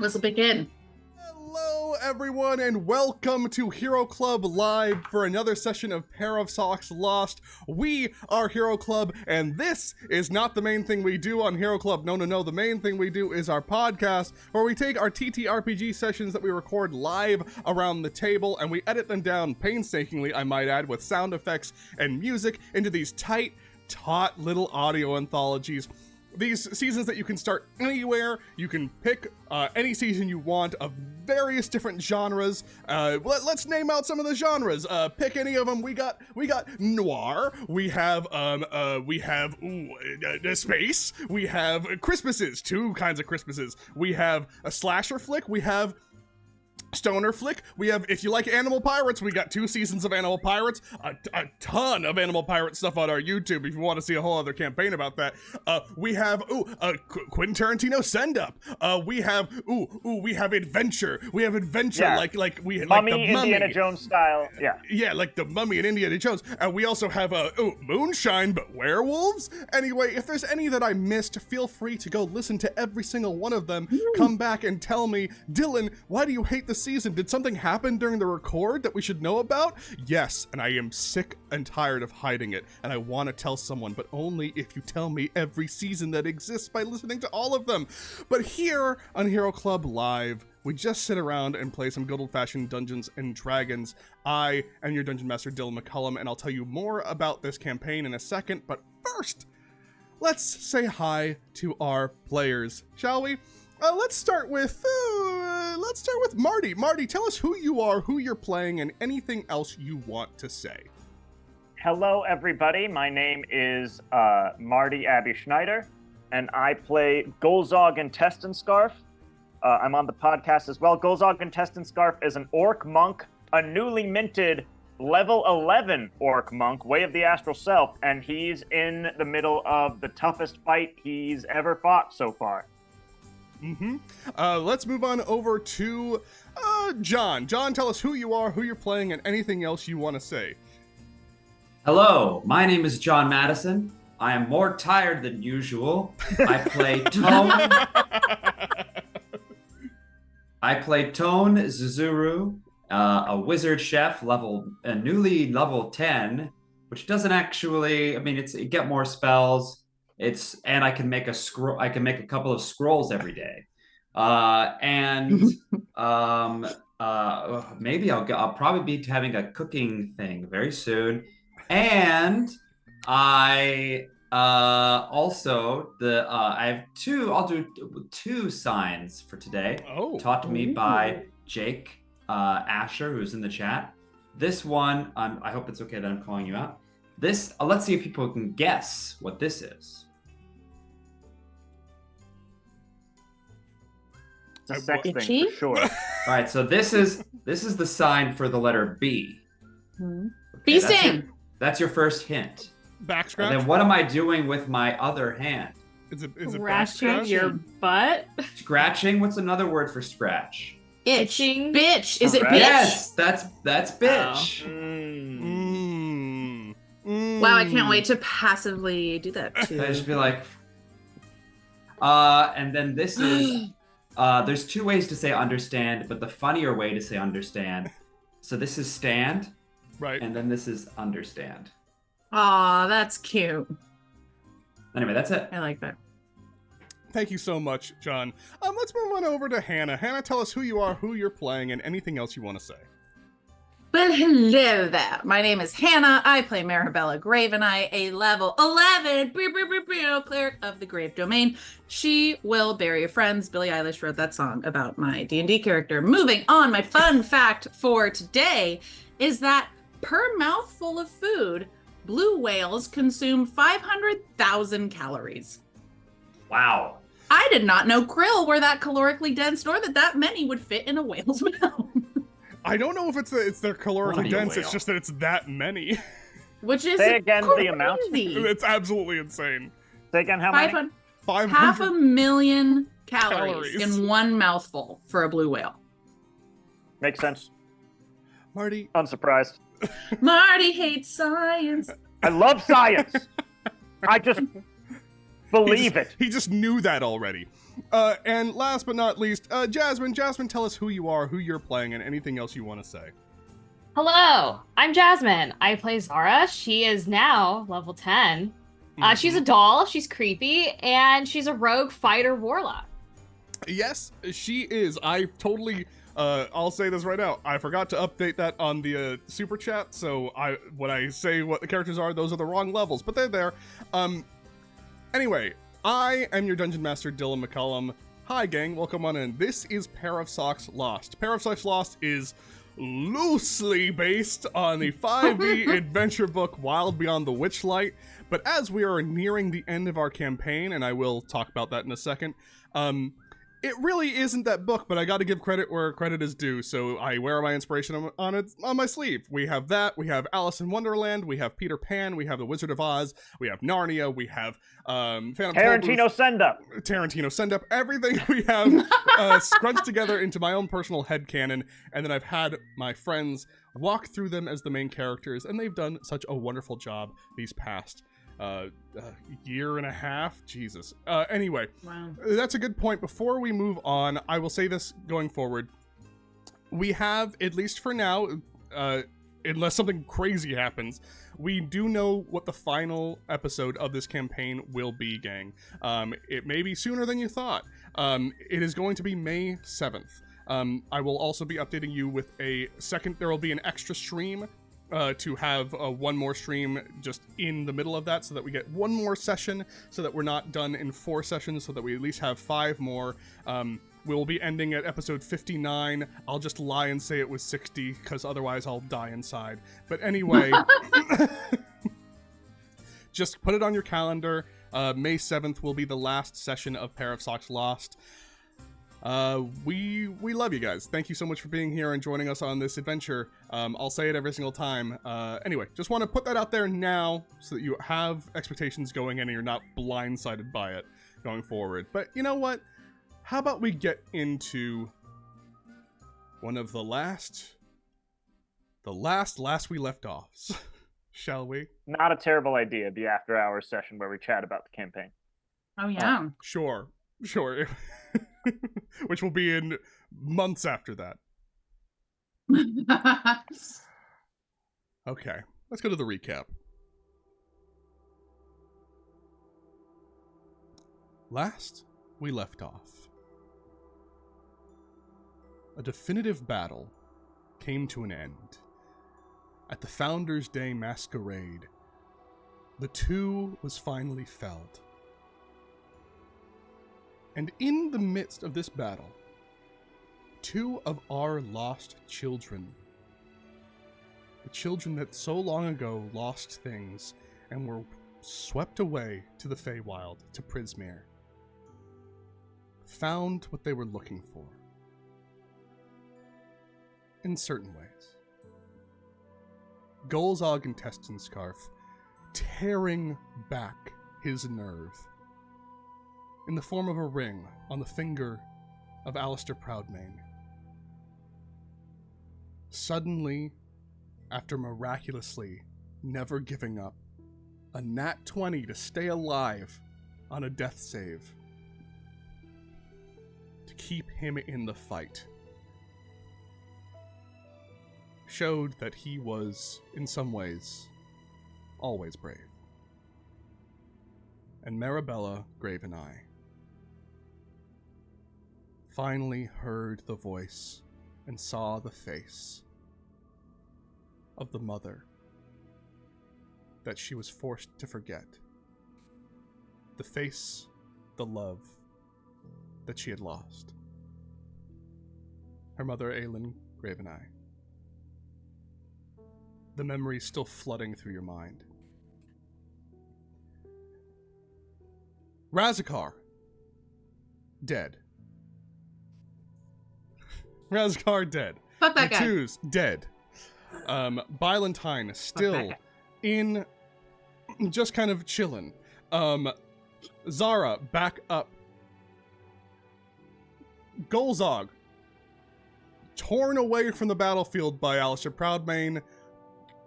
Let's begin. Hello, everyone, and welcome to Hero Club Live for another session of PairOfSocks Lost. We are Hero Club, and this is not the main thing we do on Hero Club. No. The main thing we do is our podcast, where we take our TTRPG sessions that we record live around the table, and we edit them down painstakingly, I might add, with sound effects and music into these tight, taut little audio anthologies. These seasons that you can start anywhere. You can pick any season you want of various different genres. Let's name out some of the genres. Pick any of them. We got noir. We have space. We have Christmases. Two kinds of Christmases. We have a slasher flick. We have stoner flick. We have, if you like Animal Pirates, we got 2 seasons of Animal Pirates, a ton of Animal Pirate stuff on our YouTube if you want to see a whole other campaign about that. We have Quentin Tarantino send up. We have adventure. We have adventure like we Mummy, like the Mummy, Indiana Jones style. Yeah, like the Mummy and Indiana Jones. And we also have moonshine, but werewolves. Anyway, if there's any that I missed, feel free to go listen to every single one of them. Come back and tell me, Dylan, why do you hate the season? Did something happen during the record that we should know about? Yes, and I am sick and tired of hiding it, and I want to tell someone, but only if you tell me every season that exists by listening to all of them. But here on Hero Club Live, we just sit around and play some good old-fashioned Dungeons and Dragons. I am your Dungeon Master, Dylan McCullum, and I'll tell you more about this campaign in a second, but first, let's say hi to our players, shall we? Let's start with Marty. Marty, tell us who you are, who you're playing, and anything else you want to say. Hello, everybody. My name is Marty Abby Schneider, and I play Gulzog Intestine Scarf. I'm on the podcast as well. Gulzog Intestine Scarf is an orc monk, a newly minted level 11 orc monk, Way of the Astral Self, and he's in the middle of the toughest fight he's ever fought so far. Let's move on over to John. John, tell us who you are, who you're playing, and anything else you want to say. Hello, my name is John Madison. I am more tired than usual. I play Tone. I play Tone Zuzuru, a wizard chef, newly level 10, which doesn't actually. I mean, you get more spells. And I can make a scroll. I can make a couple of scrolls every day, maybe I'll probably be having a cooking thing very soon. And I also I have two. I'll do 2 signs for today. Taught to me by Jake Asher, who's in the chat. This one, I hope it's okay that I'm calling you out. This, let's see if people can guess what this is. It's a sex thing for sure. All right, so this is the sign for the letter B. Feasting. That's your first hint. Back scratch. And then what am I doing with my other hand? Is it back Scratching scratch? your butt? Scratching? What's another word for scratch? Itching. Bitch. Is it Correct. bitch? Yes, that's bitch. Wow, I can't wait to passively do that too. I just be like, and then this is, there's 2 ways to say understand, but the funnier way to say understand. So this is stand, right? And then this is understand. Aw, that's cute. Anyway, that's it. I like that. Thank you so much, John. Let's move on over to Hannah. Hannah, tell us who you are, who you're playing, and anything else you want to say. Well, hello there. My name is Hannah. I play Marabella Graveneye, a level 11 cleric of the Grave Domain. She will bury your friends. Billie Eilish wrote that song about my D&D character. Moving on, my fun fact for today is that per mouthful of food, blue whales consume 500,000 calories. Wow. I did not know krill were that calorically dense, nor that many would fit in a whale's mouth. I don't know if it's their calorically dense, whale. it's just that it's that many. Which is Say again crazy. the amount. It's absolutely insane. Say again how many? 500,000 calories in one mouthful for a blue whale. Makes sense. Marty. Unsurprised. Marty hates science. I love science. I just... Believe it. He just knew that already. And last but not least, Jasmine. Jasmine, tell us who you are, who you're playing, and anything else you want to say. Hello, I'm Jasmine. I play Zara. She is now level 10. She's a doll, she's creepy, and she's a rogue fighter warlock. Yes, she is. I totally... I'll say this right now. I forgot to update that on the super chat, so when I say what the characters are, those are the wrong levels, but they're there. Anyway, I am your Dungeon Master, Dylan McCullum. Hi, gang. Welcome on in. This is PairOfSocks Lost. PairOfSocks Lost is loosely based on the 5e adventure book Wild Beyond the Witchlight, but as we are nearing the end of our campaign, and I will talk about that in a second, it really isn't that book, but I gotta give credit where credit is due, so I wear my inspiration on my sleeve. We have that, we have Alice in Wonderland, we have Peter Pan, we have The Wizard of Oz, we have Narnia, we have Phantom Tarantino Send Up. Tarantino Send Up, everything we have scrunched together into my own personal headcanon, and then I've had my friends walk through them as the main characters, and they've done such a wonderful job these past year and a half. Jesus. Anyway, Wow. that's a good point. Before we move on, I will say this going forward. We have, at least for now, unless something crazy happens, we do know what the final episode of this campaign will be, gang. It may be sooner than you thought. It is going to be May 7th. I will also be updating you with there will be an extra stream to have one more stream just in the middle of that, so that we get one more session, so that we're not done in 4 sessions, so that we at least have 5 more. We'll be ending at episode 59. I'll just lie and say it was 60, because otherwise I'll die inside. But anyway, just put it on your calendar. May 7th will be the last session of PairOfSocks Lost. We love you guys. Thank you so much for being here and joining us on this adventure. I'll say it every single time. Anyway, just want to put that out there now so that you have expectations going in and you're not blindsided by it going forward. But you know what? How about we get into one of the last we left off, shall we? Not a terrible idea, the after hours session where we chat about the campaign. Oh, yeah. Sure. Which will be in months after that. Okay, let's go to the recap. Last we left off, a definitive battle came to an end. At the Founders' Day masquerade, the two was finally felled. And in the midst of this battle, 2 of our lost children, the children that so long ago lost things and were swept away to the Feywild, to Prismere, found what they were looking for. In certain ways. Gulzog intestine scarf tearing back his nerve in the form of a ring on the finger of Alistair Proudmane. Suddenly, after miraculously never giving up, a nat 20 to stay alive on a death save to keep him in the fight, showed that he was, in some ways, always brave. And Marabella, Grave and I finally heard the voice and saw the face of the mother that she was forced to forget. The face, the love that she had lost. Her mother, Aelin, Grave and I. The memories still flooding through your mind. Razakar, dead. Razakar, dead. Fuck that guy. Matuz, dead. Bylantine, still in, just kind of chilling. Zara, back up. Gulzog, torn away from the battlefield by Alistair Proudmane,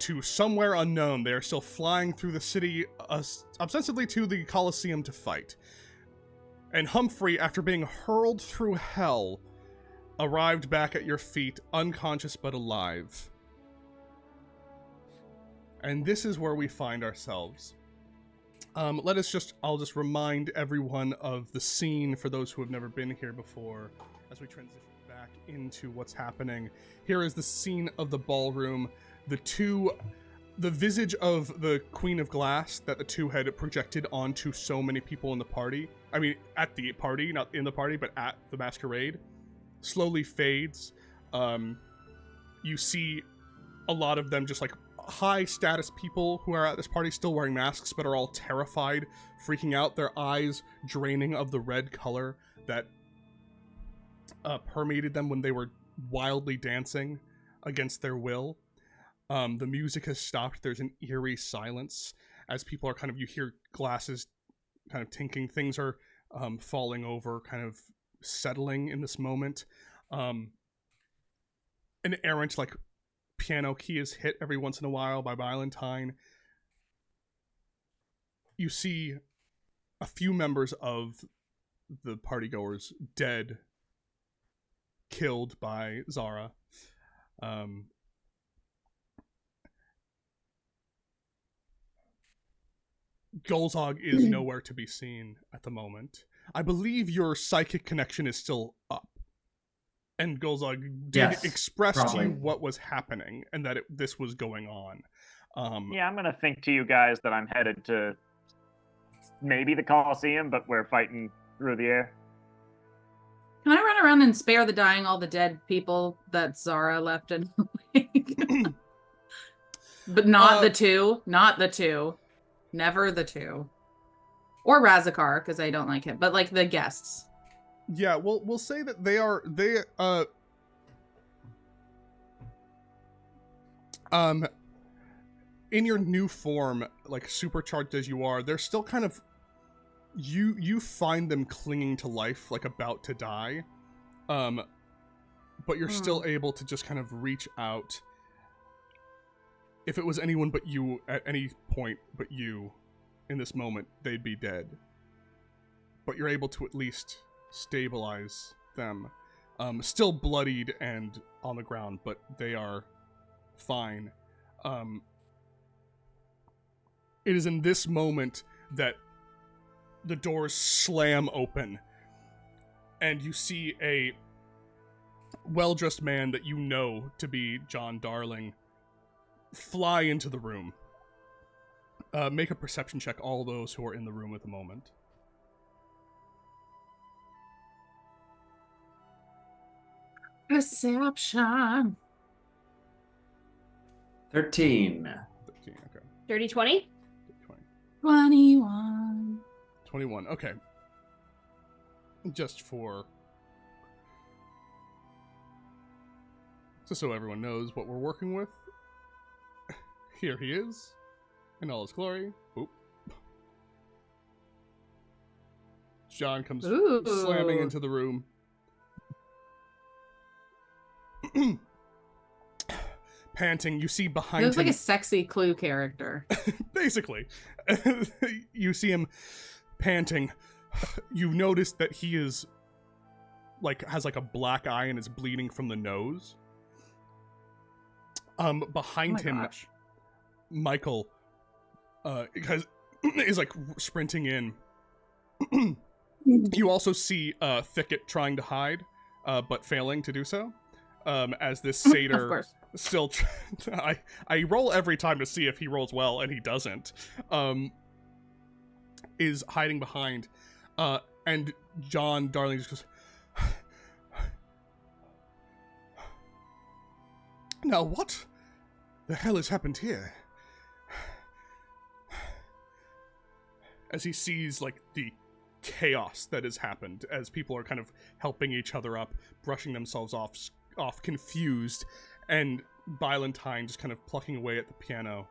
to somewhere unknown. They are still flying through the city, ostensibly to the Colosseum to fight. And Humphrey, after being hurled through hell, arrived back at your feet, unconscious but alive. And this is where we find ourselves. I'll just remind everyone of the scene for those who have never been here before, as we transition back into what's happening. Here is the scene of the ballroom. The visage of the Queen of Glass that the two had projected onto so many people in the party. I mean, at the party, not in the party, but at the masquerade, slowly fades. You see a lot of them just like high status people who are at this party still wearing masks, but are all terrified, freaking out, their eyes draining of the red color that permeated them when they were wildly dancing against their will. The music has stopped. There's an eerie silence as people are you hear glasses kind of tinking. Things are falling over, kind of settling in this moment. An errant, piano key is hit every once in a while by Valentine. You see a few members of the partygoers dead, killed by Zara. Gulzog is nowhere to be seen at the moment. I believe your psychic connection is still up. And Gulzog did express to you what was happening and that this was going on. Yeah, I'm going to think to you guys that I'm headed to maybe the Colosseum, but we're fighting through the air. Can I run around and spare the dying all the dead people that Zara left in the wake? But not the two. Not the two. Never the two. Or Razakar, because I don't like him. But the guests. Yeah, we'll say that in your new form, supercharged as you are, they're still kind of, you find them clinging to life, about to die, but you're still able to just kind of reach out. If it was anyone but you at any point but you in this moment, they'd be dead. But you're able to at least stabilize them. Still bloodied and on the ground, but they are fine. It is in this moment that the doors slam open, and you see a well-dressed man that you know to be John Darling fly into the room. Make a perception check, all those who are in the room at the moment. Perception. 13. 13, okay. Dirty 20? 21. 21, okay. Just so everyone knows what we're working with. Here he is, in all his glory. Oop. John comes slamming into the room. Panting, you see behind him... He looks like a sexy Clue character. Basically. You see him panting. You notice that he is, has a black eye and is bleeding from the nose. Behind him, gosh. Michael is sprinting in. You also see Thicket trying to hide, but failing to do so. As this satyr still I roll every time to see if he rolls well, and he doesn't. Is hiding behind, and John Darling just goes, "Now what the hell has happened here?" As he sees the chaos that has happened, as people are kind of helping each other up, brushing themselves off confused, and Valentine just kind of plucking away at the piano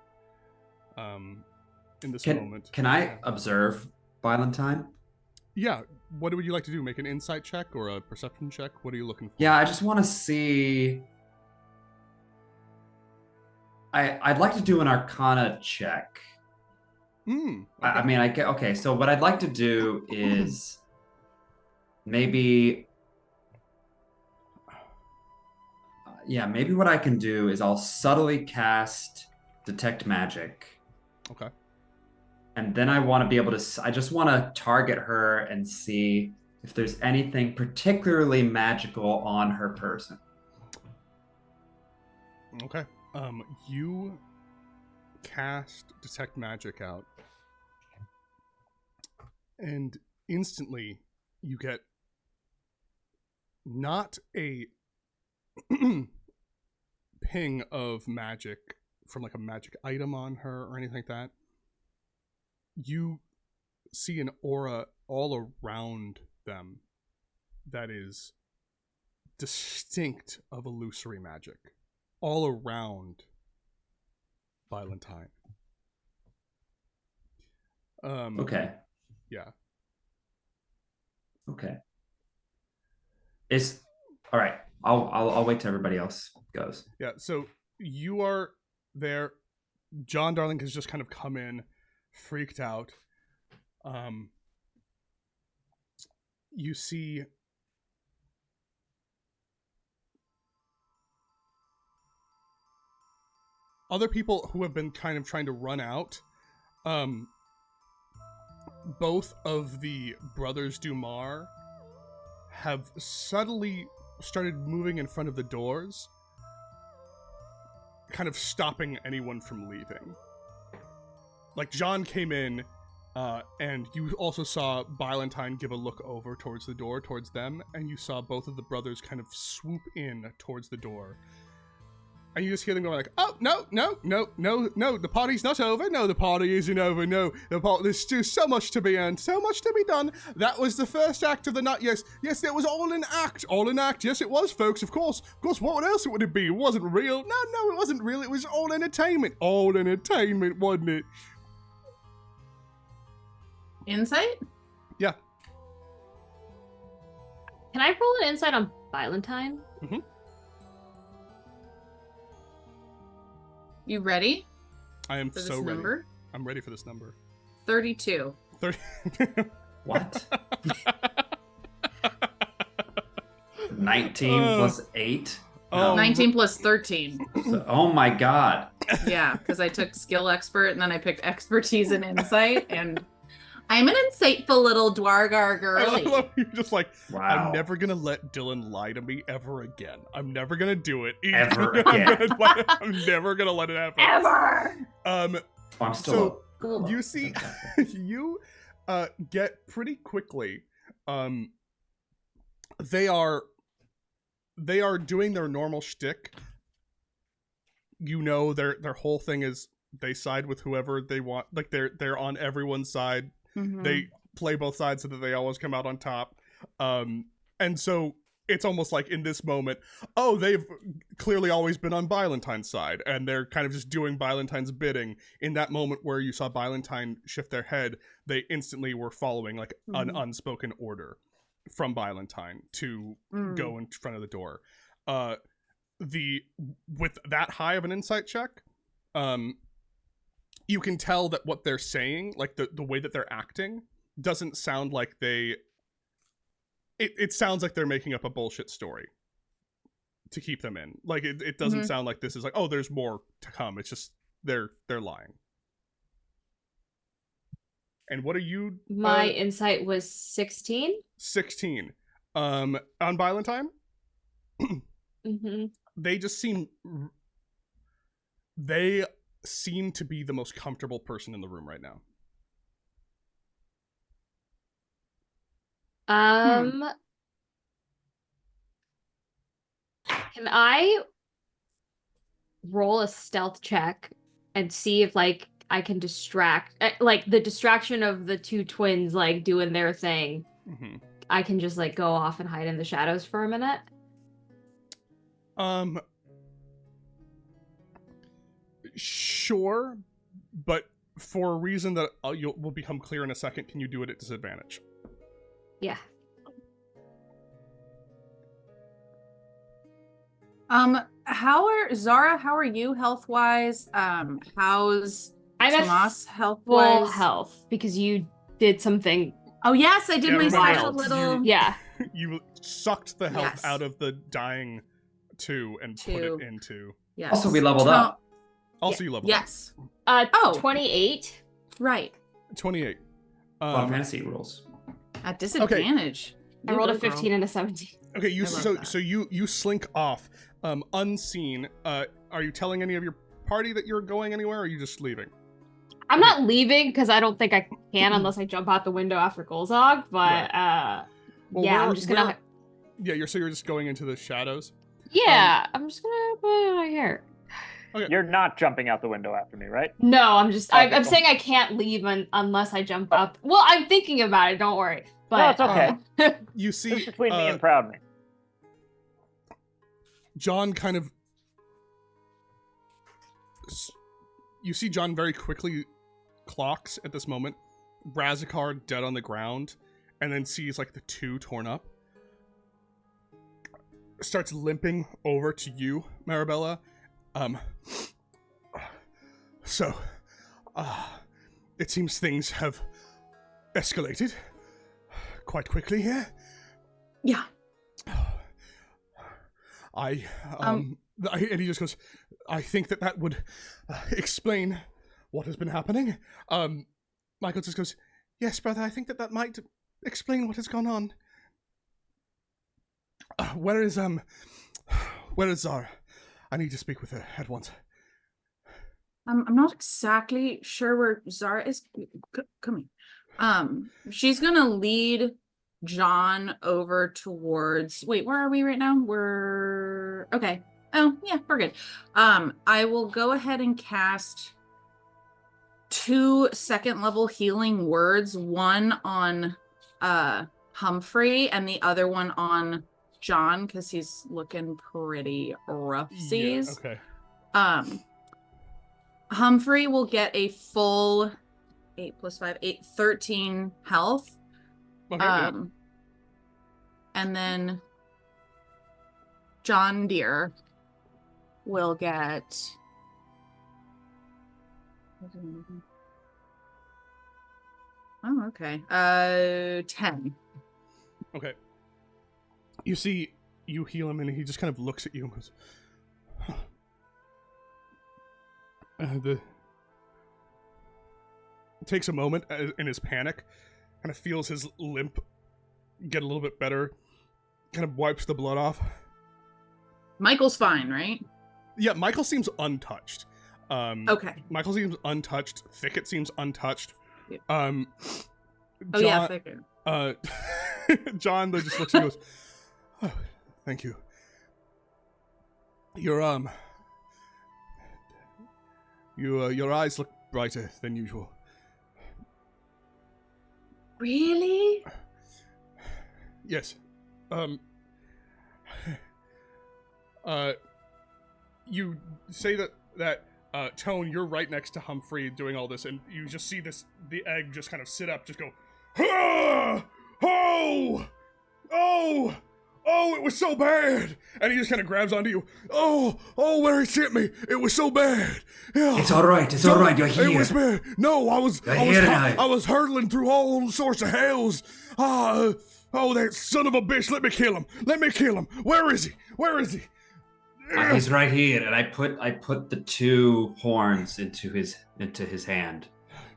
in this moment. Can I observe Valentine? Yeah. What would you like to do? Make an insight check or a perception check? What are you looking for? Yeah, I just want to see I'd like to do an Arcana check. Okay. I mean, okay. So what I'd like to do is maybe, maybe what I can do is I'll subtly cast Detect Magic. Okay. And then I want to be able to, I just want to target her and see if there's anything particularly magical on her person. Okay. You cast Detect Magic out, and instantly you get not a ping of magic from like a magic item on her or anything like that. You see an aura all around them that is distinct of illusory magic all around Valentine. Okay. Yeah. Okay. All right. I'll wait till everybody else goes. Yeah. So you are there. John Darling has just kind of come in, freaked out. You see other people who have been kind of trying to run out. Both of the brothers Dumar have subtly started moving in front of the doors, kind of stopping anyone from leaving. Like, John came in, and you also saw Valentine give a look over towards the door, towards them, and you saw both of the brothers kind of swoop in towards the door. And you just hear them going like, oh, no, the party's not over. No, the party isn't over. No, there's still so much to be earned, so much to be done. That was the first act of the night. Yes, it was all an act. Yes, it was, folks, of course, what else would it be? It wasn't real. No, it wasn't real. It was all entertainment. All entertainment, wasn't it? Insight? Yeah. Can I roll an insight on Valentine? Mm-hmm. You ready I am for this so ready. number? I'm ready for this number. 32. 30. What? 19 plus 8? Oh, 19 plus 13. Oh my god. Yeah, because I took skill expert and then I picked expertise and insight, and I'm an insightful little Dwargar I girly. love you just like, Wow. I'm never gonna let Dylan lie to me ever again. I'm never gonna do it. Ever again. I'm never gonna let it happen. Ever! I'm still So Cool. you see, you get pretty quickly. They are doing their normal shtick. You know, their whole thing is they side with whoever they want. Like they're on everyone's side. Mhm. They play both sides so that they always come out on top. And so it's almost like in this moment, oh, they've clearly always been on Valentine's side, and they're kind of just doing Valentine's bidding. In that moment where you saw Valentine shift their head, they instantly were following like an unspoken order from Valentine to go in front of the door. With that high of an insight check, you can tell that what they're saying, like the way that they're acting, doesn't sound like it sounds like they're making up a bullshit story to keep them in. Like it doesn't sound like this is like, oh, there's more to come. It's just they're lying. And what are you? My insight was 16. 16. On Valentine? Mm-hmm. They seem to be the most comfortable person in the room right now. Can I roll a stealth check and see if like I can distract, like the distraction of the two twins like doing their thing? Mm-hmm. I can just like go off and hide in the shadows for a minute. Sure, but for a reason that will become clear in a second, can you do it at disadvantage? Yeah. How are you health wise? How's I'm at Tomas health full wise? health because you did something. Oh yes, I did Yeah, my remember special you- little. Yeah. You sucked the health Yes. out of the dying 2 and put Two. it into. Yes. Also, we leveled up. Also, you leveled Yes. Oh. 28. Right. up. 28. Final Fantasy rules. At disadvantage. I You rolled a go, girl. 15 and a 17. Okay, I love that. so you slink off, unseen. Are you telling any of your party that you're going anywhere, or are you just leaving? I'm not leaving because I don't think I can unless I jump out the window after Gulzog, but Well, yeah, I'm just gonna. Yeah, you're just going into the shadows. Yeah, I'm just gonna put it in my hair. You're not jumping out the window after me, right? No, I'm just. Okay, I'm cool. saying I can't leave unless I jump up. Well, I'm thinking about it. Don't worry. But No, it's okay. You This see, is between me and Proud Me. John kind of. You see John very quickly clocks at this moment, Razakar dead on the ground, and then sees like the 2 torn up. Starts limping over to you, Marabella. So, it seems things have escalated quite quickly here. Yeah. And he just goes, I think that would explain what has been happening. Michael just goes, yes, brother, I think that might explain what has gone on. Where is Zara? I need to speak with her at once. I'm not exactly sure where Zara is coming. She's gonna lead John over towards. Wait, where are we right now? We're okay. Oh yeah, we're good. I will go ahead and cast 2 second-level healing words. One on Humphrey and the other one on John because he's looking pretty roughies. Yeah, okay. Humphrey will get a full 8 + 5, 8, 13 health. Okay, yep. And then John Deere will get oh, okay. 10. Okay. You see, you heal him, and he just kind of looks at you and goes, huh. It takes a moment in his panic, kind of feels his limp get a little bit better, kind of wipes the blood off. Michael's fine, right? Yeah, Michael seems untouched. Okay. Michael seems untouched. Thicket seems untouched. Yeah. John, Yeah, Thicket. John though just looks and goes, oh, thank you. Your your eyes look brighter than usual. Really? Yes. You say that Tone, you're right next to Humphrey doing all this, and you just see the egg just kind of sit up, just go, ah! Oh, it was so bad! And he just kind of grabs onto you. Oh, where he hit me! It was so bad! Yeah. It's all right, you're here. It was bad. No, I was hurtling through all sorts of hells. Oh, that son of a bitch! Let me kill him! Where is he? He's right here, and I put the 2 horns into his hand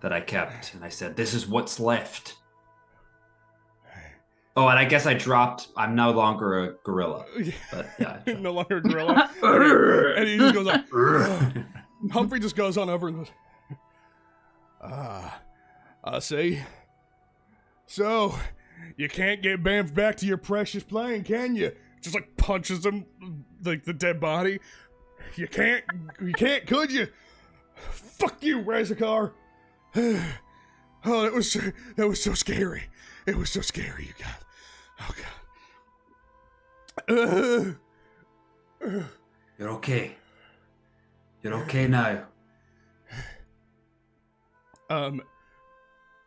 that I kept, and I said, "This is what's left." Oh, and I guess I'm no longer a gorilla. But yeah. No longer a gorilla. And he just goes like, Humphrey just goes on over and goes, I see. So, you can't get Bamf back to your precious plane, can you? Just like punches him, like the dead body. You can't, could you? Fuck you, Razakar. Oh, that was so scary. It was so scary, you guys. Oh God. You're okay. You're okay now.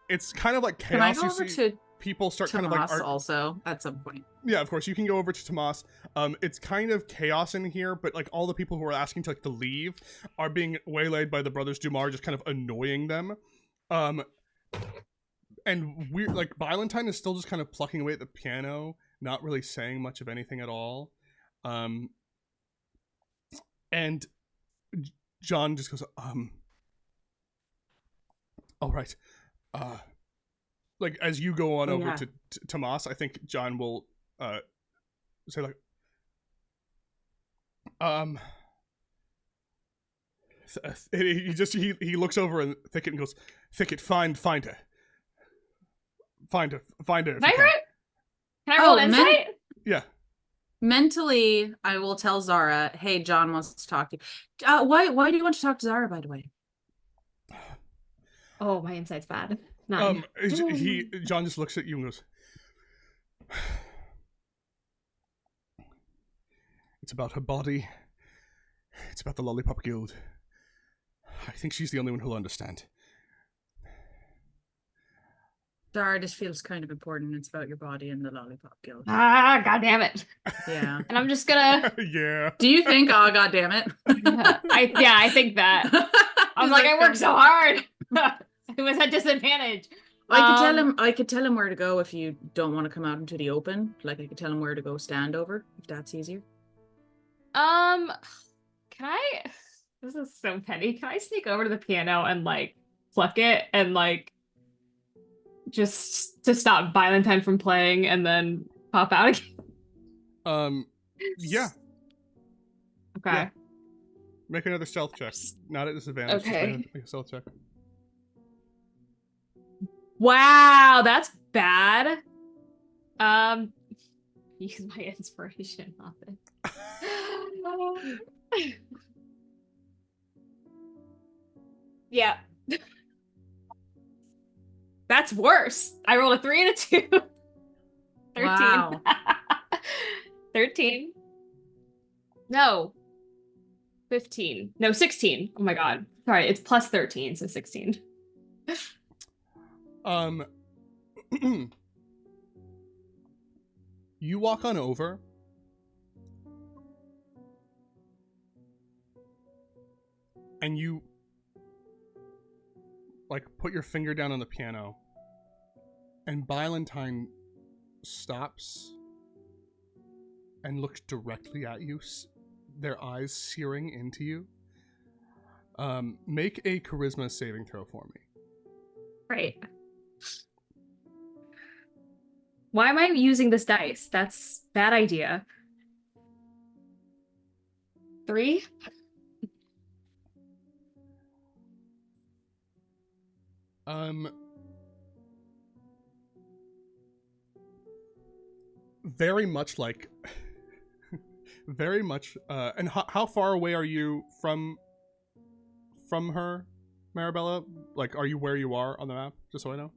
It's kind of like chaos. Can I go you over see. to people start kind of like Tomas also at some point. Yeah, of course you can go over to Tomas. It's kind of chaos in here, but like all the people who are asking to like to leave are being waylaid by the brothers Dumar, just kind of annoying them. And we're like Valentine is still just kind of plucking away at the piano, not really saying much of anything at all. And John just goes, all right. Like as you go on over to Tomas, I think John will say like, he looks over and Thicket and goes, Thicket, find her. Find her. Can I roll insight? Yeah. Mentally, I will tell Zara, hey, John wants to talk to you. Why do you want to talk to Zara, by the way? Oh, my insight's bad. 9. John just looks at you and goes, it's about her body. It's about the Lollipop Guild. I think she's the only one who'll understand. Zara just feels kind of important. It's about your body and the Lollipop Guild. Ah, god damn it. Yeah. And I'm just gonna Yeah. Do you think, oh god damn it? I think that. I'm like, I worked so hard. It was at disadvantage. I could tell him where to go if you don't want to come out into the open. Like I could tell him where to go stand over, if that's easier. Can I this is so petty. Can I sneak over to the piano and like pluck it and like just to stop Valentine from playing and then pop out again? Yeah. Okay. Yeah. Make another stealth check. Not at disadvantage. Okay. Just make a stealth check. Wow, that's bad. Use my inspiration on it. Yeah. That's worse. I rolled a 3 and a 2. 13. Wow. 13. No. 15. No, 16. Oh my god. Sorry, it's plus 13, so 16. You walk on over. And you like put your finger down on the piano. And Valentine stops and looks directly at you, their eyes searing into you. Make a charisma saving throw for me. Right. Why am I using this dice? That's bad idea. 3? Very much like very much and how far away are you from her, Marabella? Like, are you where you are on the map, just so I know?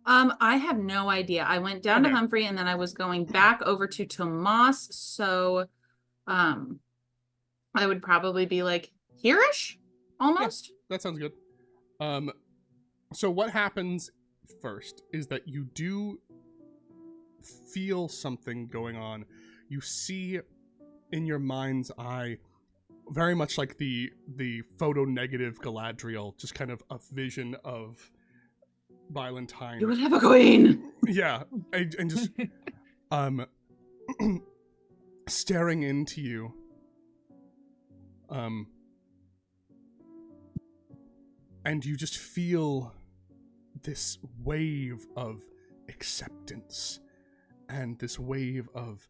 I have no idea. I went down to Humphrey and then I was going back over to Tomas, so I would probably be like here-ish almost. Yeah, that sounds good. So what happens first is that you do feel something going on. You see in your mind's eye, very much like the photo negative Galadriel, just kind of a vision of Valentine. You would have a queen. Yeah, and just staring into you. And you just feel this wave of acceptance and this wave of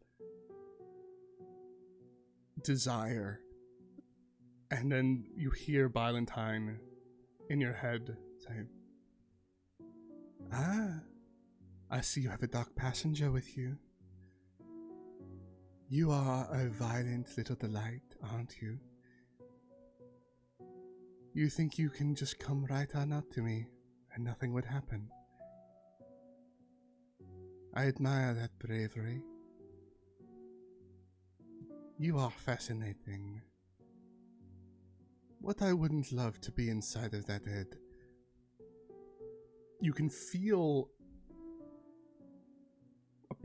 desire. And then you hear Valentine in your head say, I see you have a dark passenger with you. You are a violent little delight, aren't you? You think you can just come right on up to me and nothing would happen? I admire that bravery. You are fascinating. What I wouldn't love to be inside of that head. You can feel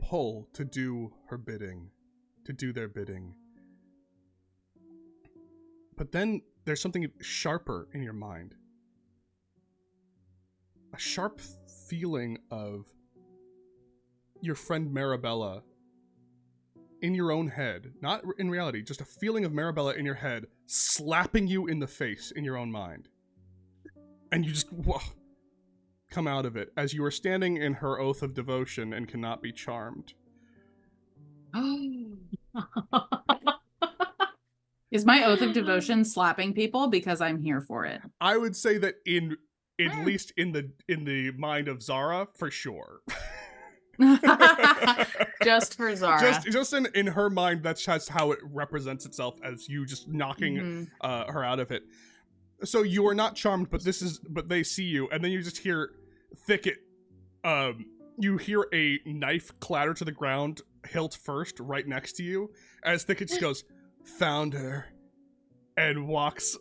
pull to do her bidding, to do their bidding. But then there's something sharper in your mind. A sharp feeling of your friend Marabella in your own head, not in reality, just a feeling of Marabella in your head slapping you in the face in your own mind. And you just come out of it as you are standing in her oath of devotion and cannot be charmed. Is my oath of devotion slapping people? Because I'm here for it. I would say that at least in the mind of Zara, for sure. Just for Zara. Just in her mind, that's just how it represents itself as you just knocking her out of it. So you are not charmed, but they see you, and then you just hear Thicket. You hear a knife clatter to the ground, hilt first, right next to you, as Thicket just goes, "Found her," and walks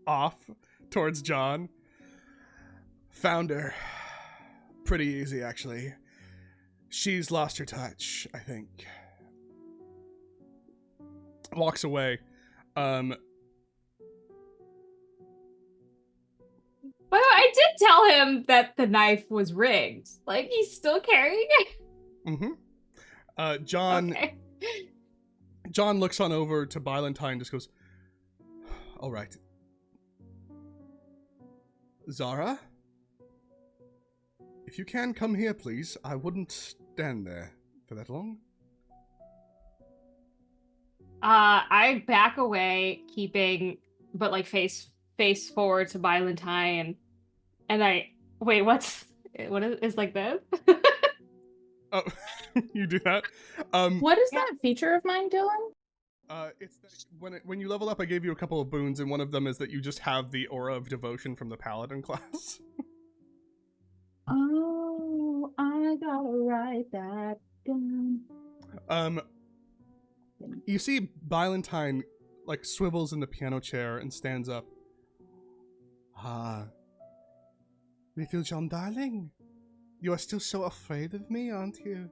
off towards John. "Found her. Pretty easy, actually. She's lost her touch, I think." Walks away. But I did tell him that the knife was rigged. Like, he's still carrying it. Mm-hmm. John. Okay. John looks on over to Bylantine and just goes, "All right. Zara? If you can come here, please. I wouldn't stand there for that long." I back away, but like face forward to Bylantine, and I wait. What is like this? Oh, you do that. What is that feature of mine, Dylan? It's that when you level up, I gave you a couple of boons, and one of them is that you just have the aura of devotion from the paladin class. Oh, I gotta write that down. You see Bylantine like swivels in the piano chair and stands up. "Ah, little John darling, you are still so afraid of me, aren't you?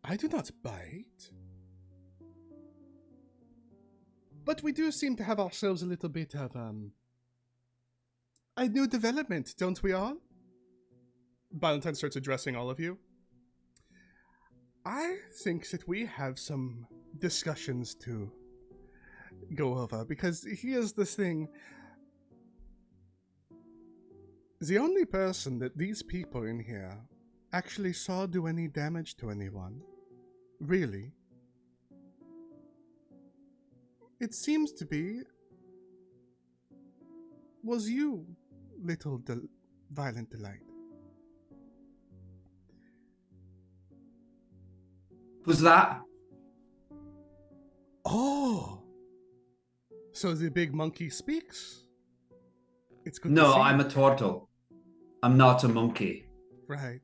I do not bite. But we do seem to have ourselves a little bit of, a new development, don't we all?" Bylantine starts addressing all of you. "I think that we have some discussions to go over, because here's this thing. The only person that these people in here actually saw do any damage to anyone, really, it seems to be, was you, little Violent Delight." Who's that? "Oh, so the big monkey speaks. It's good to No, see I'm you." a turtle. I'm not a monkey. Right.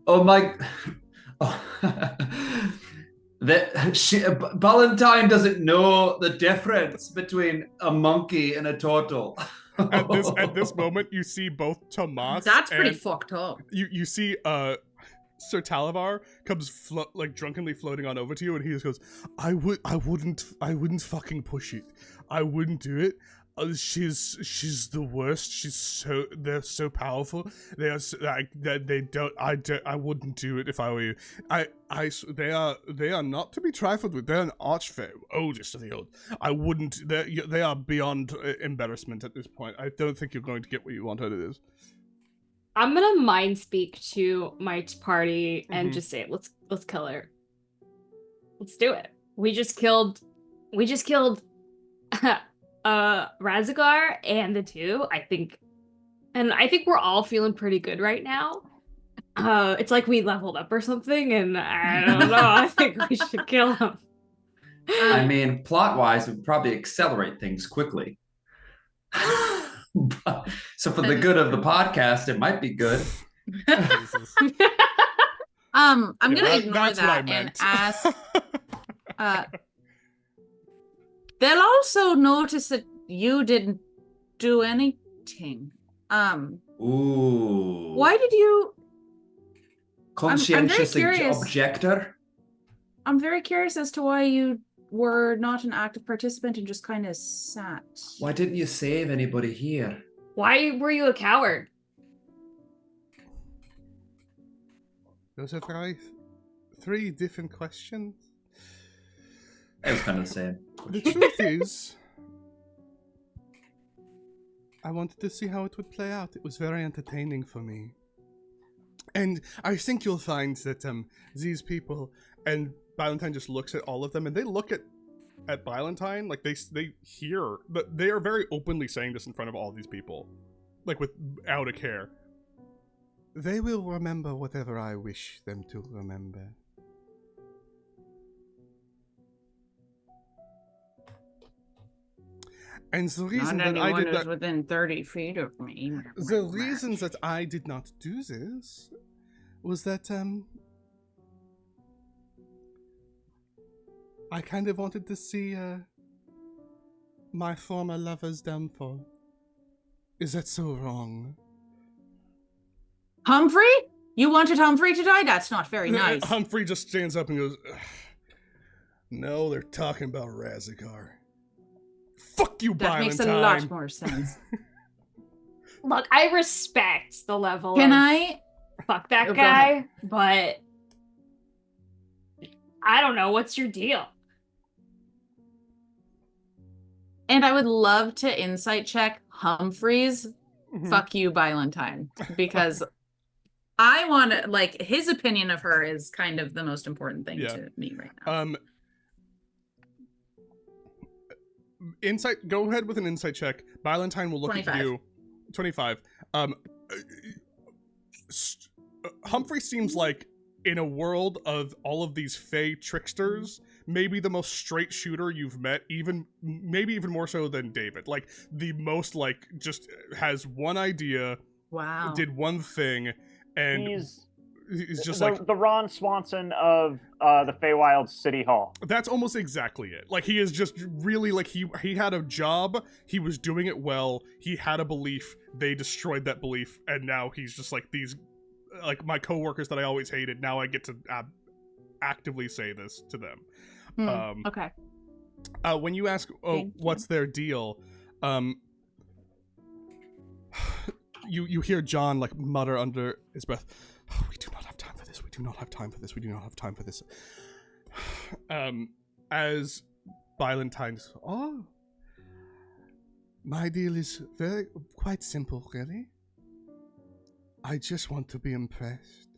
Oh my! Oh. Valentine doesn't know the difference between a monkey and a turtle. At this moment, you see both Tomas. That's pretty and fucked up. You see Sir Talavar comes drunkenly floating on over to you, and he just goes, I wouldn't fucking push it. I wouldn't do it. She's the worst. They're so powerful. They are I wouldn't do it if I were you. They are not to be trifled with. They're an archfey, oldest of the old. I wouldn't. They are beyond embarrassment at this point. I don't think you're going to get what you want out of this. I'm gonna mind speak to my party and just say, let's kill her. Let's do it. We just killed Razagar and the two, I think we're all feeling pretty good right now. It's like we leveled up or something, and I don't know. I think we should kill him. I mean, plot-wise, it would probably accelerate things quickly. So for the good of the podcast, it might be good. I'm gonna Yeah, ignore that's what I that and meant. ask. They'll also notice that you didn't do anything. Ooh. Why did you? Conscientious curious. objector? I'm very curious as to why you were not an active participant and just kind of sat. Why didn't you save anybody here? Why were you a coward? Those are three different questions. It was kind of the same. The truth is, I wanted to see how it would play out. It was very entertaining for me. And I think you'll find that these people, and Valentine just looks at all of them, and they look at Valentine, like they hear, but they are very openly saying this in front of all these people, like without a care. They will remember whatever I wish them to remember. And the reason Not that I anyone did who's that, within 30 feet of me. the reasons that I did not do this was that I kind of wanted to see my former lover's downfall. Is that so wrong? Humphrey? You wanted Humphrey to die? That's not very nice. Humphrey just stands up and goes, "Ugh. No, they're talking about Razakar. Fuck you, That Valentine." makes a lot more sense. Look, I respect the level Can of I? fuck that Oh, go guy, but I don't know. What's your deal? And I would love to insight check Humphrey's Mhm. fuck you, Valentine, because I want to, like, his opinion of her is kind of the most important thing Yeah. to me right now. Insight. Go ahead with an insight check. Valentine will look 25. at you. 25. Humphrey seems like, in a world of all of these fey tricksters, maybe the most straight shooter you've met, maybe even more so than David. Like, the most, like, just has one idea, Wow. did one thing, and He's just the, like, the Ron Swanson of the Feywild City Hall. that's almost exactly it. Like, he is just really, like, he had a job, he was doing it well, he had a belief, they destroyed that belief, and now he's just like, these, like, my coworkers that I always hated, now I get to actively say this to them. Okay. When you ask, Thank what's their deal, you hear John, like, mutter under his breath, "Oh, we do not have time for this, we do not have time for this, we do not have time for this." As Valentine's, "Oh, my deal is quite simple, really. I just want to be impressed.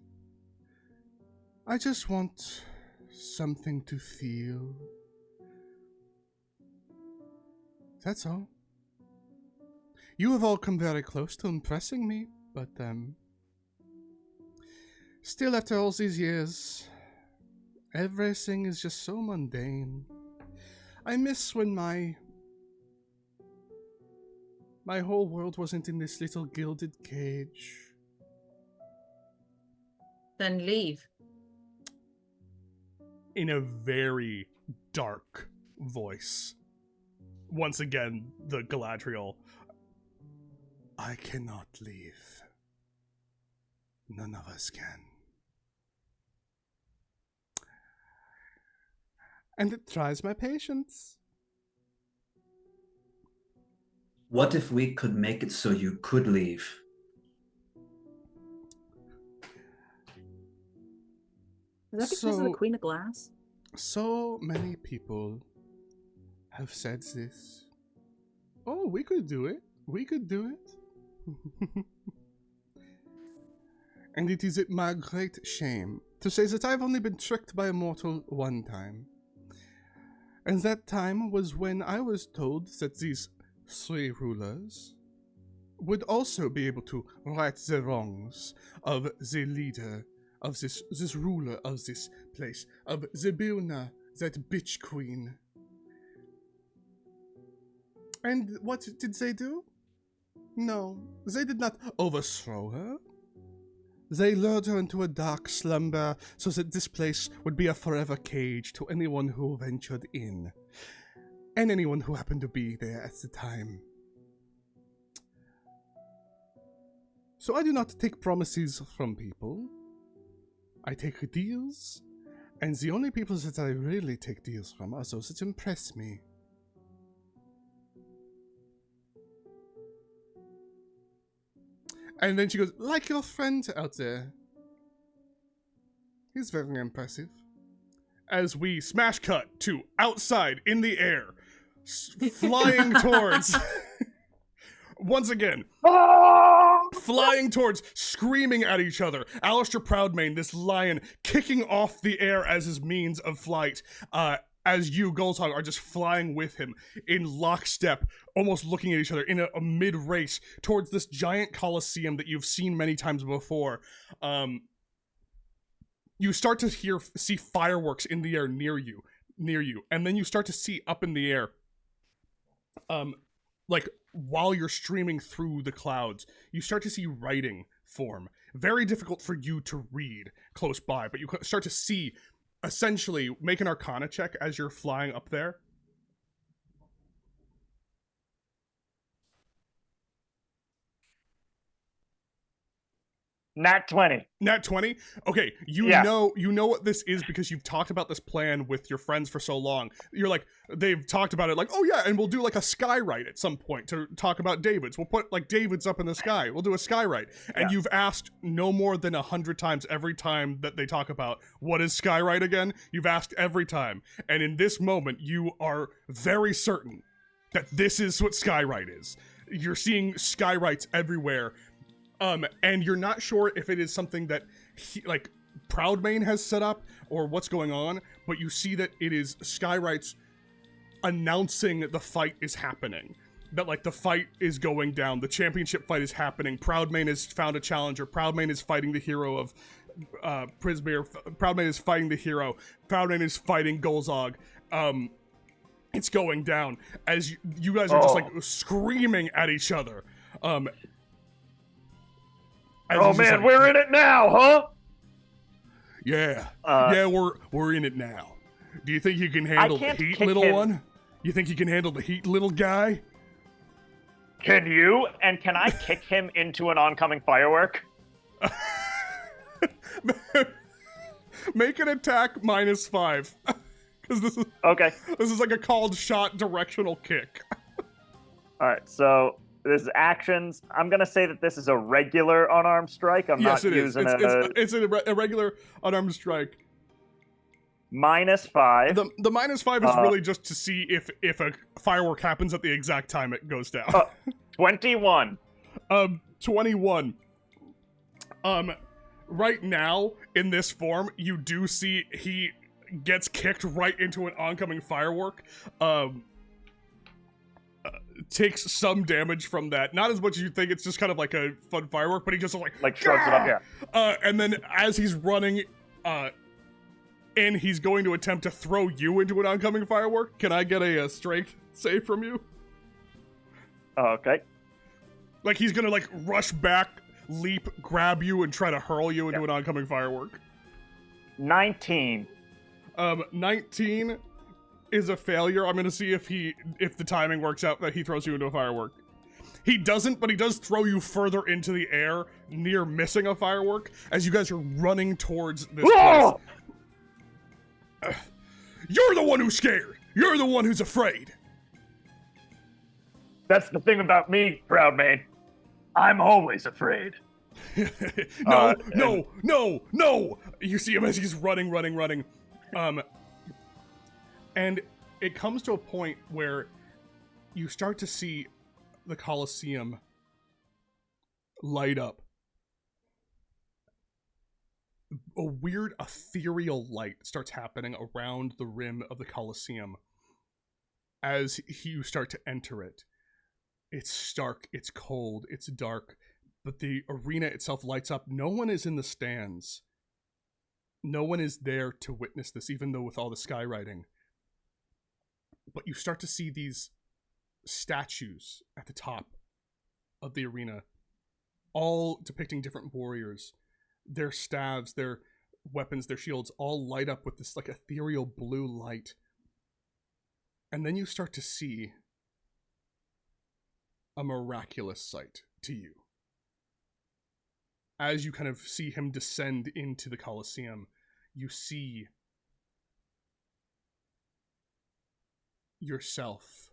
I just want something to feel. That's all. You have all come very close to impressing me, but still, after all these years, everything is just so mundane. I miss when my whole world wasn't in this little gilded cage." Then leave. In a very dark voice. Once again, the Galadriel. "I cannot leave. None of us can. And it tries my patience." What if we could make it so you could leave? Is that because of the So- Queen of Glass? So many people have said this. "Oh, we could do it. We could do it." And it is my great shame to say that I've only been tricked by a mortal one time. And that time was when I was told that these three rulers would also be able to right the wrongs of the leader of this ruler of this place, of Zebulna, that bitch queen. And what did they do? No, they did not overthrow her. They lured her into a dark slumber so that this place would be a forever cage to anyone who ventured in, and anyone who happened to be there at the time. So I do not take promises from people. I take deals, and the only people that I really take deals from are those that impress me. And then she goes, like your friend out there. He's very impressive. As we smash cut to outside in the air, flying towards... Once again, flying towards, screaming at each other. Alistair Proudmane, this lion, kicking off the air as his means of flight, as you, Gulzog, are just flying with him in lockstep, almost looking at each other in a mid-race towards this giant coliseum that you've seen many times before. You start to see fireworks in the air near you, and then you start to see up in the air, like, while you're streaming through the clouds, you start to see writing form. Very difficult for you to read close by, but you start to see, essentially, make an Arcana check as you're flying up there. Nat 20. Nat 20? Okay, you know what this is because you've talked about this plan with your friends for so long. You're like, they've talked about it like, oh yeah, and we'll do like a skywrite at some point to talk about David's. We'll put like David's up in the sky. We'll do a skywrite. And you've asked no more than 100 times every time that they talk about what is skywrite again. You've asked every time. And in this moment, you are very certain that this is what skywrite is. You're seeing skywrites everywhere. And you're not sure if it is something that Proudmane has set up or what's going on, but you see that it is skywrites announcing the fight is happening. That like the fight is going down, the championship fight is happening. Proudmane has found a challenger. Proudmane is fighting the hero of Prismere. Proudmane is fighting the hero. Proudmane is fighting Gulzog. It's going down as you guys are just like screaming at each other. Oh man, like, we're in it now, huh? Yeah, we're in it now. Do you think you can handle the heat, little one? You think you can handle the heat, little guy? Can you? And can I kick him into an oncoming firework? Make an attack -5. Because this is okay. This is like a called shot directional kick. All right, so this is actions. I'm gonna say that this is a regular unarmed strike. I'm not using it's a regular unarmed strike. -5. The -5 is really just to see if a firework happens at the exact time it goes down. 21. 21. Right now in this form, you do see he gets kicked right into an oncoming firework. Takes some damage from that. Not as much as you think. It's just kind of like a fun firework, but he just like shrugs it up. Yeah. And then as he's running, and he's going to attempt to throw you into an oncoming firework. Can I get a strength save from you? Okay. Like he's gonna like rush back, leap, grab you, and try to hurl you into an oncoming firework. 19. 19 is a failure. I'm gonna see if the timing works out that he throws you into a firework. He doesn't, but he does throw you further into the air, near missing a firework, as you guys are running towards this place. You're the one who's scared. You're the one who's afraid. That's the thing about me, Proudmane. I'm always afraid. No. You see him as he's running. And it comes to a point where you start to see the Colosseum light up. A weird ethereal light starts happening around the rim of the Colosseum as you start to enter it. It's stark, it's cold, it's dark, but the arena itself lights up. No one is in the stands. No one is there to witness this, even though with all the skywriting. But you start to see these statues at the top of the arena, all depicting different warriors. Their staves, their weapons, their shields all light up with this like ethereal blue light. And then you start to see a miraculous sight to you. as you kind of see him descend into the Colosseum, you see yourself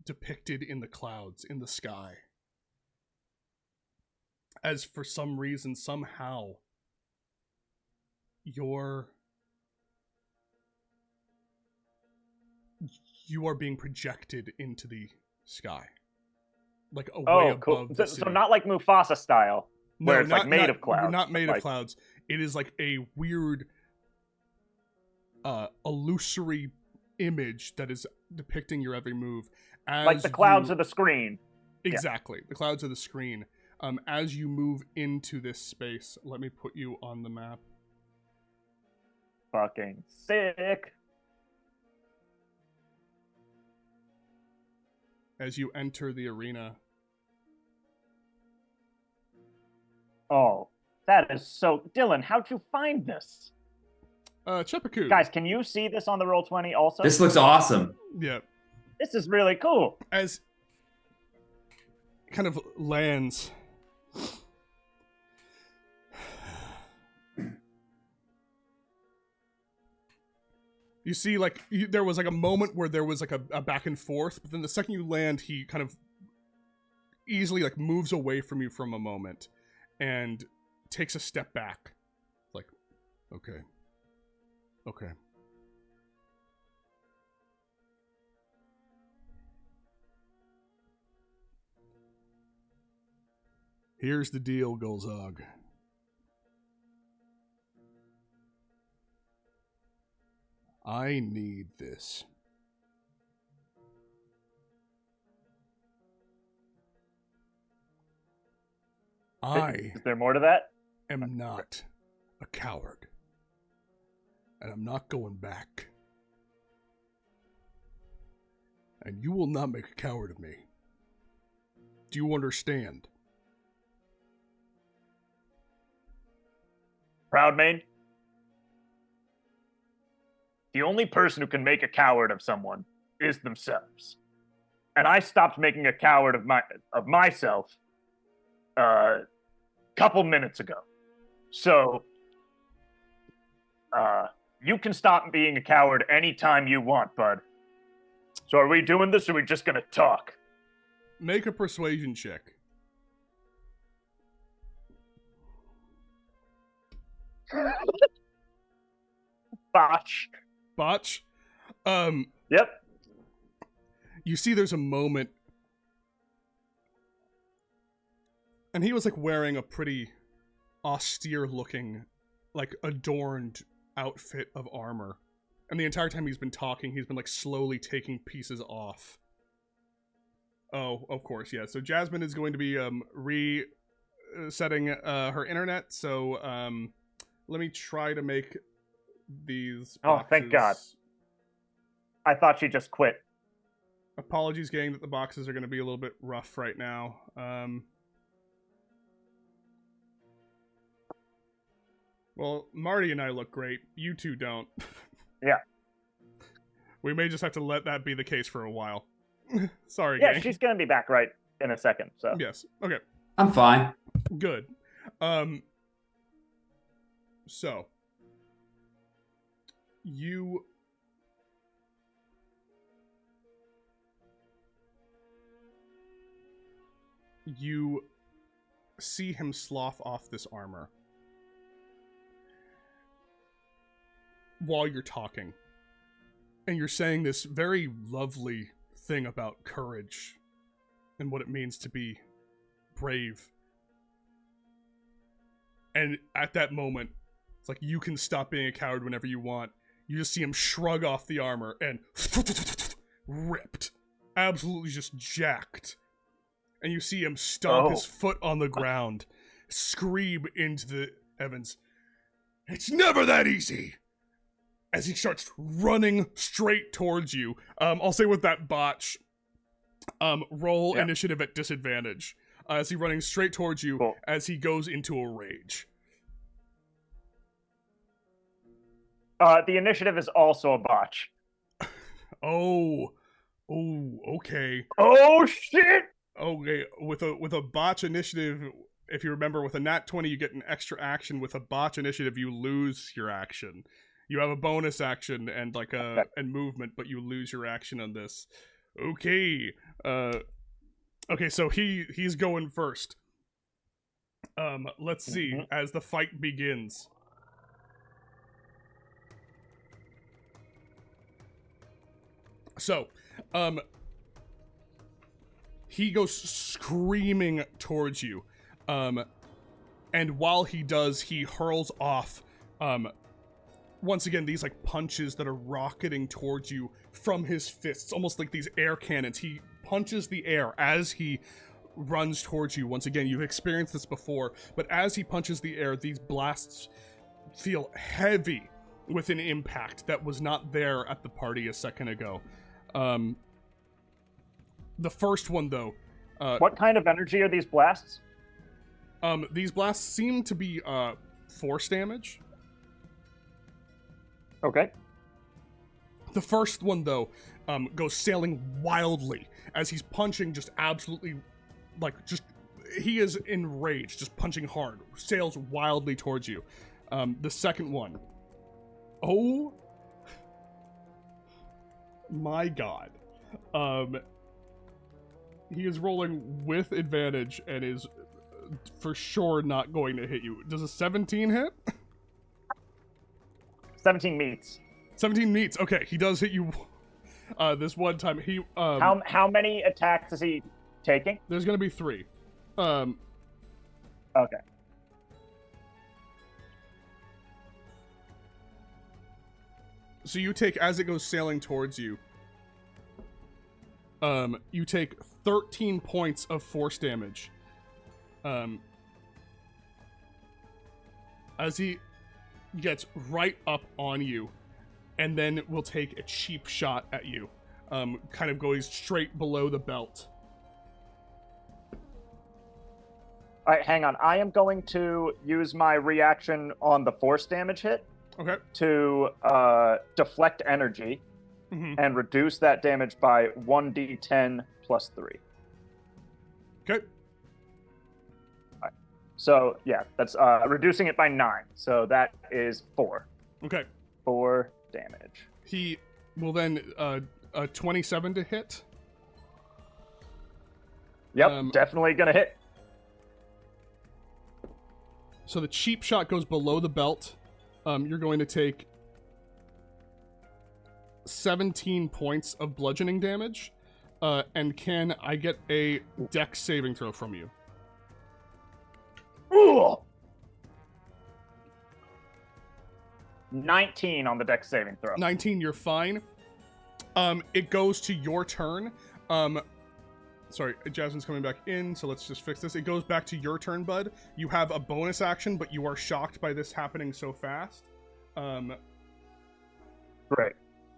depicted in the clouds, in the sky. As for some reason, somehow, you are being projected into the sky. Like away above the city. So not like Mufasa style, where it's like made of clouds. We're not made of clouds. It is like a weird, illusory image that is depicting your every move. Like the clouds of the screen. Exactly. The clouds of the screen. As you move into this space, let me put you on the map. Fucking sick. As you enter the arena. Oh, that is so... Dylan, how'd you find this? Chepaku. Guys, can you see this on the Roll20 also? This looks awesome. Yeah. This is really cool. As it kind of lands... You see, like, there was like a moment where there was like a back and forth, but then the second you land, he kind of easily like moves away from you from a moment and takes a step back. Like, okay. Here's the deal, Gulzog. I need this. Is there more to that? Am not a coward. And I'm not going back. And you will not make a coward of me. Do you understand? Proudmane? The only person who can make a coward of someone is themselves. And I stopped making a coward of myself a couple minutes ago. So, you can stop being a coward anytime you want, bud. So are we doing this, or are we just gonna talk? Make a persuasion check. Botch. Botch? Yep. You see there's a moment, and he was like wearing a pretty austere looking, like adorned outfit of armor. And the entire time he's been talking, he's been like slowly taking pieces off. Oh, of course, yeah. So Jasmine is going to be resetting her internet. So let me try to make these boxes. Oh, thank God. I thought she just quit. Apologies, gang, that the boxes are going to be a little bit rough right now. Well, Marty and I look great. You two don't. Yeah. We may just have to let that be the case for a while. Sorry, Yeah, gang. she's gonna be back right in a second, so. Yes. Okay. I'm fine. Good. So you see him slough off this armor while you're talking, and you're saying this very lovely thing about courage and what it means to be brave. And at that moment, it's like you can stop being a coward whenever you want. You just see him shrug off the armor and ripped. Absolutely just jacked. And you see him stomp his foot on the ground, scream into the heavens, "It's never that easy!" As he starts running straight towards you. I'll say with that botch, roll initiative at disadvantage. As he running straight towards you as he goes into a rage. The initiative is also a botch. Oh, okay. Oh shit! Okay, with a botch initiative, if you remember, with a nat 20, you get an extra action. With a botch initiative, you lose your action. You have a bonus action and and movement, but you lose your action on this. Okay. Okay, so he's going first. Let's see as the fight begins. So, he goes screaming towards you. And while he does, he hurls off, once again, these like punches that are rocketing towards you from his fists, almost like these air cannons. He punches the air as he runs towards you. Once again, you've experienced this before, but as he punches the air, these blasts feel heavy with an impact that was not there at the party a second ago. The first one, though. What kind of energy are these blasts? These blasts seem to be force damage. Okay. The first one, though, goes sailing wildly as he's punching, just absolutely, he is enraged, just punching hard, sails wildly towards you. The second one, oh my god. He is rolling with advantage and is for sure not going to hit you. Does a 17 hit? 17 meets. 17 meets. Okay, he does hit you this one time. He how many attacks is he taking? There's gonna be 3. Okay. So you take, as it goes sailing towards you, you take 13 points of force damage. As he gets right up on you, and then will take a cheap shot at you, kind of going straight below the belt. All right, hang on. I am going to use my reaction on the force damage hit to deflect energy and reduce that damage by 1d10 plus 3. Okay. So, yeah, that's reducing it by 9. So that is 4. Okay. 4 damage. He will then, 27 to hit. Yep, definitely gonna hit. So the cheap shot goes below the belt. You're going to take 17 points of bludgeoning damage. And can I get a dex saving throw from you? Ooh! 19 on the dex saving throw. 19, you're fine. It goes to your turn. Sorry, Jasmine's coming back in, so let's just fix this. It goes back to your turn, bud. You have a bonus action, but you are shocked by this happening so fast. Great.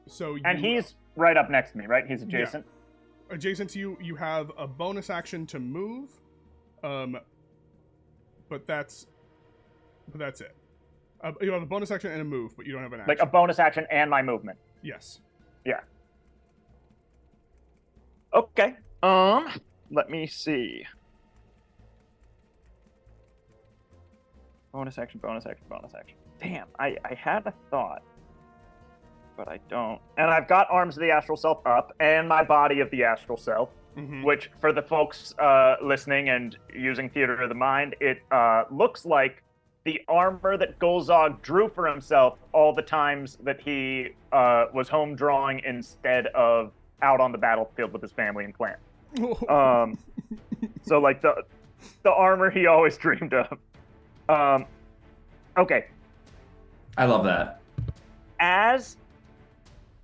So and he's right up next to me, right? He's adjacent? Yeah. Adjacent to you, you have a bonus action to move. But that's it. You have a bonus action and a move, but you don't have an action. Like a bonus action and my movement. Yes. Yeah. Okay. Let me see. Bonus action, bonus action, bonus action. Damn, I had a thought, but I don't. And I've got Arms of the Astral Self up and my Body of the Astral Self, which for the folks listening and using Theater of the Mind, it looks like the armor that Gulzog drew for himself all the times that he was home drawing instead of out on the battlefield with his family and clan. So like the armor he always dreamed of. Okay. I love that. As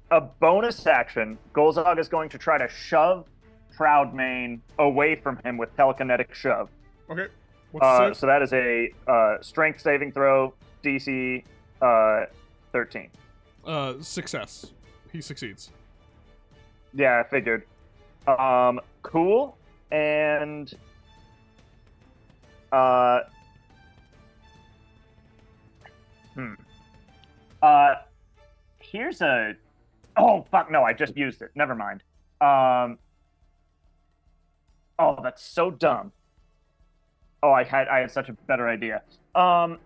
a bonus action, Gulzog is going to try to shove Proudmane away from him with telekinetic shove. Okay. What's the so that is a strength saving throw, DC 13. Success. He succeeds. Yeah, I figured. Cool. And here's a. Oh fuck! No, I just used it. Never mind. Oh, that's so dumb. Oh, I had such a better idea. All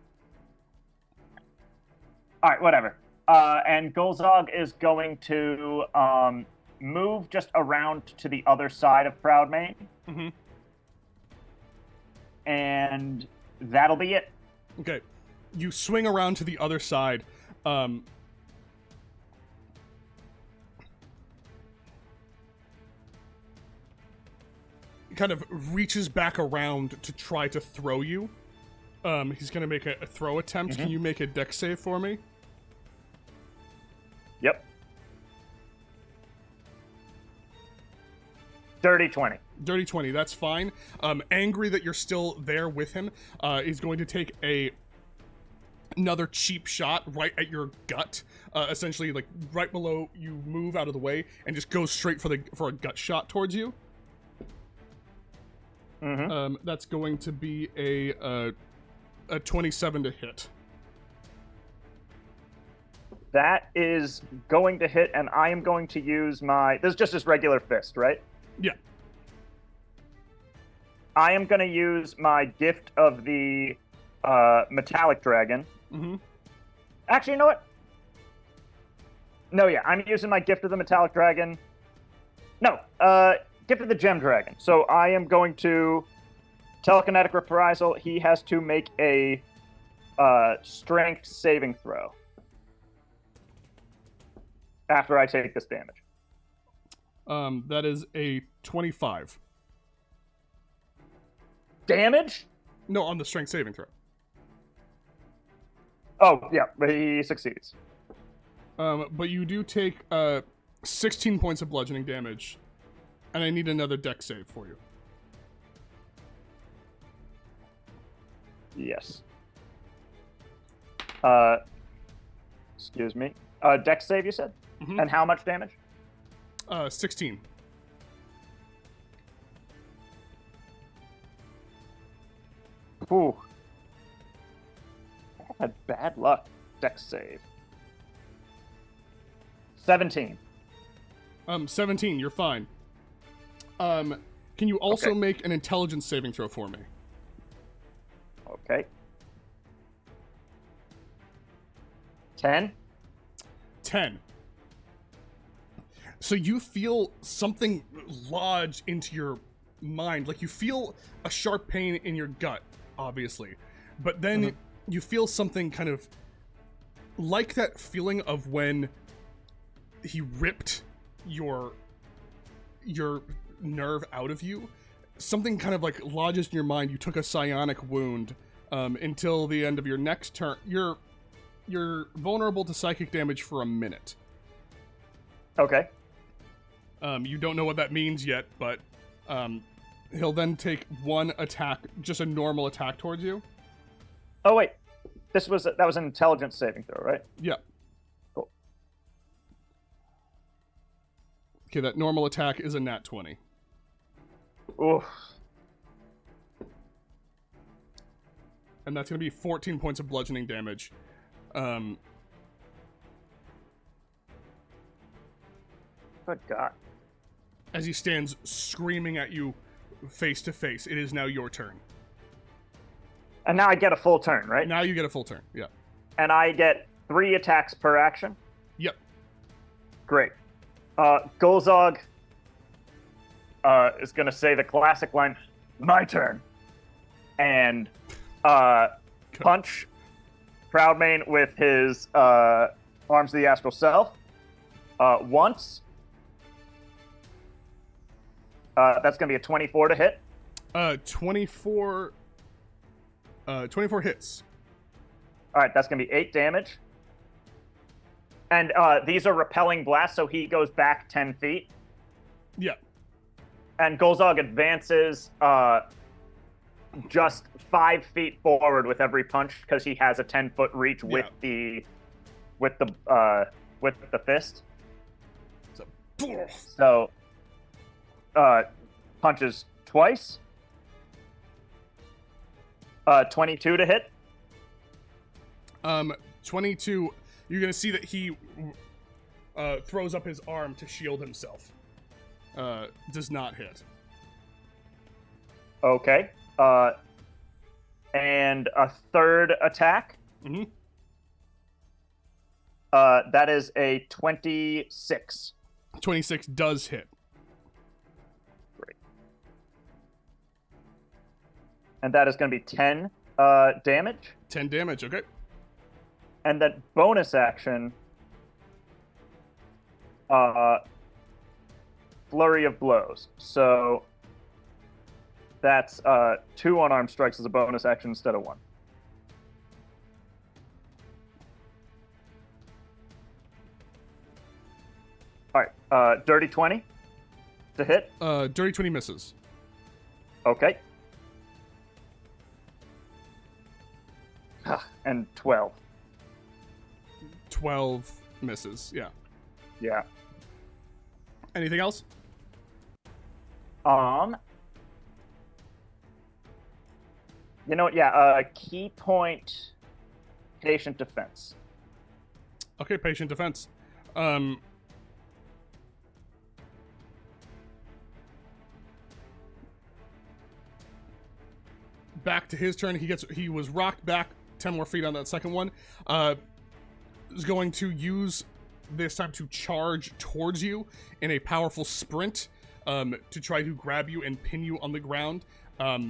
right, whatever. And Gulzog is going to move just around to the other side of Proudmane. Mm-hmm. And that'll be it. Okay. You swing around to the other side. Kind of reaches back around to try to throw you. He's going to make a throw attempt. Mm-hmm. Can you make a dex save for me? Yep. Dirty 20. Dirty 20, that's fine. Angry that you're still there with him, is going to take another cheap shot right at your gut. Essentially, like, right below you move out of the way and just goes straight for a gut shot towards you. Mm-hmm. That's going to be a 27 to hit. That is going to hit, and I am going to use my... This is just his regular fist, right? Yeah. I am going to use my gift of the metallic dragon. Mm-hmm. Actually, you know what? No, yeah, I'm using my gift of the metallic dragon. No, gift of the gem dragon. So I am going to telekinetic reprisal. He has to make a strength saving throw after I take this damage. That is a 25. Damage? No, on the strength saving throw. Oh, yeah, but he succeeds. But you do take 16 points of bludgeoning damage, and I need another dex save for you. Yes. Excuse me. Dex save, you said? Mm-hmm. And how much damage? 16. Ooh. I had bad luck. Dex save. 17. 17, you're fine. Can you also Okay. make an intelligence saving throw for me? Okay. 10. 10. So you feel something lodge into your mind. Like, you feel a sharp pain in your gut, obviously. But then you feel something kind of like that feeling of when he ripped your nerve out of you. Something kind of like lodges in your mind. You took a psionic wound until the end of your next turn. You're vulnerable to psychic damage for a minute. Okay. You don't know what that means yet, but he'll then take one attack, just a normal attack towards you. Oh, wait. That was an intelligence saving throw, right? Yeah. Cool. Okay, that normal attack is a nat 20. Oof. And that's going to be 14 points of bludgeoning damage. Good God. As he stands screaming at you face to face. It is now your turn. And now I get a full turn, right? Now you get a full turn. Yeah. And I get 3 attacks per action? Yep. Great. Gulzog is going to say the classic line, "My turn," and punch Proudmane with his Arms of the Astral Self once. That's going to be a 24 to hit. 24 hits. All right, that's going to be 8 damage. And these are repelling blasts, so he goes back 10 feet. Yeah. And Gulzog advances just 5 feet forward with every punch because he has a 10-foot reach with the fist. So punches twice. 22 to hit. 22. You're gonna see that he throws up his arm to shield himself. Does not hit. Okay. and a third attack. Mm-hmm. That is a 26. 26 does hit. Great. And that is going to be 10 damage. 10 damage, okay. And that bonus action, flurry of blows. So that's 2 unarmed strikes as a bonus action instead of 1. All right, dirty 20 to hit. Dirty 20 misses. Okay. And 12. 12 misses, yeah. Yeah. Anything else? You know what? Yeah. Key point. Patient defense. Okay, patient defense. Back to his turn. He was rocked back 10 more feet on that second one. Is going to use this time to charge towards you in a powerful sprint to try to grab you and pin you on the ground. As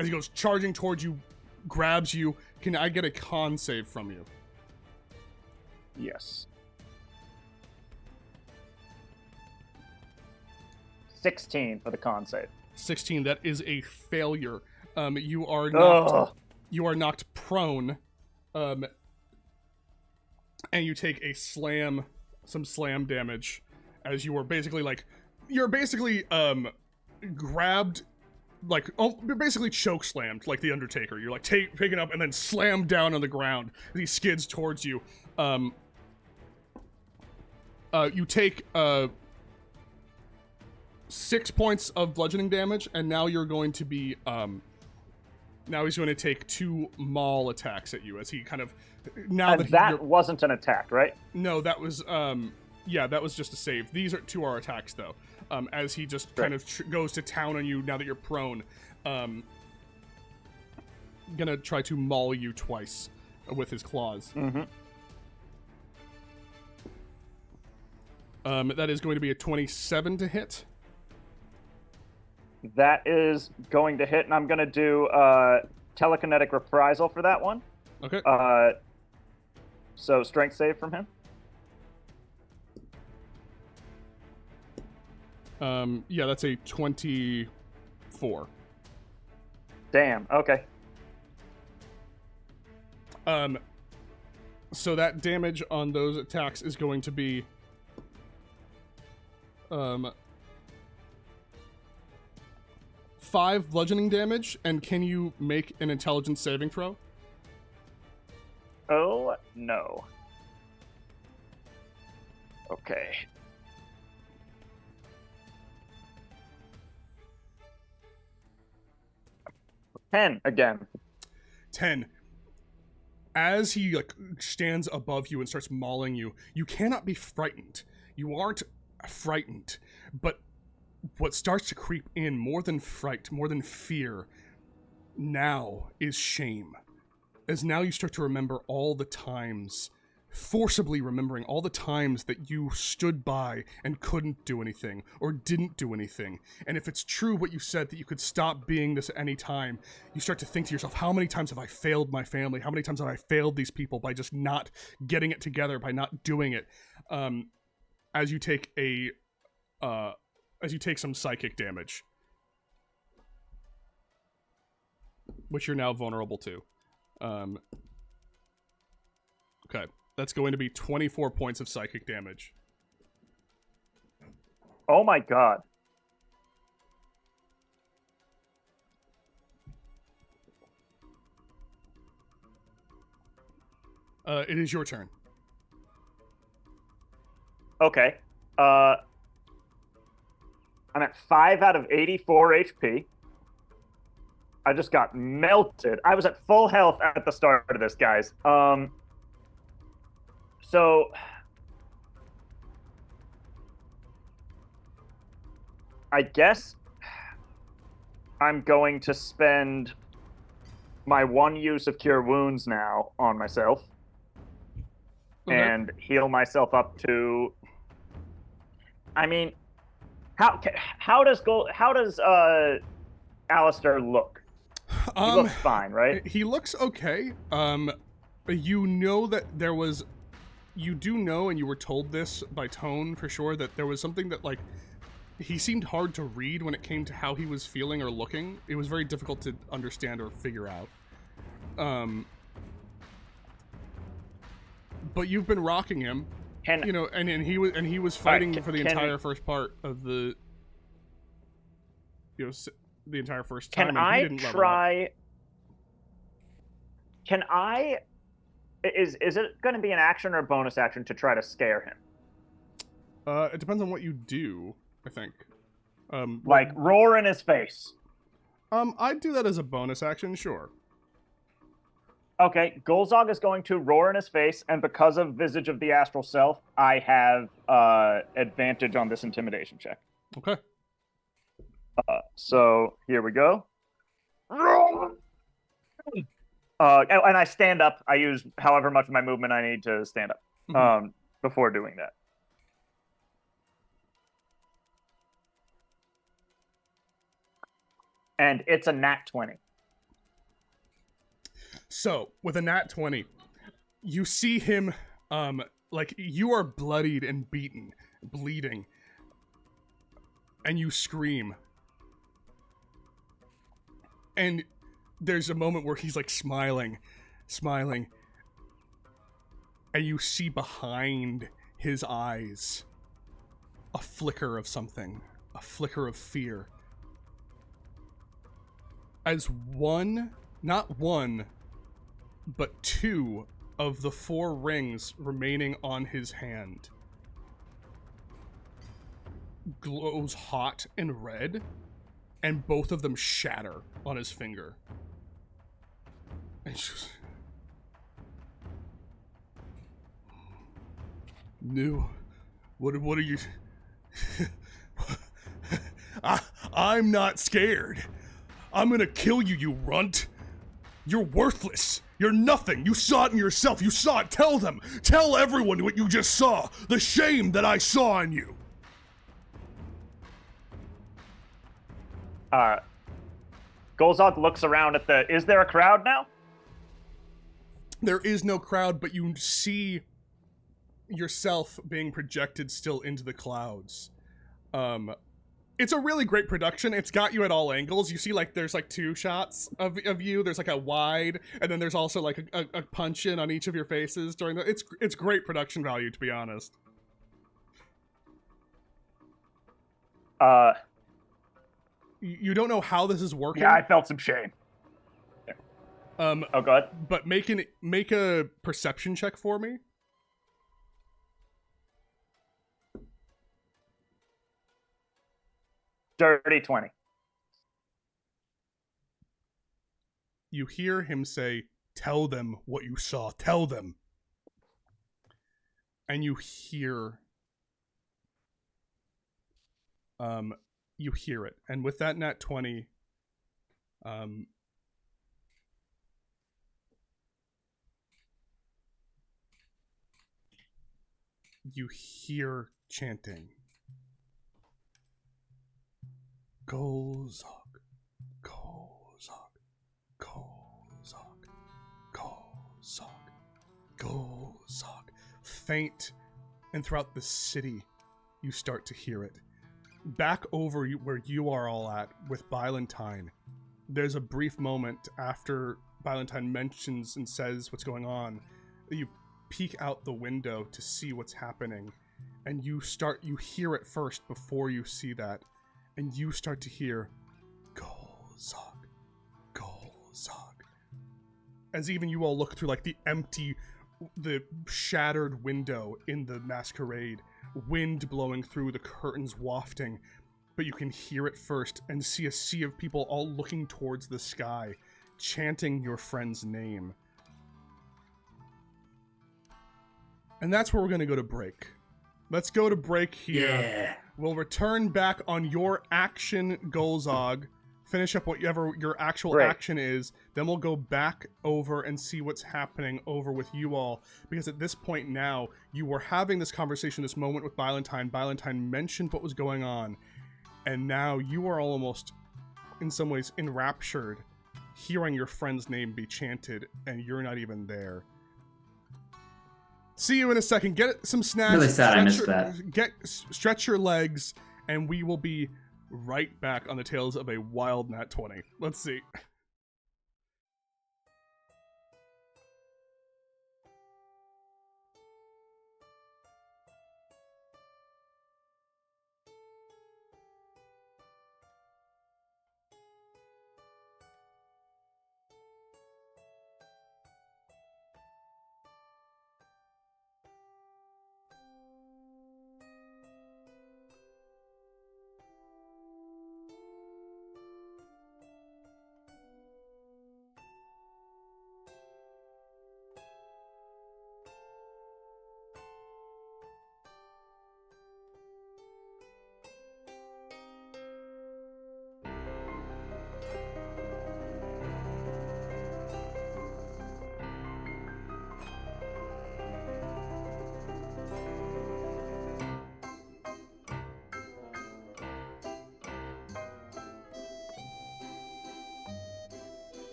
he goes charging towards you, grabs you. Can I get a con save from you? Yes. 16 for the con save. 16. That is a failure. You are knocked prone, and you take some slam damage, as you are basically grabbed, you're basically choke slammed like the Undertaker. You're like taken up and then slammed down on the ground as he skids towards you. You take 6 points of bludgeoning damage, and now you're going to be now he's going to take 2 maul attacks at you as he kind of that wasn't an attack, right? No, that was that was just a save. These are 2 attacks though. As he just kind of goes to town on you now that you're prone. Gonna try to maul you twice with his claws. Mm-hmm. That is going to be a 27 to hit. That is going to hit, and I'm going to do telekinetic reprisal for that one. Okay. So strength save from him. Yeah, that's a 24. Damn, okay. So that damage on those attacks is going to be 5 bludgeoning damage, and can you make an intelligence saving throw? Oh, no. Okay. Ten again. 10. As he stands above you and starts mauling you, you cannot be frightened. You aren't frightened, but what starts to creep in more than fright, more than fear, now is shame. As now you start to remember all the times, forcibly remembering all the times that you stood by and couldn't do anything, or didn't do anything. And if it's true what you said, that you could stop being this at any time, you start to think to yourself, how many times have I failed my family? How many times have I failed these people by just not getting it together, by not doing it? As you take some psychic damage, which you're now vulnerable to. Okay, that's going to be 24 points of psychic damage. Oh my god. It is your turn. Okay. I'm at 5 out of 84 HP. I just got melted. I was at full health at the start of this, guys. So I guess I'm going to spend my one use of Cure Wounds now on myself. Okay. And heal myself up to. I mean, how does Alistair look? He looks fine, right? He looks okay. You know that there was. You do know, and you were told this by Tone for sure, that there was something that, like, he seemed hard to read when it came to how he was feeling or looking. It was very difficult to understand or figure out. But you've been rocking him, and he was fighting for the entire first part of the, the entire first time. Can I try? Can I? Is it going to be an action or a bonus action to try to scare him? It depends on what you do, I think. Like roar in his face. I'd do that as a bonus action, sure. Okay, Gulzog is going to roar in his face, and because of Visage of the Astral Self, I have advantage on this intimidation check. Okay. So here we go. And I stand up. I use however much of my movement I need to stand up before doing that. And it's a nat 20. So, with a nat 20, you see him, like, you are bloodied and beaten, bleeding, and you scream. And there's a moment where he's, like, smiling, and you see behind his eyes a flicker of something, a flicker of fear. As not one, but two of the 4 rings remaining on his hand glows hot and red, and both of them shatter on his finger. And just... What are you... I'm not scared. I'm gonna kill you, you runt. You're worthless. You're nothing. You saw it in yourself. You saw it. Tell them. Tell everyone what you just saw. The shame that I saw in you. Gulzog looks around at the... Is there a crowd now? There is no crowd, but you see yourself being projected still into the clouds. It's a really great production. It's got you at all angles. You see, like, there's, like, 2 shots of you. There's, like, a wide, and then there's also, like, a punch-in on each of your faces during the... It's great production value, to be honest. You don't know how this is working. Yeah, I felt some shame. Oh, go ahead. But make a perception check for me. Dirty 20. You hear him say, "Tell them what you saw. Tell them." And you hear it. And with that nat 20, you hear chanting. Gulzog, Gulzog, Gulzog, Gulzog, Gulzog. Faint, and throughout the city, you start to hear it. Back over where you are all at with Bylantine, there's a brief moment after Bylantine mentions and says what's going on. You peek out the window to see what's happening, and you hear it first before you see that. And you start to hear, Gulzog, Gulzog. As even you all look through, like, the shattered window in the masquerade, wind blowing through, the curtains wafting, but you can hear it first and see a sea of people all looking towards the sky, chanting your friend's name. And that's where we're going to go to break. Let's go to break here. Yeah. We'll return back on your action, Gulzog, finish up whatever your actual Great. action is. Then we'll go back over and see what's happening over with you all. Because at this point now, you were having this conversation, this moment with Bylantine. Bylantine mentioned what was going on. And now you are almost, in some ways, enraptured, hearing your friend's name be chanted, and you're not even there. See you in a second. Get some snacks. Really sad I missed that. Stretch your legs, and we will be right back on the tails of a wild nat 20. Let's see.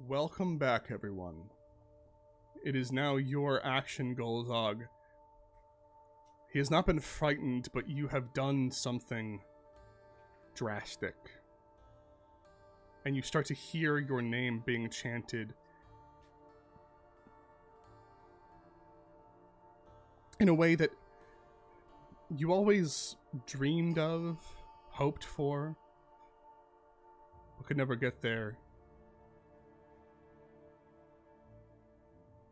Welcome back, everyone. It is now your action, Gulzog. He has not been frightened, but you have done something drastic. And you start to hear your name being chanted in a way that you always dreamed of, hoped for, but could never get there.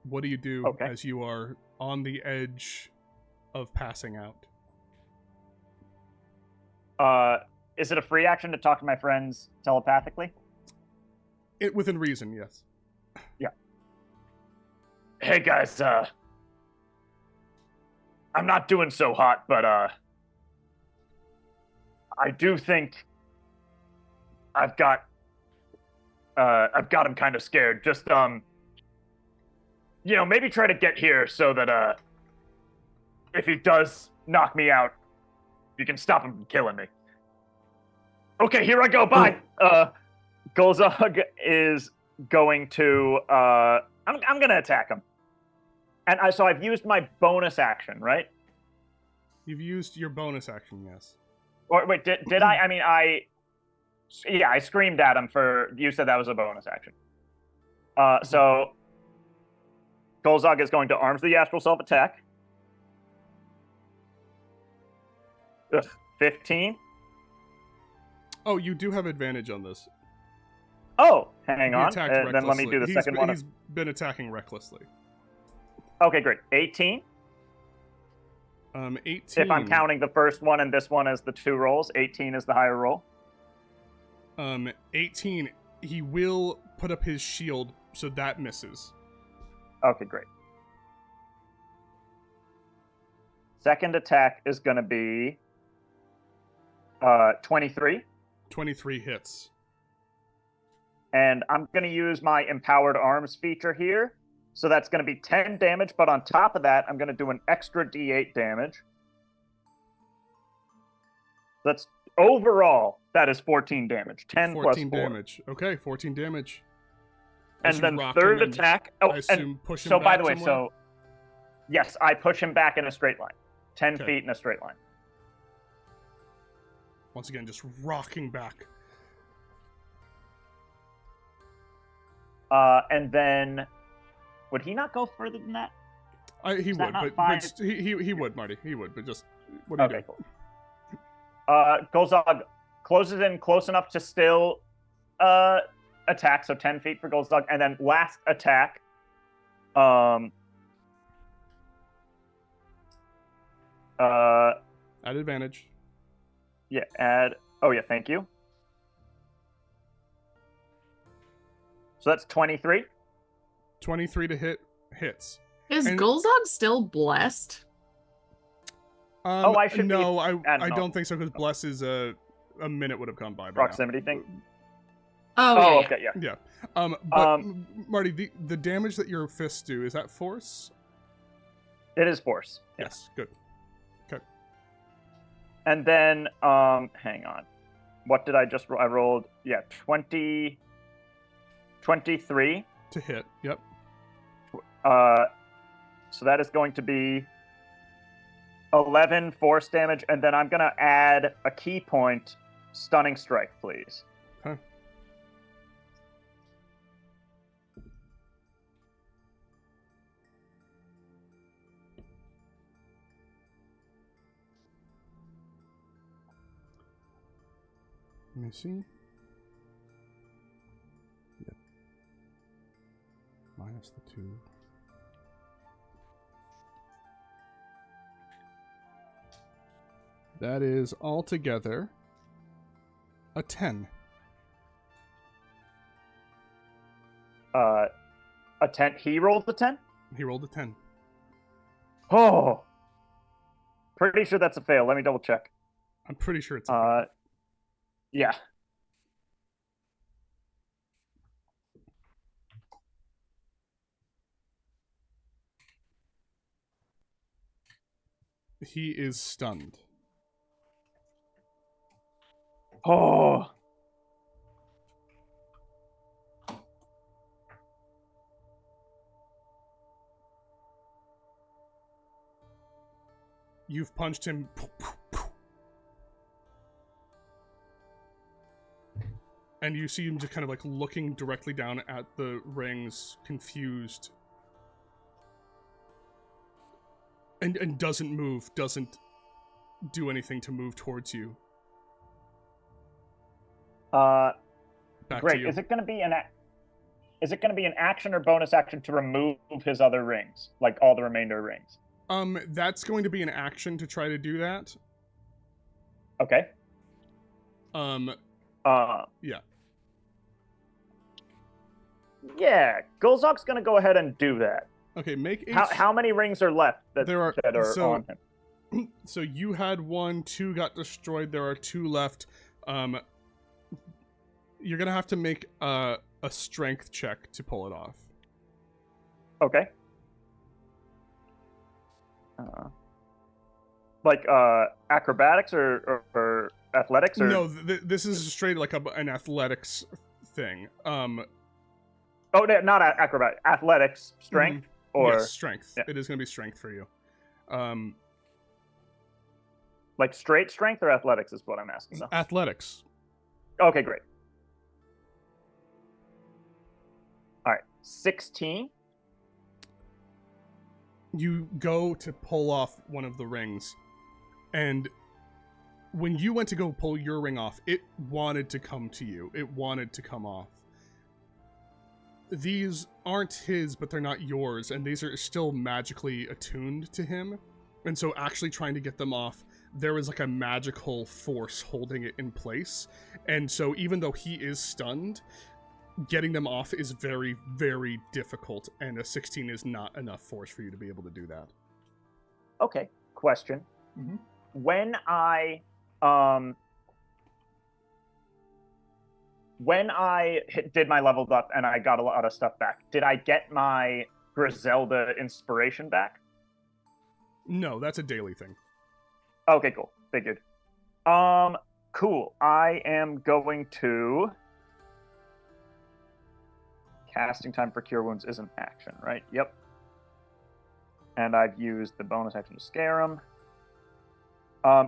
What do you do as you are on the edge of passing out? Is it a free action to talk to my friends telepathically? Within reason, yes. Yeah. Hey guys, I'm not doing so hot, but I do think I've got him kind of scared. Just maybe try to get here so that if he does knock me out, you can stop him from killing me. Okay, here I go. Bye. Gulzog is going to I'm gonna attack him. And so I've used my bonus action, right? You've used your bonus action, yes. Or wait, did I? I mean, I screamed at him for. You said that was a bonus action. So Gulzog is going to Arms of the Astral Self attack. 15. Oh, you do have advantage on this. Oh, hang He on. attacked Then let me do the second one. He's been attacking recklessly. Okay, great. 18. 18. If I'm counting the first one and this one as the two rolls, 18 is the higher roll. 18. He will put up his shield, so that misses. Okay, great. Second attack is going to be 23. 23 hits. And I'm going to use my Empowered Arms feature here. So that's going to be 10 damage, but on top of that, I'm going to do an extra d8 damage. That's overall, that is 14 damage. 10 plus 14 4. damage. Okay, 14 damage. And As you then rock third him and attack. I assume push him so by back the way, somewhere? so yes, I push him back in a straight line. 10 Okay. feet in a straight line. Once again, just rocking back. And then, would he not go further than that? He Is that would, not but five? he would, Marty. He would, but just what do you Okay, do? cool. Gulzog closes in close enough to still attack, so 10 feet for Gulzog, and then last attack. At advantage. Yeah, add. Oh yeah, thank you. So that's 23. 23 to hits. Is And- Gulzog still blessed? I should no, be. I don't think so because bless is a minute would have gone by. Proximity thing. Oh, Oh, yeah, okay, yeah. Yeah. But Marty, the damage that your fists do, is that force? It is force. Yes. Good. And then, hang on. What did I just roll? I rolled, 23. To hit. Yep. So that is going to be 11 force damage, and then I'm going to add a key point, stunning strike, please. Okay. Let me see. Yep. Minus the 2. That is altogether a 10. A 10. He rolled the 10? He rolled a 10. Oh! Pretty sure that's a fail. Let me double check. I'm pretty sure it's a Yeah. He is stunned. Oh! You've punched him. And you see him just kind of like looking directly down at the rings, confused. And doesn't move, doesn't do anything to move towards you. Back Great. to you. Is it going to be an action or bonus action to remove his other rings, like all the remainder rings? That's going to be an action to try to do that. Okay. Yeah. Yeah, Gulzog's gonna go ahead and do that. Okay, make a... How many rings are left that There are- that are so- on him? So you had 1, 2 got destroyed. There are 2 left. You're gonna have to make a strength check to pull it off. Okay. Like acrobatics or athletics or No, this is straight like an athletics thing. Oh, no, not acrobatic. Athletics, strength, or yes, strength. yeah. It is gonna be strength for you. like straight strength or athletics is what I'm asking. Though. Athletics. Okay, great. All right, 16. You go to pull off one of the rings, and when you went to go pull your ring off, it wanted to come to you. It wanted to come off. These aren't his, but they're not yours, and these are still magically attuned to him. And so actually trying to get them off, there is like a magical force holding it in place. And so even though he is stunned, getting them off is very, very difficult, and a 16 is not enough force for you to be able to do that. Okay, question. Mhm. When I did my leveled up and I got a lot of stuff back, did I get my Griselda inspiration back? No, that's a daily thing. Okay, cool. Figured. Cool. I am going to... Casting time for Cure Wounds is an action, right? Yep. And I've used the bonus action to scare him.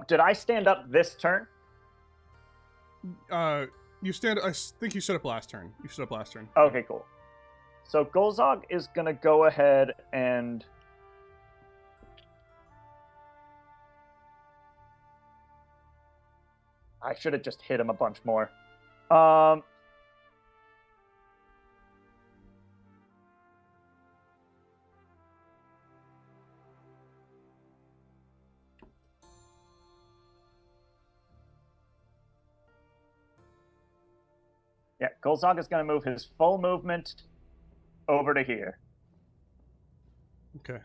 Did I stand up this turn? You stand. I think you stood up last turn. You stood up last turn. Okay, cool. So Gulzog is gonna go ahead and... I should have just hit him a bunch more. Yeah, Gulzog is going to move his full movement over to here. Okay.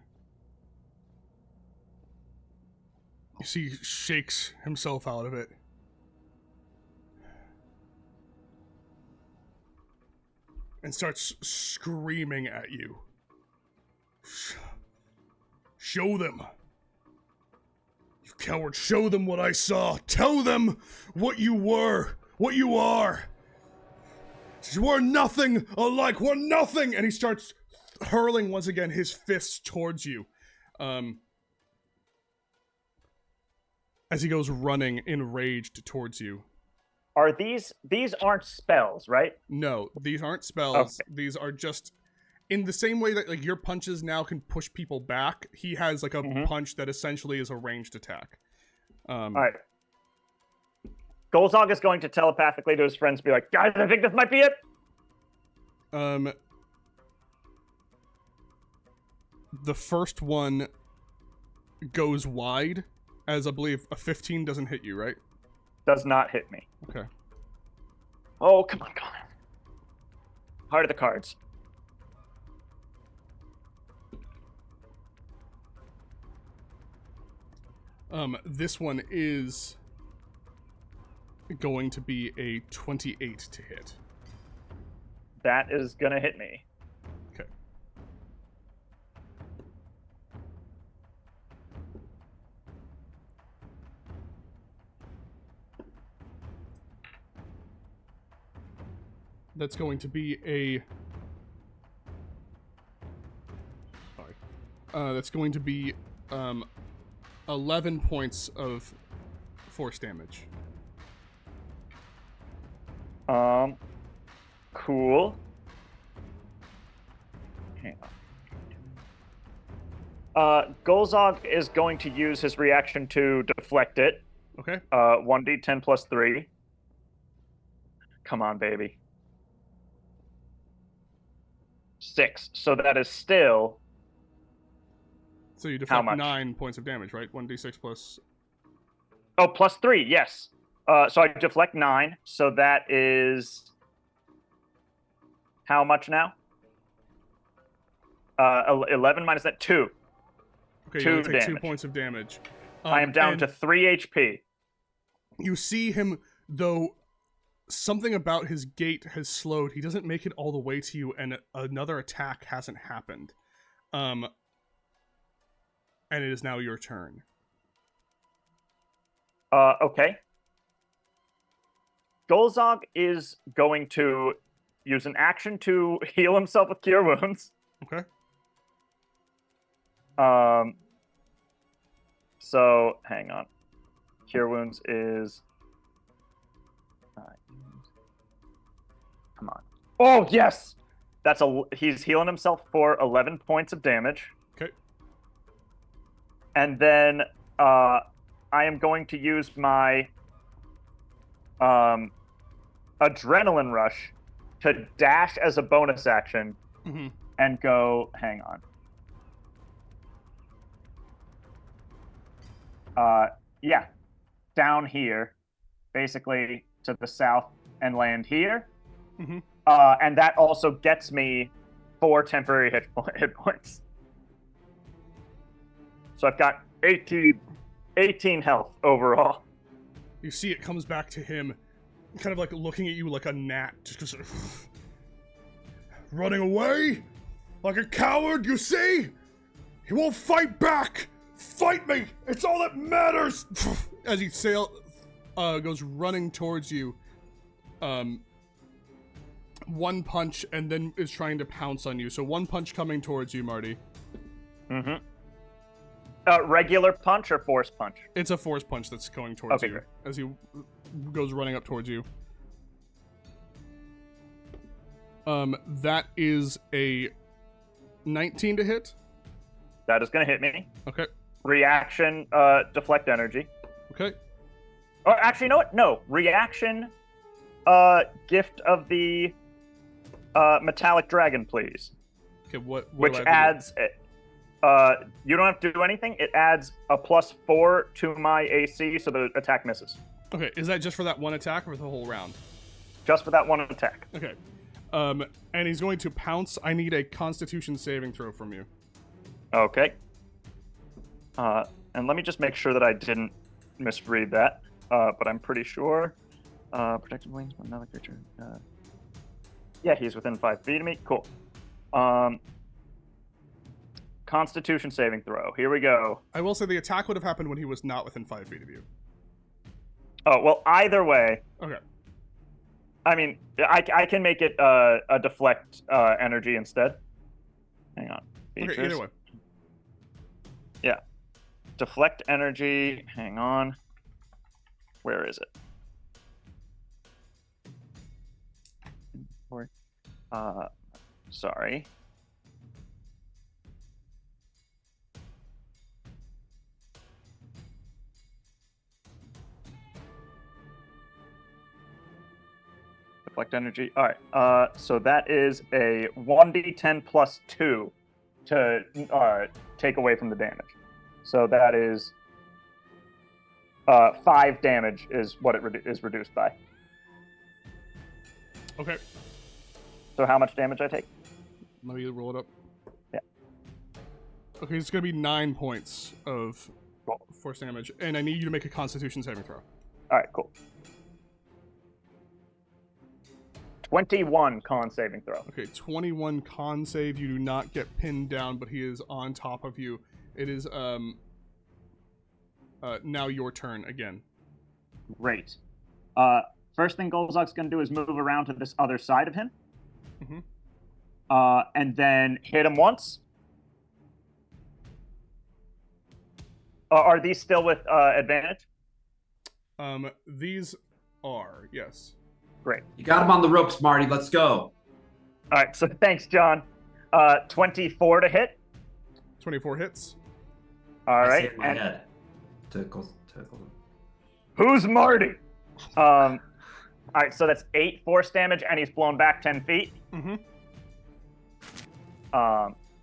You see, he shakes himself out of it. And starts screaming at you. Show them. You coward, show them what I saw. Tell them what you were, what you are. We're nothing alike, we're nothing! And he starts hurling once again his fists towards you. As he goes running enraged towards you. Are these aren't spells, right? No, these aren't spells. Okay. These are just in the same way that like your punches now can push people back. He has like a punch that essentially is a ranged attack. All right. Gulzog is going to telepathically to his friends be like, guys, I think this might be it. The first one goes wide, as I believe a 15 doesn't hit you, right? Does not hit me. Okay. Oh, come on, come on. Heart of the cards. This one is going to be a 28 to hit. That is gonna hit me. Okay. That's going to be a... Sorry. That's going to be, 11 points of force damage. Cool. Hang on. Gulzog is going to use his reaction to deflect it. Okay. 1d10 plus 3. Come on, baby. 6. So that is still... So you How deflect much? 9 points of damage, right? 1d6 plus... Oh, plus 3, yes. So I deflect 9, so that is... How much now? 11 minus that, 2. Okay, you 2 only take 2 damage. points of damage. I am down and to 3 HP. You see him, though something about his gait has slowed. He doesn't make it all the way to you, and another attack hasn't happened. And it is now your turn. Okay. Gulzog is going to use an action to heal himself with Cure Wounds. Okay. So, hang on. Cure Wounds is... Come on. Oh, yes! He's healing himself for 11 points of damage. Okay. And then I am going to use my Adrenaline Rush to dash as a bonus action and go... Hang on. Yeah. Down here, basically to the south, and land here. And that also gets me 4 temporary hit points. So I've got 18 health overall. You see it comes back to him, kind of like looking at you like a gnat, just running away? Like a coward, you see? He won't fight back! Fight me! It's all that matters! As he goes running towards you, one punch, and then is trying to pounce on you. So one punch coming towards you, Marty. Regular punch or force punch? It's a force punch that's going towards you. Great. As he goes running up towards you. That is a 19 to hit. That is going to hit me. Okay. Reaction, deflect energy. Okay. Or actually, you know what? No. Reaction, gift of the metallic dragon, please. Okay, what Which do I have to do? adds... you don't have to do anything. It adds a +4 to my AC, so the attack misses. Okay, is that just for that one attack or for the whole round? Just for that one attack. Okay. And he's going to pounce. I need a Constitution saving throw from you. Okay. And let me just make sure that I didn't misread that. But I'm pretty sure. Protected wings from another creature. Yeah, he's within 5 feet of me. Cool. Constitution saving throw. Here we go. I will say the attack would have happened when he was not within 5 feet of you. Oh, well, either way. Okay. I mean, I can make it a deflect energy instead. Hang on. Features. Okay, either way. Yeah. Deflect energy. Hang on. Where is it? Sorry. Deflect energy. All right. So that is a 1d10 plus 2 to take away from the damage. So that is 5 damage is what it is reduced by. Okay. So how much damage I take? Let me roll it up. Yeah. Okay, it's going to be 9 points of Cool. force damage, and I need you to make a Constitution saving throw. All right, cool. 21 con saving throw. Okay, 21 con save. You do not get pinned down, but he is on top of you. It is now your turn again. Great. First thing Gulzog's going to do is move around to this other side of him. And then hit him once. Are these still with advantage? These are, yes. Great. You got him on the ropes, Marty. Let's go. All right, so thanks, John. 24 to hit. 24 hits. All I right. say in my head. To Who's Marty? All right, so that's 8 force damage, and he's blown back 10 feet. Mm-hmm.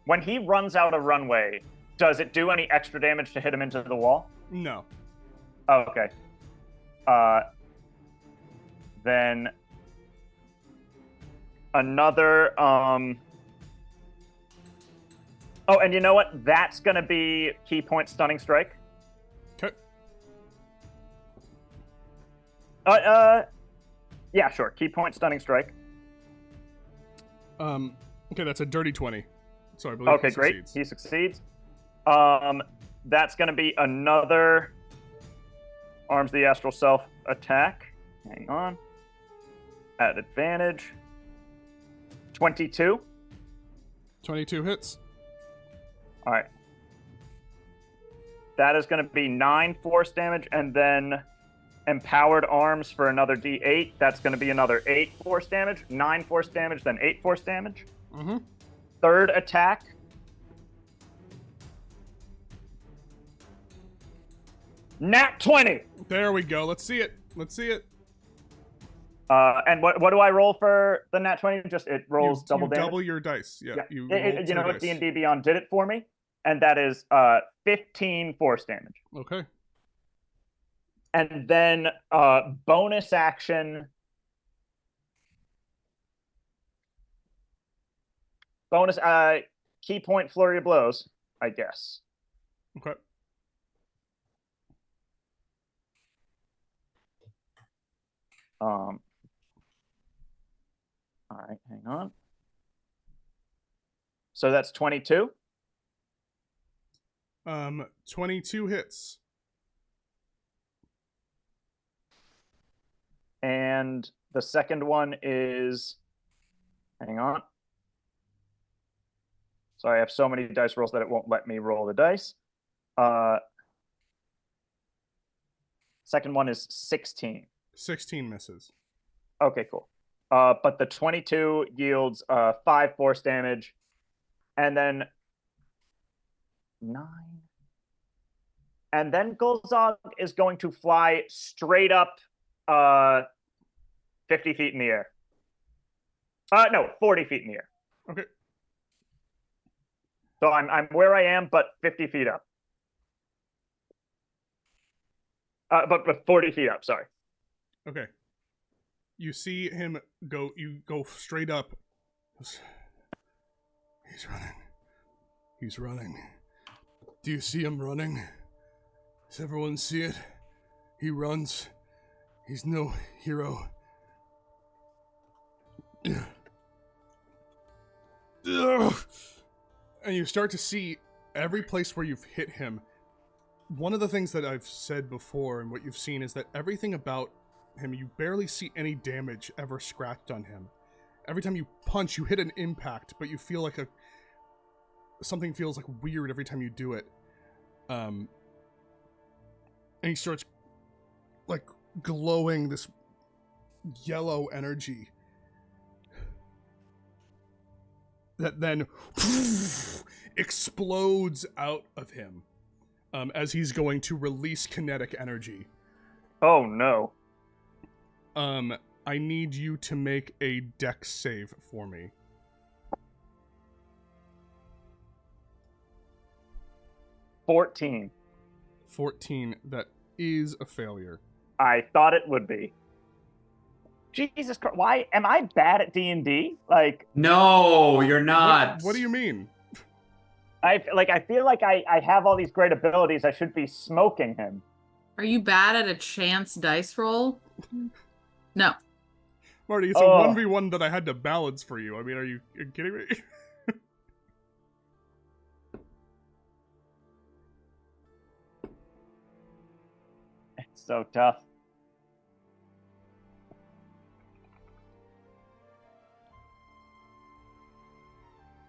When he runs out a runway, does it do any extra damage to hit him into the wall? No. Oh, okay. Then another. Oh, and you know what? That's gonna be key point stunning strike. Okay. Yeah, sure. Key point stunning strike. Okay, that's a dirty 20. So I believe Okay, he great. succeeds. He succeeds. That's gonna be another Arms the Astral Self attack. Hang on. At advantage. 22. 22 hits. All right. That is going to be 9 force damage, and then Empowered Arms for another D8. That's going to be another 8 force damage. 9 force damage, then 8 force damage. Mm-hmm. Third attack. Nat 20. There we go. Let's see it. Let's see it. And what do I roll for the nat 20? Just it rolls double damage. Double your dice. Yeah. You roll know what? dice. D&D Beyond did it for me, and that is 15 force damage. Okay. And then bonus action. Bonus key point flurry of blows, I guess. Okay. All right, hang on. So that's 22. 22 hits. And the second one is, hang on. Sorry, I have so many dice rolls that it won't let me roll the dice. Second one is 16. 16 misses. Okay, cool. But the 22 yields 5 force damage, and then 9. And then Gulzog is going to fly straight up 50 feet in the air. No, 40 feet in the air. Okay. So I'm where I am, but 50 feet up. But 40 feet up, sorry. Okay. You see him go, you go straight up. He's running. He's running. Do you see him running? Does everyone see it? He runs. He's no hero. And you start to see every place where you've hit him. One of the things that I've said before and what you've seen is that everything about him, you barely see any damage ever scratched on him. Every time you punch, you hit an impact, but you feel like something feels like weird every time you do it. And he starts like glowing this yellow energy that then explodes out of him as he's going to release kinetic energy. Oh no. I need you to make a dex save for me. 14. 14, that is a failure. I thought it would be. Jesus Christ, why am I bad at D&D? Like, No, you're not. What do you mean? I feel like I have all these great abilities. I should be smoking him. Are you bad at a chance dice roll? No. Marty, it's a 1v1 that I had to balance for you. I mean, are you kidding me? It's so tough.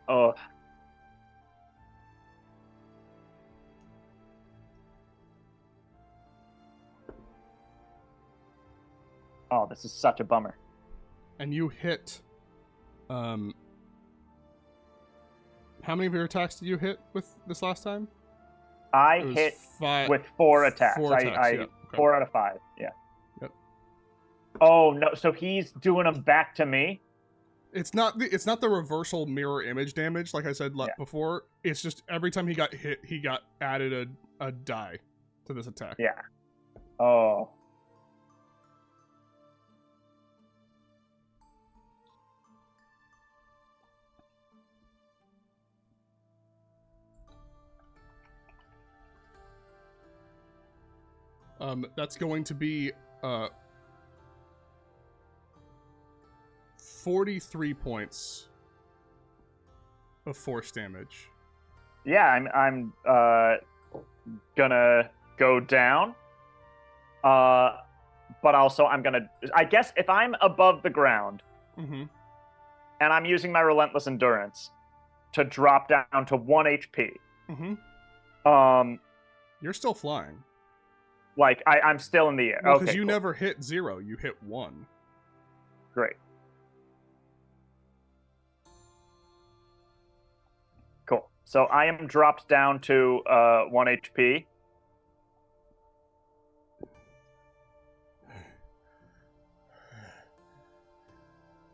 Oh. Oh, this is such a bummer. And you hit. How many of your attacks did you hit with this last time? I It was hit five, with 4 attacks. 4 attacks, I yeah, okay. 4 out of 5. Yeah. Yep. Oh no! So he's doing them back to me. It's not the reversal mirror image damage like I said before. It's just every time he got hit, he got added a die to this attack. Yeah. Oh. That's going to be 43 points of force damage. Yeah, I'm gonna go down. But also I'm gonna. I guess if I'm above the ground, Mm-hmm. and I'm using my relentless endurance to drop down to 1 HP. Mm-hmm. You're still flying. Like I'm still in the air. Well, okay, because you cool. never hit 0, you hit 1. Great. Cool. So I am dropped down to 1 HP.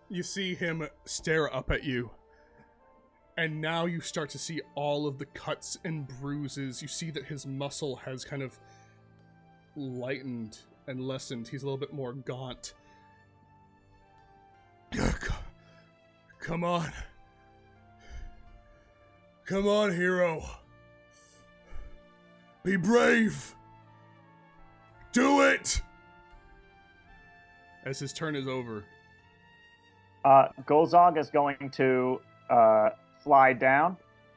You see him stare up at you. And now you start to see all of the cuts and bruises. You see that his muscle has kind of lightened and lessened. He's a little bit more gaunt. Come on. Come on, hero. Be brave. Do it! As his turn is over. Gulzog is going to fly down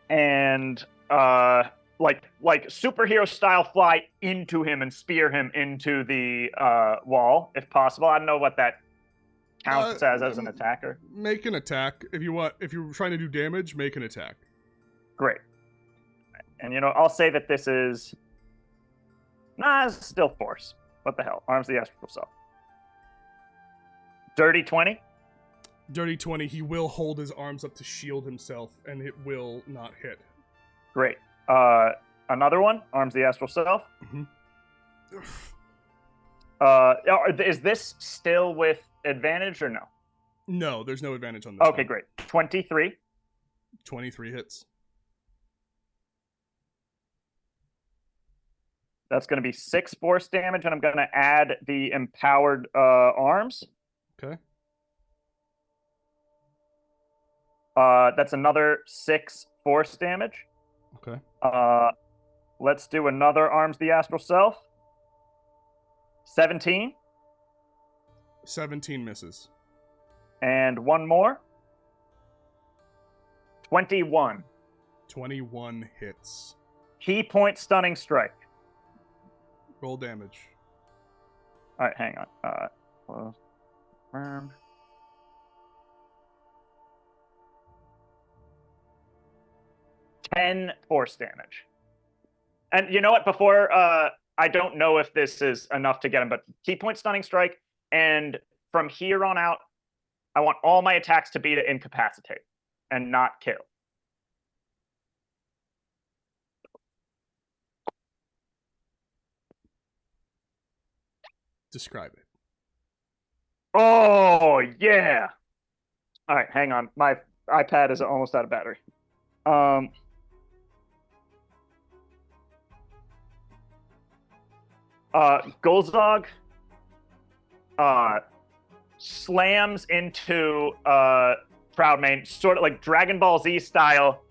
and like superhero style fly into him and spear him into the wall if possible. I don't know what that counts as an attacker. Make an attack if you want. If you're trying to do damage, make an attack. Great. And I'll say that this is it's still force. What the hell? Arms of the astral self. Dirty 20. Dirty 20, he will hold his arms up to shield himself, and it will not hit. Great. Another one, arms of the astral self. Mm-hmm. Is this still with advantage or no? No, there's no advantage on this Okay, one. great. 23. 23 hits. That's going to be 6 force damage, and I'm going to add the empowered arms. Okay. That's another 6 force damage. Okay. Let's do another arms the astral self. 17. 17 misses. And one more. 21. 21 hits. Key point stunning strike. Roll damage. All right, hang on. Firm. 10 force damage. And you know what? Before, I don't know if this is enough to get him, but key point stunning strike. And from here on out, I want all my attacks to be to incapacitate and not kill. Describe it. Oh, yeah. All right, hang on. My iPad is almost out of battery. Gulzog slams into Proudmane, sort of like Dragon Ball Z style,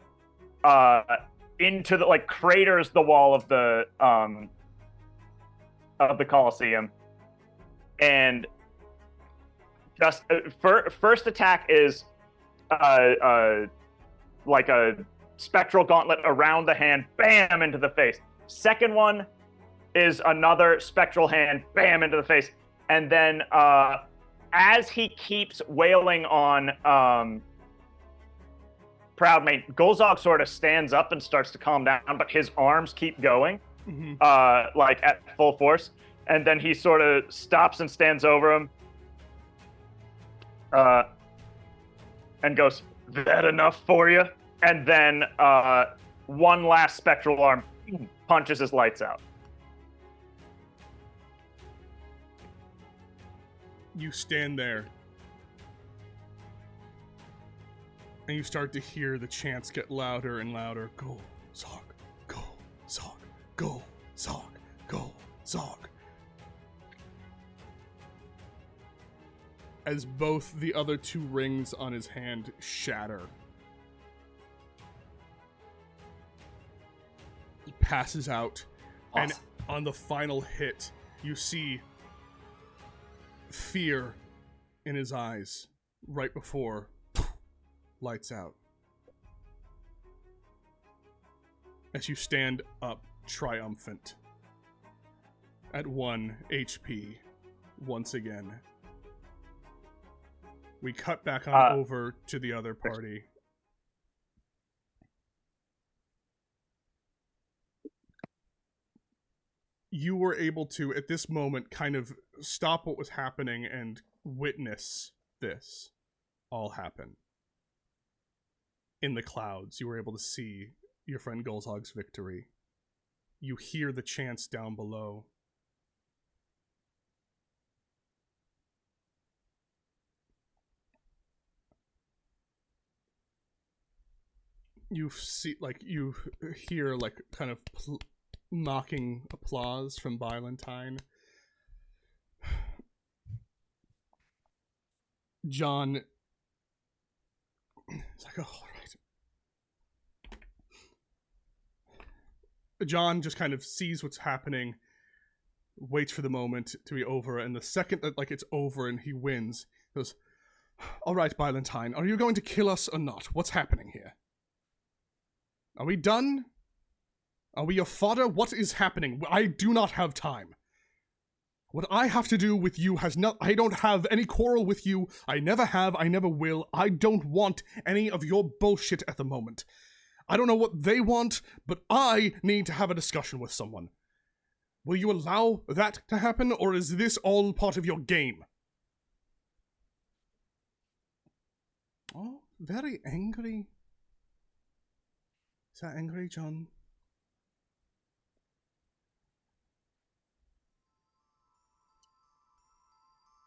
into the craters the wall of the Colosseum, and just first attack is like a spectral gauntlet around the hand, bam, into the face. Second one is another spectral hand, bam, into the face. And then as he keeps wailing on Proudmane, Gulzog sort of stands up and starts to calm down, but his arms keep going, Mm-hmm. at full force. And then he sort of stops and stands over him and goes, "That enough for you?" And then one last spectral arm punches his lights out. You stand there, and you start to hear the chants get louder and louder. Go, Zog, go, Zog, go, Zog, go, Zog. As both the other two rings on his hand shatter. He passes out, Awesome. and on the final hit, you see fear in his eyes right before lights out. As you stand up triumphant at 1 HP once again. We cut back on over to the other party. You were able to, at this moment, kind of stop what was happening and witness this all happen. In the clouds, you were able to see your friend Gulzog's victory. You hear the chants down below. You see, like, you hear, like, kind of mocking applause from Valentine. John is like, oh, all right. John just kind of sees what's happening, waits for the moment to be over, and the second that, like, it's over and he wins, he goes, all right, Valentine, are you going to kill us or not? What's happening here? Are we done? Are we your fodder? What is happening? I do not have time. What I have to do with you has not... I don't have any quarrel with you. I never have. I never will. I don't want any of your bullshit at the moment. I don't know what they want, but I need to have a discussion with someone. Will you allow that to happen, or is this all part of your game? Oh, very angry. Is that angry, John?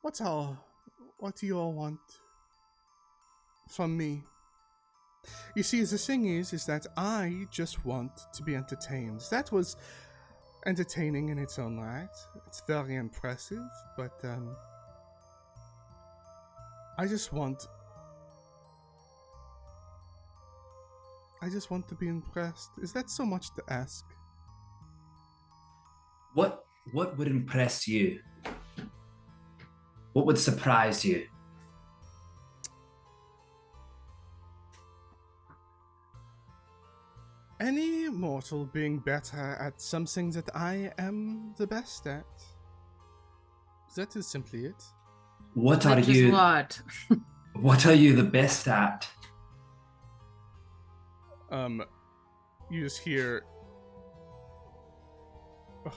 What do you all want from me? You see, the thing is that I just want to be entertained. That was entertaining in its own right. It's very impressive, but I just want to be impressed. Is that so much to ask? What would impress you? What would surprise you? Any mortal being better at something that I am the best at. That is simply it. What are Which is you? what? What are you the best at? You just hear... Ugh.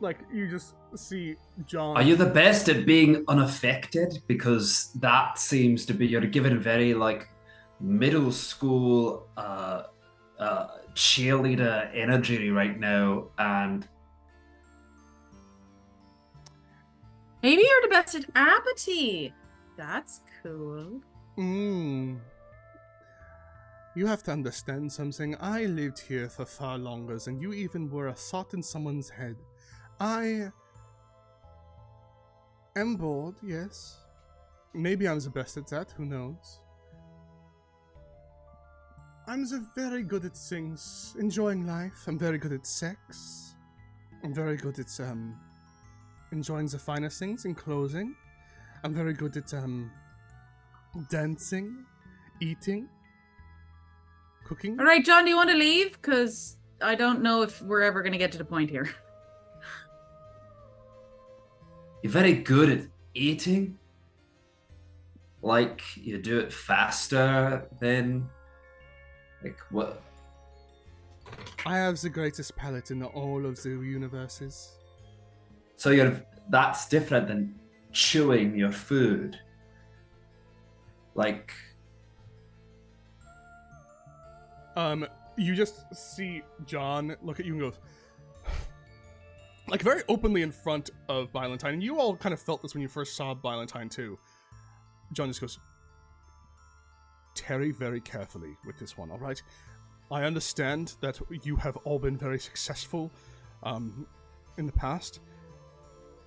Like, you just see John... Are you the best at being unaffected? Because that seems to be, you're given very, like, middle school cheerleader energy right now, and... Maybe you're the best at apathy. That's cool. You have to understand something. I lived here for far longer than you even were a thought in someone's head. I am bored, yes. Maybe I'm the best at that, who knows? I'm very good at things, enjoying life. I'm very good at sex. I'm very good at enjoying the finer things in clothing. I'm very good at dancing, eating, cooking. All right, John, do you want to leave? Because I don't know if we're ever going to get to the point here. You're very good at eating. Like, you do it faster than... Like, what? I have the greatest palate in all of the universes. So you're that's different than chewing your food. Like, you just see John look at you and goes, like, very openly in front of Valentine, and you all kind of felt this when you first saw Valentine too. John just goes, Terry, very carefully with this one, all right? I understand that you have all been very successful in the past.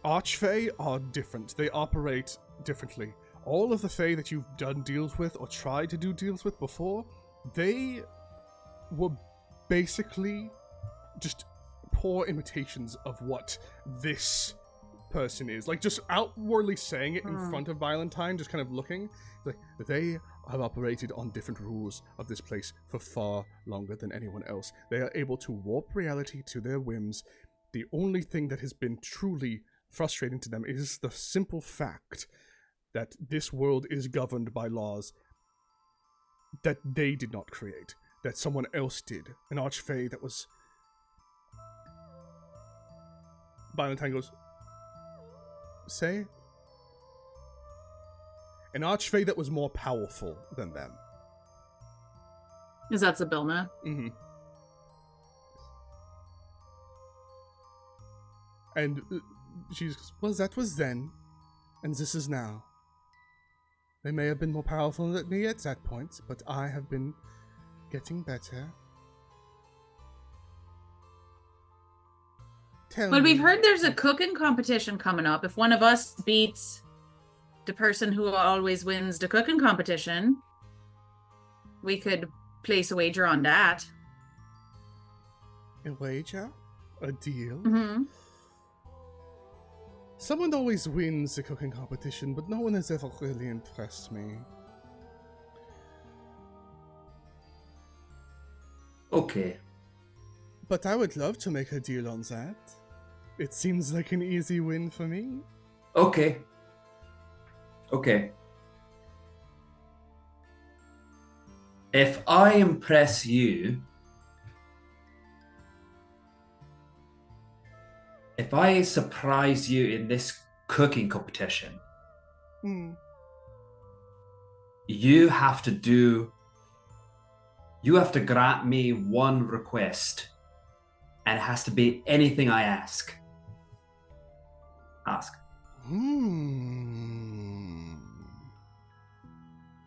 Archfey are different. They operate differently. All of the Fey that you've done deals with or tried to do deals with before, they were basically just poor imitations of what this person is. Like, just outwardly saying it in front of Valentine, just kind of looking. Like, they have operated on different rules of this place for far longer than anyone else. They are able to warp reality to their whims. The only thing that has been truly frustrating to them is the simple fact that this world is governed by laws that they did not create, that someone else did. An Archfey that was... Valentine goes, say? An Archfey that was more powerful than them. Is that Sibilna? Mm-hmm. And she goes, well, that was then, and this is now. They may have been more powerful than me at that point, but I have been getting better. But we've heard there's a cooking competition coming up. If one of us beats the person who always wins the cooking competition, we could place a wager on that. A wager? A deal? Mm-hmm. Someone always wins the cooking competition, but no one has ever really impressed me. okay. But I would love to make a deal on that. It seems like an easy win for me. Okay. Okay. If I impress you, if I surprise you in this cooking competition, you have to grant me one request, and it has to be anything I ask.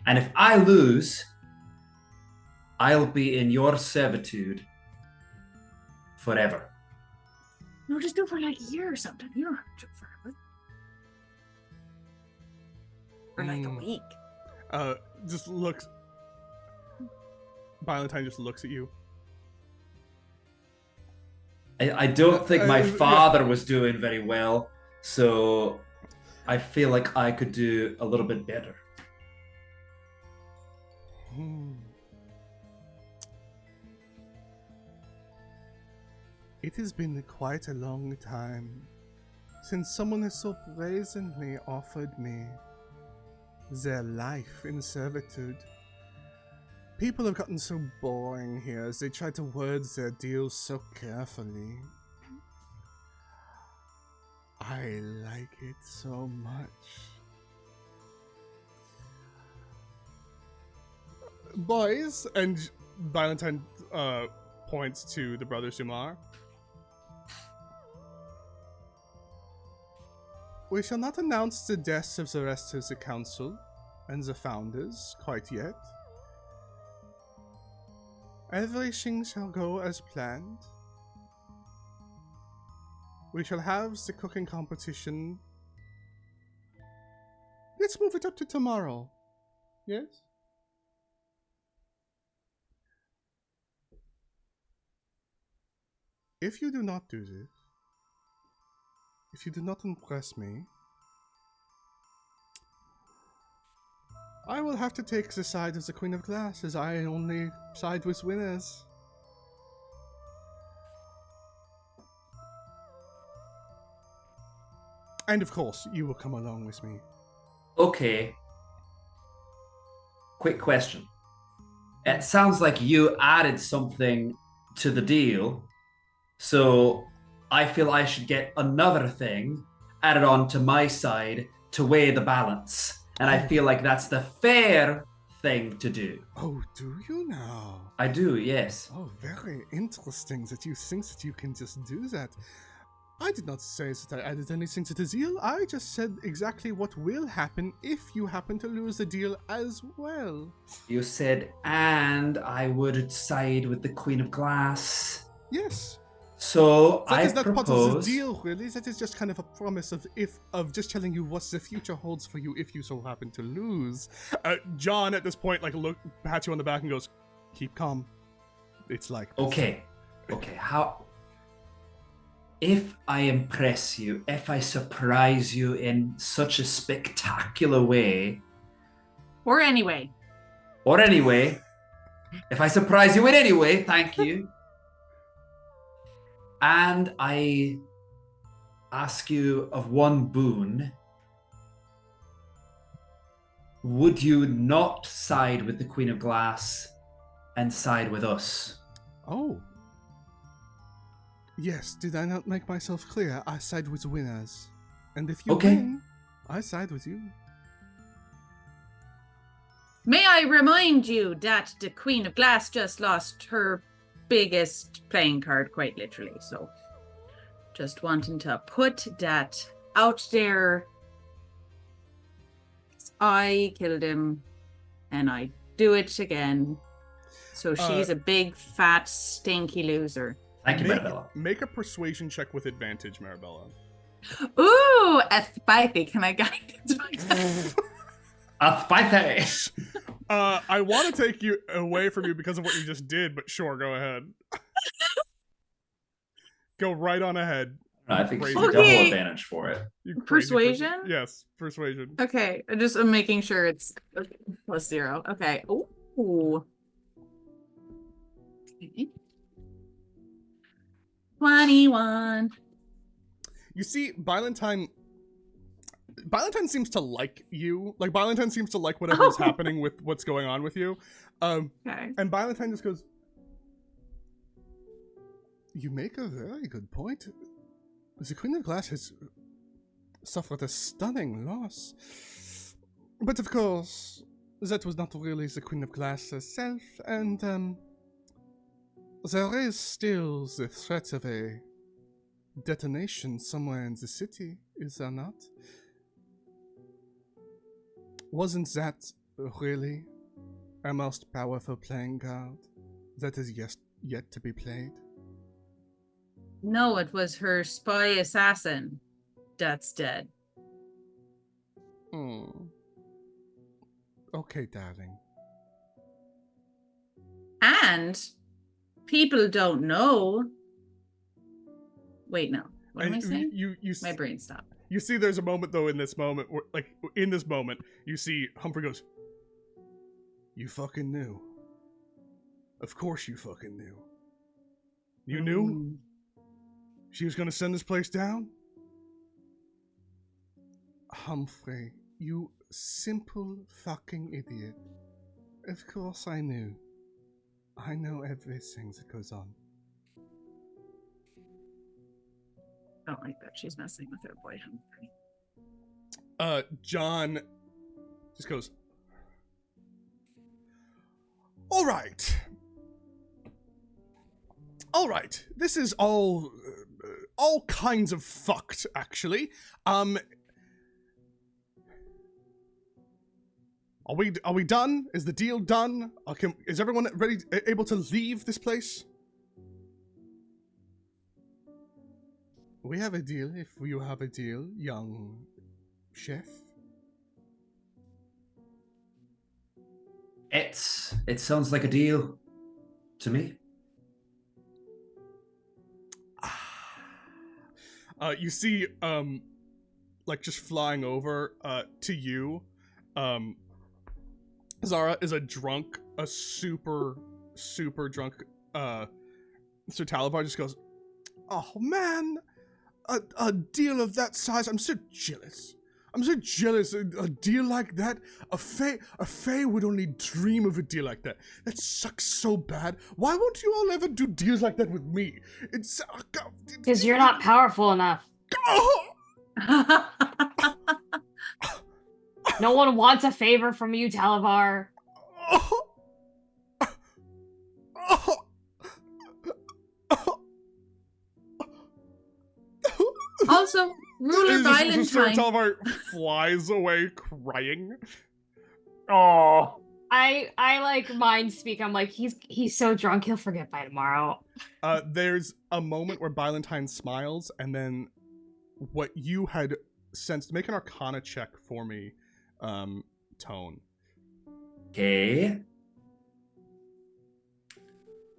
And if I lose, I'll be in your servitude forever. No, just do it for like a year or something. You don't have to do it forever. Or like a week. Just looks... Valentine just looks at you. I don't think my father was doing very well, so I feel like I could do a little bit better. It has been quite a long time since someone has so brazenly offered me their life in servitude. People have gotten so boring here as they try to word their deals so carefully. I like it so much. Boys, and Valentine points to the brothers Sumar. We shall not announce the deaths of the rest of the council and the founders quite yet. Everything shall go as planned. We shall have the cooking competition. Let's move it up to tomorrow. Yes? If you do not do this, if you do not impress me, I will have to take the side of the Queen of Glass, as I only side with winners. And of course, you will come along with me. Okay. Quick question. It sounds like you added something to the deal, so I feel I should get another thing added on to my side to weigh the balance. And I feel like that's the fair thing to do. Oh, do you now? I do, yes. Oh, very interesting that you think that you can just do that. I did not say that I added anything to the deal. I just said exactly what will happen if you happen to lose the deal as well. You said, and I would side with the Queen of Glass. Yes. So That I is not propose... part of the deal, really. That is just kind of a promise of just telling you what the future holds for you if you so happen to lose. John, at this point, pats you on the back and goes, "Keep calm. It's like this." Okay. How? If I impress you, if I surprise you in such a spectacular way, Or anyway. or anyway, if I surprise you in any way, thank you. And I ask you of one boon, would you not side with the Queen of Glass and side with us? Oh. Yes, did I not make myself clear? I side with winners. And if you win, I side with you. May I remind you that the Queen of Glass just lost her biggest playing card, quite literally. So just wanting to put that out there. I killed him and I do it again. So she's a big, fat, stinky loser. Thank you, Marabella. Make a persuasion check with advantage, Marabella. Ooh, a spicy. Can I guide? A spicy. I want to take you away from you because of what you just did, but sure, go ahead. Go right on ahead. I think it's Crazy. double Okay. advantage for it. You crazy Persuasion? person. Yes, persuasion. Okay, I'm making sure it's +0. Okay. Ooh. Okay. 21. You see, Bylantine seems to like you. Like, Bylantine seems to like whatever is happening with what's going on with you. Okay. And Bylantine just goes, "You make a very good point. The Queen of Glass has suffered a stunning loss. But of course, that was not really the Queen of Glass herself, and there is still the threat of a detonation somewhere in the city, is there not? Wasn't that really a most powerful playing card that is yet to be played?" No, it was her spy assassin that's dead. Okay, darling. And people don't know. Wait, no. What am I saying? My brain stopped. You see, there's a moment though in this moment, you see Humphrey goes, "You fucking knew. Of course you fucking knew. You knew she was gonna send this place down? Humphrey, you simple fucking idiot. Of course I knew. I know everything that goes on." Don't like that she's messing with her boy Humphrey. John just goes, All right. This is all kinds of fucked, actually. Are we done? Is the deal done? Is everyone able to leave this place? We have a deal if you have a deal, young chef. It sounds like a deal to me. You see, like just flying over to you, Zara is a super drunk. So Talavar just goes, "Oh man, a deal of that size, I'm so jealous. A deal like that, a Fae would only dream of a deal like that. That sucks so bad. Why won't you all ever do deals like that with me? It's Because you're not powerful enough. Oh! No one wants a favor from you, Talavar. Also, Ruler Valentine. Talvar flies away crying. Oh. I like mind speak. I'm like, he's so drunk he'll forget by tomorrow. There's a moment where Valentine smiles, and then what you had sensed. Make an Arcana check for me, Tone. Okay.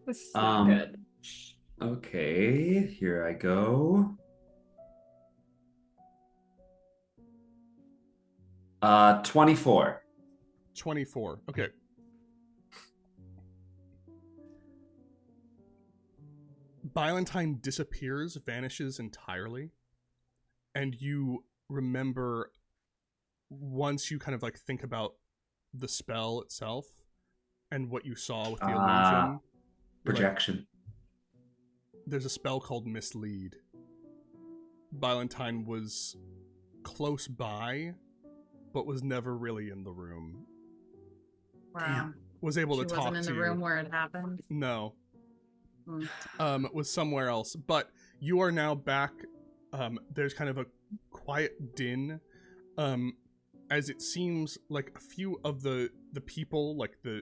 This is not good. Okay, here I go. 24. 24. Okay. Valentine disappears, vanishes entirely, and you remember once you kind of like think about the spell itself and what you saw with the illusion. Projection. Like, there's a spell called Mislead. Valentine was close by, but was never really in the room. Wow. Was able She to talk wasn't in to the you. room where it happened. No. Hmm. Was somewhere else. But you are now back. There's kind of a quiet din. As it seems like a few of the people, like the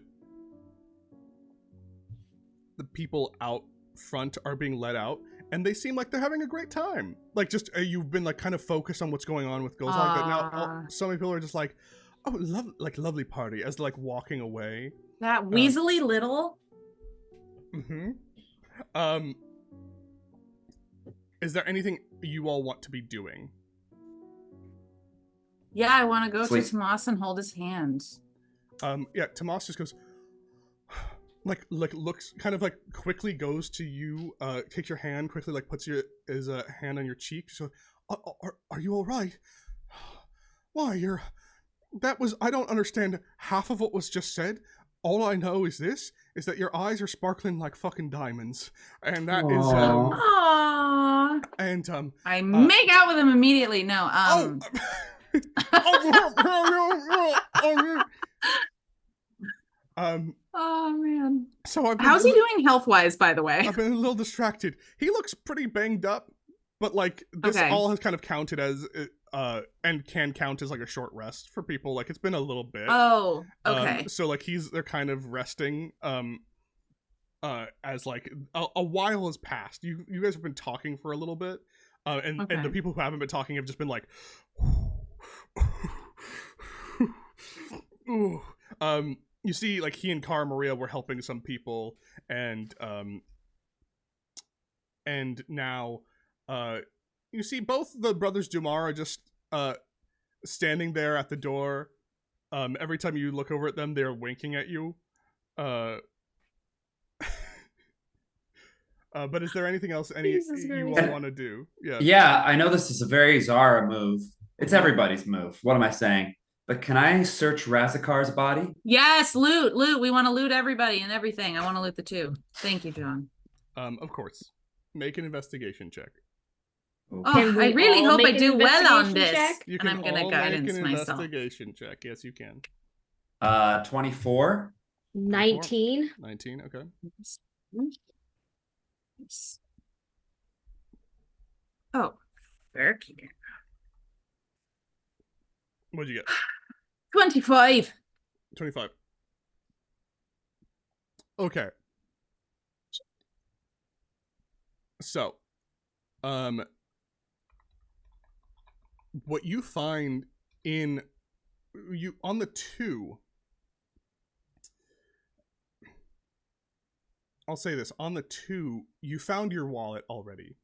people out front are being let out, and they seem like they're having a great time. Like, just you've been like kind of focused on what's going on with Gulzog, but now some people are just like, oh, lovely party, as they're like walking away. That weaselly little. Mm-hmm. Is there anything you all want to be doing? Yeah, I want to go Sleep. to Tomas and hold his hand. Yeah, Tomas just goes, like looks, kind of like quickly goes to you, takes your hand quickly, like puts his hand on your cheek. So, are you all right? Why, I don't understand half of what was just said. All I know is that your eyes are sparkling like fucking diamonds, and that is Aww. and I make out with him immediately. No, oh man. So How's he doing health-wise, by the way? I've been a little distracted. He looks pretty banged up, but like this all has kind of counted as and can count as like a short rest for people. Like it's been a little bit. Oh, okay. So like they're kind of resting as like a while has passed. You guys have been talking for a little bit. And the people who haven't been talking have just been like ooh. You see, like he and Cara Maria were helping some people, and now you see both the brothers Dumar are just standing there at the door. Every time you look over at them, they're winking at you. But is there anything else you all want to do? Yeah. Yeah, I know this is a very Zara move. It's everybody's move. What am I saying? But can I search Razakar's body? Yes, loot. We want to loot everybody and everything. I want to loot the two. Thank you, John. Of course. Make an investigation check. Oh, I really hope I do well on this. You and I'm going to guidance make an myself. investigation check. Yes, you can. 24. 19. 19, okay. Oh, very cute. What'd you get? 25. 25. Okay. So, what you find on the two, I'll say this, on the two, you found your wallet already.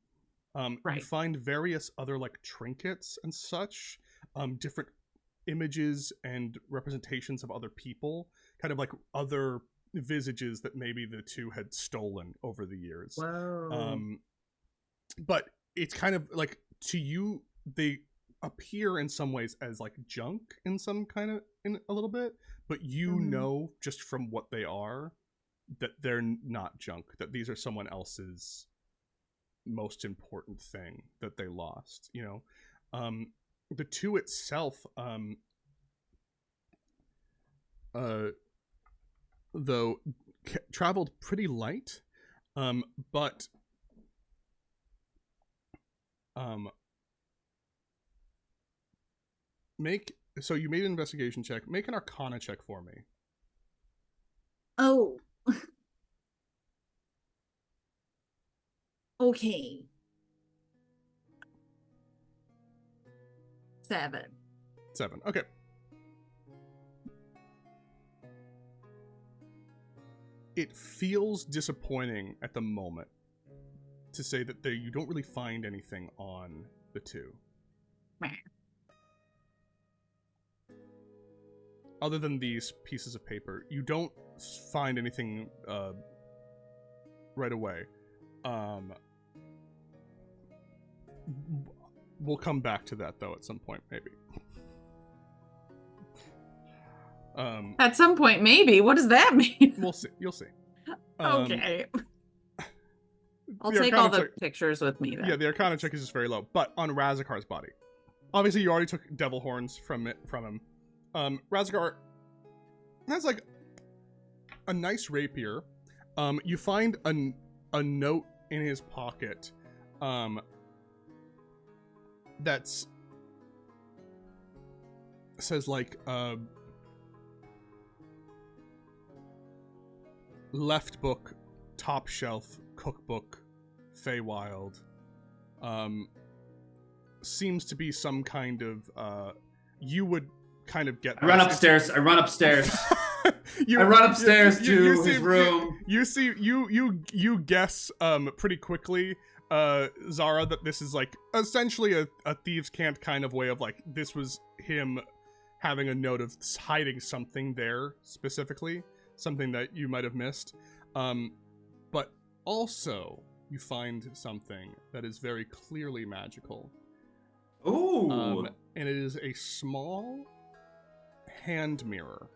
Right. You find various other like trinkets and such, different images and representations of other people, kind of like other visages that maybe the two had stolen over the years. Whoa. But it's kind of like, to you, they appear in some ways as like junk in a little bit, but you know just from what they are that they're not junk, that these are someone else's most important thing that they lost, you know. The two itself, though, traveled pretty light, but so you made an investigation check. Make an Arcana check for me. Oh. Okay. 7. 7. Okay. It feels disappointing at the moment to say that you don't really find anything on the two. Meh. Other than these pieces of paper, you don't find anything right away. We'll come back to that, though, at some point, maybe. At some point, maybe. What does that mean? We'll see. You'll see. Okay. I'll the take Arcana all the check- pictures with me then. Yeah, the Arcana check is just very low. But on Razakar's body, obviously you already took devil horns from him. Razakar has like a nice rapier. You find a note in his pocket. That's says like left book, top shelf, cookbook, Feywild. Seems to be some kind of you would kind of get I run upstairs. I run upstairs. I run upstairs to his room. You guess pretty quickly, Zara, that this is like essentially a thieves' cant kind of way of like this was him having a note of hiding something there specifically, something that you might have missed. But also you find something that is very clearly magical. Ooh. And it is a small hand mirror.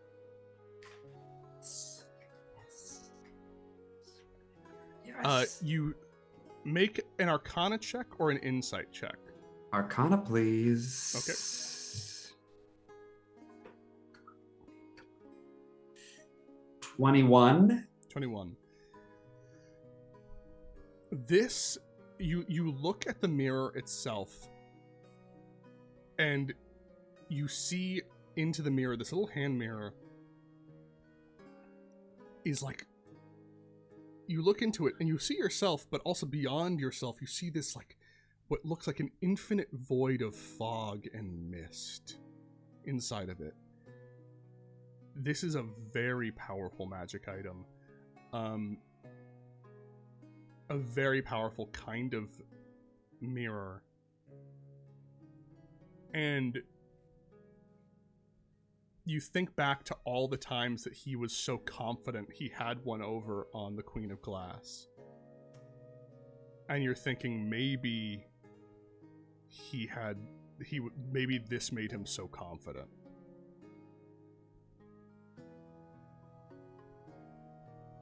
Yes. You make an Arcana check or an Insight check. Arcana, please. Okay. 21. 21. This, you look at the mirror itself, and you see into the mirror, this little hand mirror is like, you look into it and you see yourself, but also beyond yourself, you see this like, what looks like an infinite void of fog and mist inside of it. This is a very powerful magic item. A very powerful kind of mirror. And you think back to all the times that he was so confident he had one over on the Queen of Glass. And you're thinking maybe maybe this made him so confident.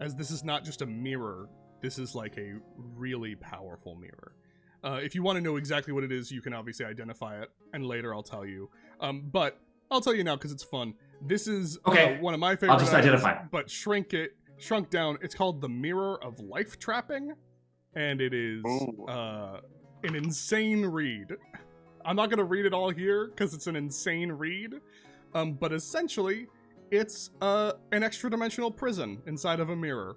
As this is not just a mirror, this is like a really powerful mirror. If you want to know exactly what it is, you can obviously identify it, and later I'll tell you. But I'll tell you now because it's fun. This is Okay. One of my favorite I'll just items, identify it. but shrunk down. It's called the Mirror of Life Trapping, and it is an insane read. I'm not going to read it all here because it's an insane read, but essentially, it's an extra-dimensional prison inside of a mirror.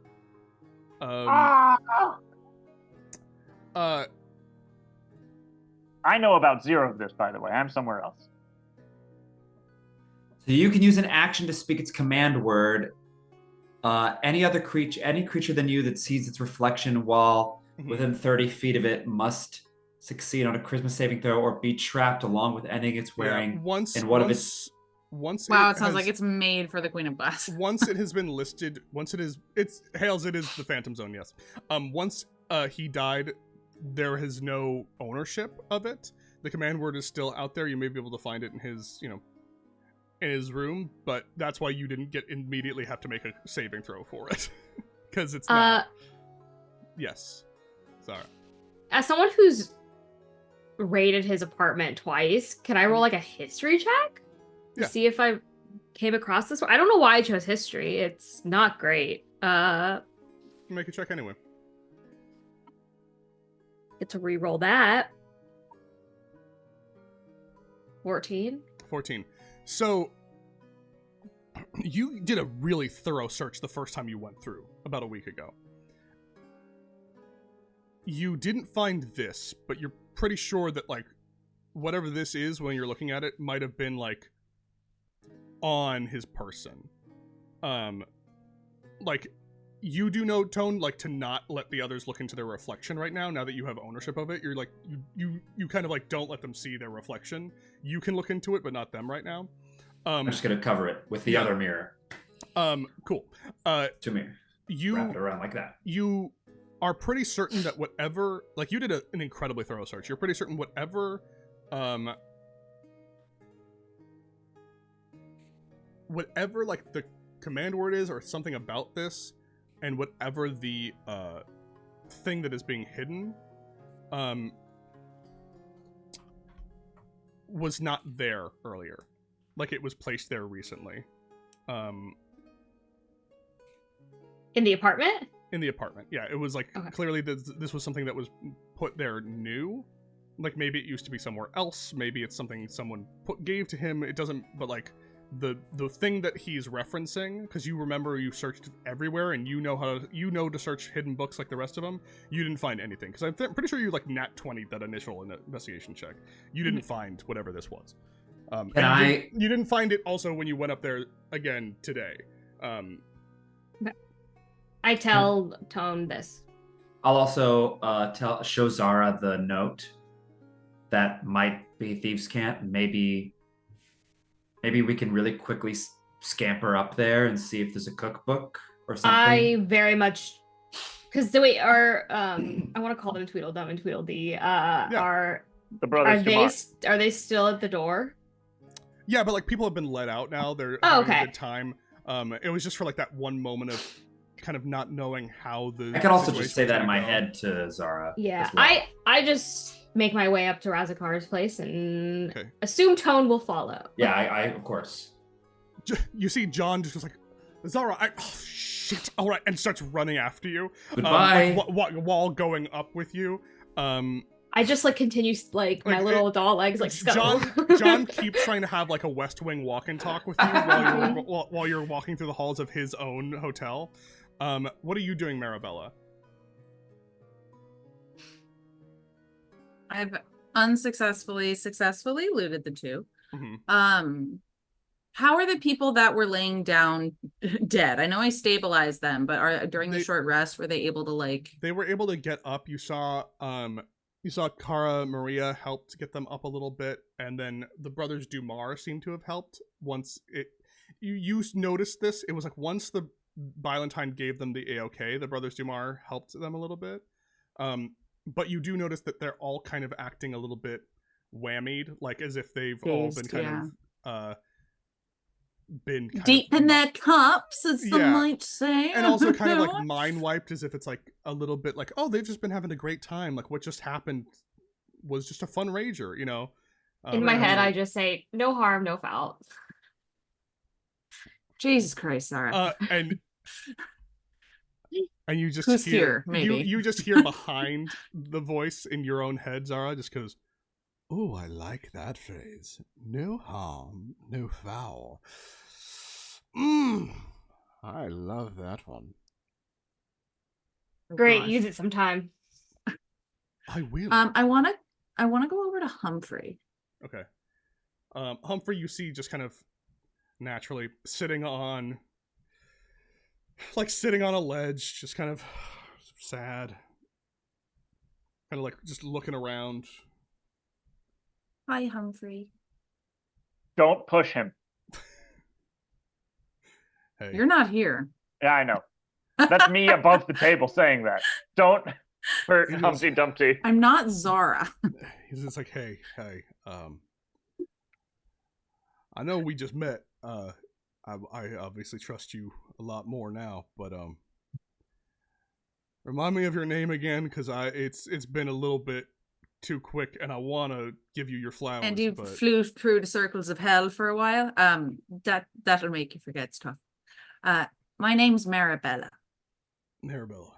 I know about 0 of this, by the way. I'm somewhere else. So you can use an action to speak its command word. Any creature than you that sees its reflection while within 30 feet of it must succeed on a charisma saving throw or be trapped along with anything it's wearing. Yeah, once it Sounds like it's made for the Queen of Glass. Once it has been listed, it is the Phantom Zone, yes. Once he died, there is no ownership of it. The command word is still out there. You may be able to find it in his, in his room, but that's why you didn't immediately have to make a saving throw for it. Because it's not. Yes. Sorry. As someone who's raided his apartment twice. Can I roll like a history check to Yeah. see if I came across this one? I don't know why I chose history. It's not great. Make a check anyway. Get to re-roll that. 14. 14. So you did a really thorough search the first time you went through about a week ago. You didn't find this, but you're pretty sure that like whatever this is when you're looking at it might have been like on his person. Like you do know, Tone, like to not let the others look into their reflection right now that you have ownership of it. You're like you kind of like don't let them see their reflection. You can look into it, but not them right now. I'm just gonna cover it with the other mirror. Cool. Two mirror. You wrap it around like that. You are pretty certain that whatever, like you did an incredibly thorough search. You're pretty certain whatever like the command word is or something about this, and whatever the thing that is being hidden was not there earlier. Like it was placed there recently. In the apartment? In the apartment, yeah. It was like clearly this was something that was put there new. Like maybe it used to be somewhere else. Maybe it's something someone gave to him. It doesn't. But like the thing that he's referencing, because you remember you searched everywhere and you know to search hidden books like the rest of them. You didn't find anything because I'm pretty sure you like nat 20 that initial investigation check. You didn't find whatever this was. You didn't find it also when you went up there again today. I tell Tone this. I'll also show Zara the note that might be Thieves' Cant. Maybe we can really quickly scamper up there and see if there's a cookbook or something. I very much, because the way I want to call them Tweedledum and Tweedledee. Are the brothers? Are they still at the door? Yeah, but like people have been let out now. They're having a good time. It was just for like that one moment of kind of not knowing how the. I could also just say that in my head to Zara. Yeah, well. I just make my way up to Razakar's place and assume Tone will follow. Yeah, I of course. You see John just goes like, Zara, oh shit, all right, and starts running after you. Goodbye. While going up with you. I just like continue like my little doll legs like scuttle. John keeps trying to have like a West Wing walk and talk with you while you're walking through the halls of his own hotel. What are you doing, Marabella? I've successfully looted the two. Mm-hmm. How are the people that were laying down dead? I know I stabilized them, but during the short rest, were they able to like? They were able to get up. You saw Cara Maria helped get them up a little bit, and then the brothers Dumar seem to have helped once you noticed this. It was like once the Bylantine gave them the AOK, the brothers Dumar helped them a little bit. But you do notice that they're all kind of acting a little bit whammied, like as if they've all been kind of been kind deep in their cups, as some might say. And also kind of like mind wiped, as if it's like a little bit like, oh, they've just been having a great time. Like what just happened was just a fun rager, you know? In my head, I just say, no harm, no foul. Jesus Christ, Sarah. And you just Who's here, maybe. You just hear behind the voice in your own head, Zara, just goes, oh, I like that phrase. No harm, no foul. I love that one. Great, use it sometime. I will. I wanna go over to Humphrey. Okay. Humphrey, you see just kind of naturally sitting on a ledge, just kind of sad. Kind of like just looking around. Hi, Humphrey. Don't push him. Hey. You're not here. Yeah, I know. That's me above the table saying that. Don't hurt Humpty Dumpty. I'm not Zara. He's just like, hey, I know we just met. I obviously trust you a lot more now, but remind me of your name again, because it's been a little bit too quick, and I want to give you your flowers. And you but... flew through the circles of hell for a while. That'll make you forget stuff. My name's Marabella. Marabella.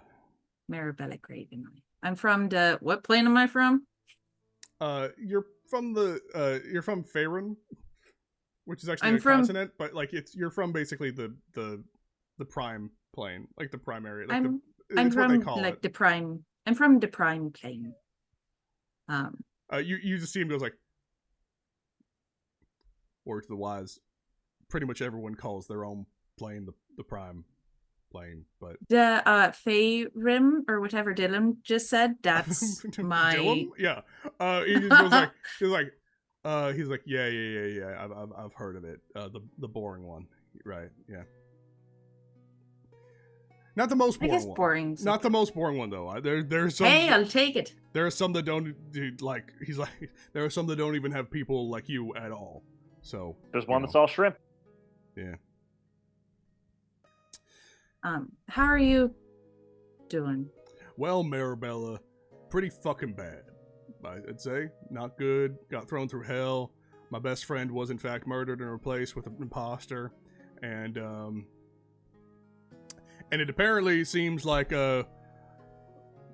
Marabella Craven. I'm from the... What plane am I from? You're from Faerun, which is actually a continent, but like you're from basically the prime plane, like the primary. Like I'm it's what from they call like it. the prime. I'm from the prime plane. You just see him goes like, word to the wise. Pretty much everyone calls their own plane the prime plane, but the Faerun or whatever Dylan just said. That's my. Dylan? Yeah. He just goes like he's like yeah. I've heard of it. The boring one, right? Yeah. Not the most boring one. Boring. Not the most boring one though. There's some. Hey, I'll take it. There are some that don't like. He's like there are some that don't even have people like you at all. So there's one that's all shrimp. Yeah. How are you doing? Well, Marabella, pretty fucking bad. I'd say not good. Got thrown through hell. My best friend was in fact murdered and replaced with an imposter, and it apparently seems like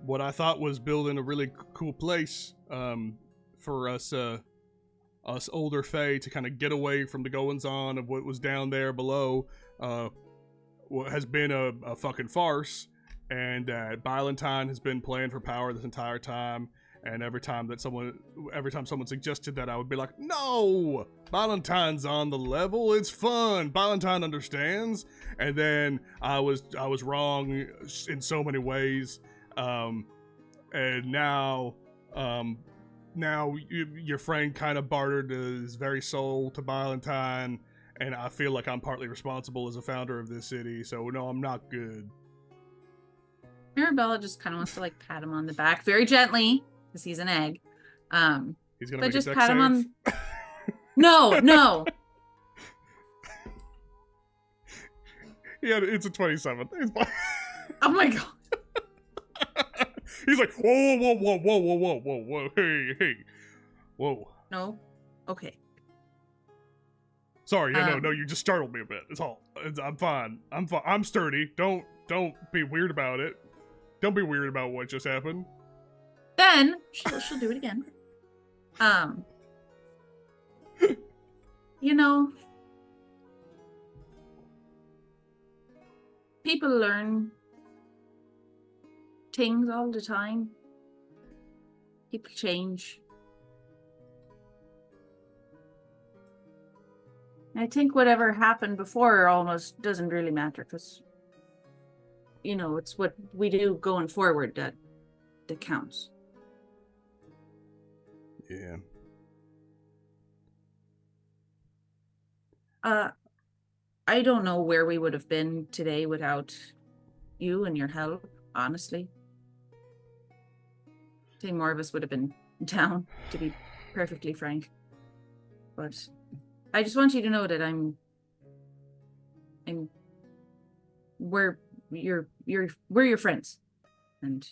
what I thought was building a really cool place for us older fae to kind of get away from the goings on of what was down there below. What has been a fucking farce, and Bylantine has been playing for power this entire time. And every time someone suggested that, I would be like, no, Bylantine's on the level. It's fun. Bylantine understands. And then I was wrong in so many ways. And now your friend kind of bartered his very soul to Bylantine, and I feel like I'm partly responsible as a founder of this city. So no, I'm not good. Marabella just kind of wants to like pat him on the back very gently. Because he's an egg. He's gonna but make just a pat him on. save. No. Yeah, it's a 27. Oh my god. He's like, whoa, hey, whoa. No. Okay. Sorry, no, you just startled me a bit. It's all. I'm fine. I'm sturdy. Don't be weird about it. Don't be weird about what just happened. Then she'll do it again. You know, people learn things all the time. People change. I think whatever happened before almost doesn't really matter because, you know, it's what we do going forward that counts. Yeah. I don't know where we would have been today without you and your help, honestly. I think more of us would have been down, to be perfectly frank. But I just want you to know that we're your friends. And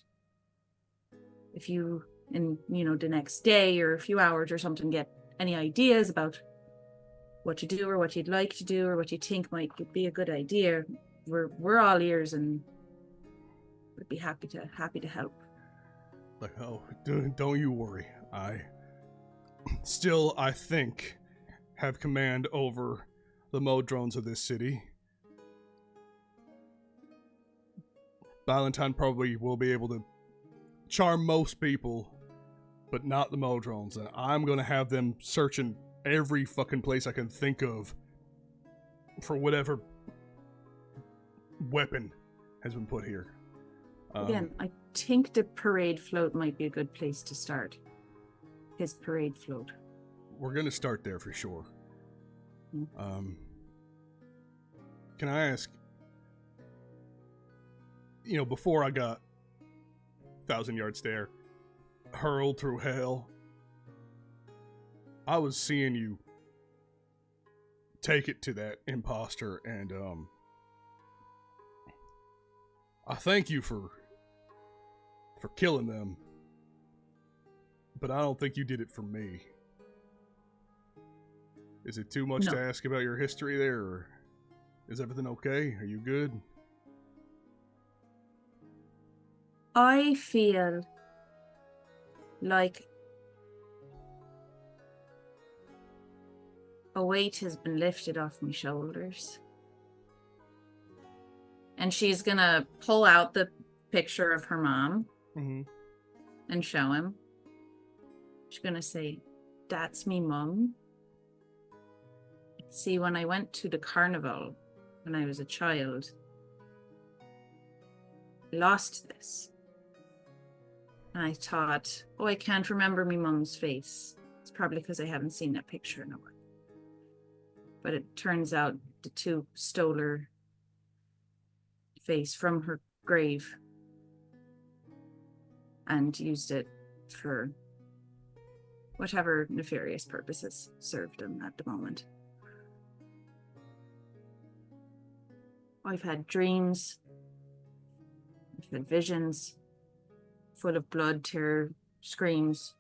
if you in the next day or a few hours or something get any ideas about what you do or what you'd like to do or what you think might be a good idea, we're all ears and would be happy to help. Like, oh, don't you worry. I think have command over the Modrones of this city. Bylantine probably will be able to charm most people, but not the Modrones. And I'm going to have them searching every fucking place I can think of for whatever weapon has been put here. Again, I think the parade float might be a good place to start. His parade float. We're going to start there for sure. Mm. Can I ask, before I got 1,000-yard stare hurled through hell, I was seeing you take it to that imposter, and I thank you for killing them. But I don't think you did it for me. Is it too much No. to ask about your history there, or is everything okay? Are you good? I feel like a weight has been lifted off my shoulders. And she's gonna pull out the picture of her mom Mm-hmm. and show him. She's gonna say, "That's me mum. See, when I went to the carnival when I was a child, I lost this. And I thought, oh, I can't remember me mum's face. It's probably because I haven't seen that picture in a while. But it turns out the two stole her face from her grave and used it for whatever nefarious purposes served them at the moment. I've had dreams, I've had visions full of blood, terror, screams,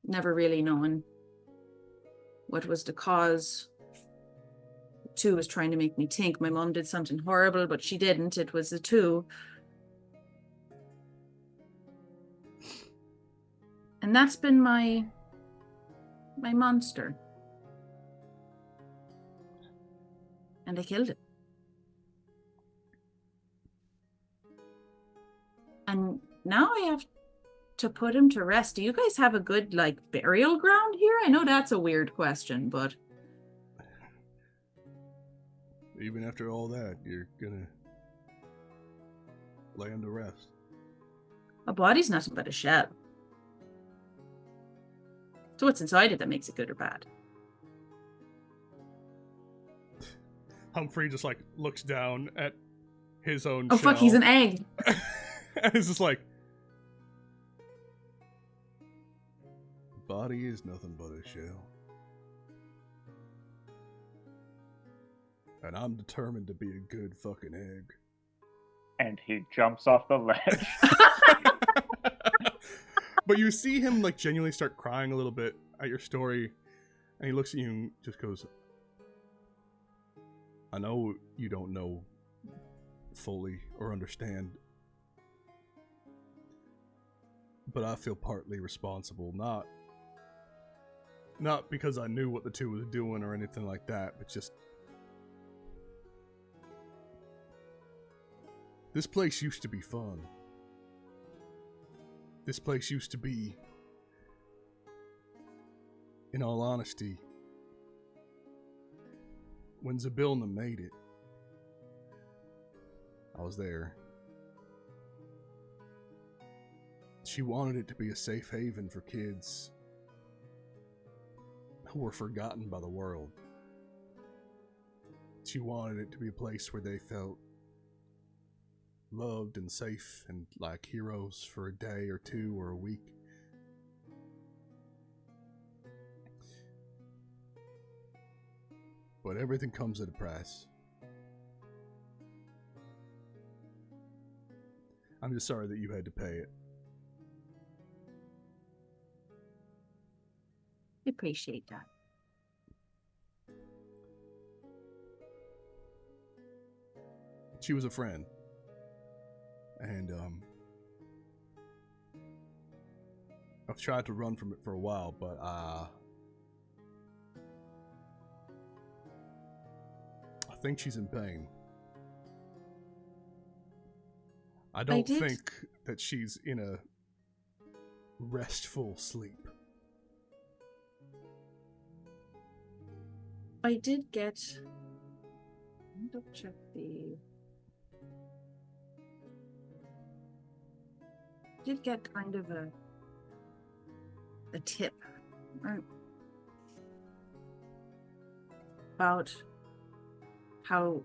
never really knowing what was the cause. The two was trying to make me think my mom did something horrible, but she didn't. It was the two. And that's been my monster. And I killed it. And now I have to put him to rest. Do you guys have a good, like, burial ground here? I know that's a weird question, but... Even after all that, you're gonna lay him to rest. A body's nothing but a shell. So what's inside it that makes it good or bad? Humphrey just, like, looks down at his own Oh, shell. fuck, he's an egg. And it's just like... Body is nothing but a shell. And I'm determined to be a good fucking egg. And he jumps off the ledge. But you see him, like, genuinely start crying a little bit at your story, and he looks at you and just goes, I know you don't know fully or understand, but I feel partly responsible, not because I knew what the two was doing or anything like that, but just this place used to be fun. This place used to be, in all honesty, when Zabilna made it, I was there. She wanted it to be a safe haven for kids who were forgotten by the world. She wanted it to be a place where they felt loved and safe and like heroes for a day or two or a week. But everything comes at a price. I'm just sorry that you had to pay it. I appreciate that. She was a friend. And, I've tried to run from it for a while, but, I think she's in pain. I don't think that she's in a restful sleep. I did get... Let me double check the... did get kind of a tip about how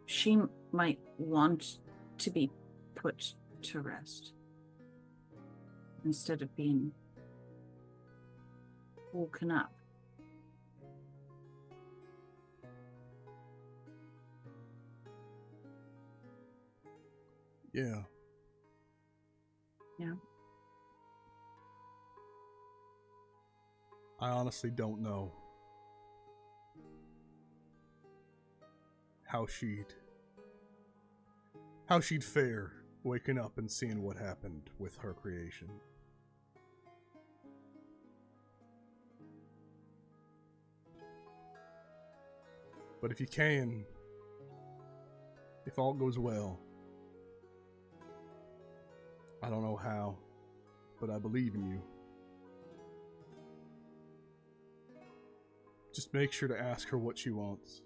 she might want to be put to rest instead of being woken up. Yeah. Yeah. I honestly don't know how she'd fare waking up and seeing what happened with her creation. But if you can, if all goes well, I don't know how, but I believe in you. Just make sure to ask her what she wants.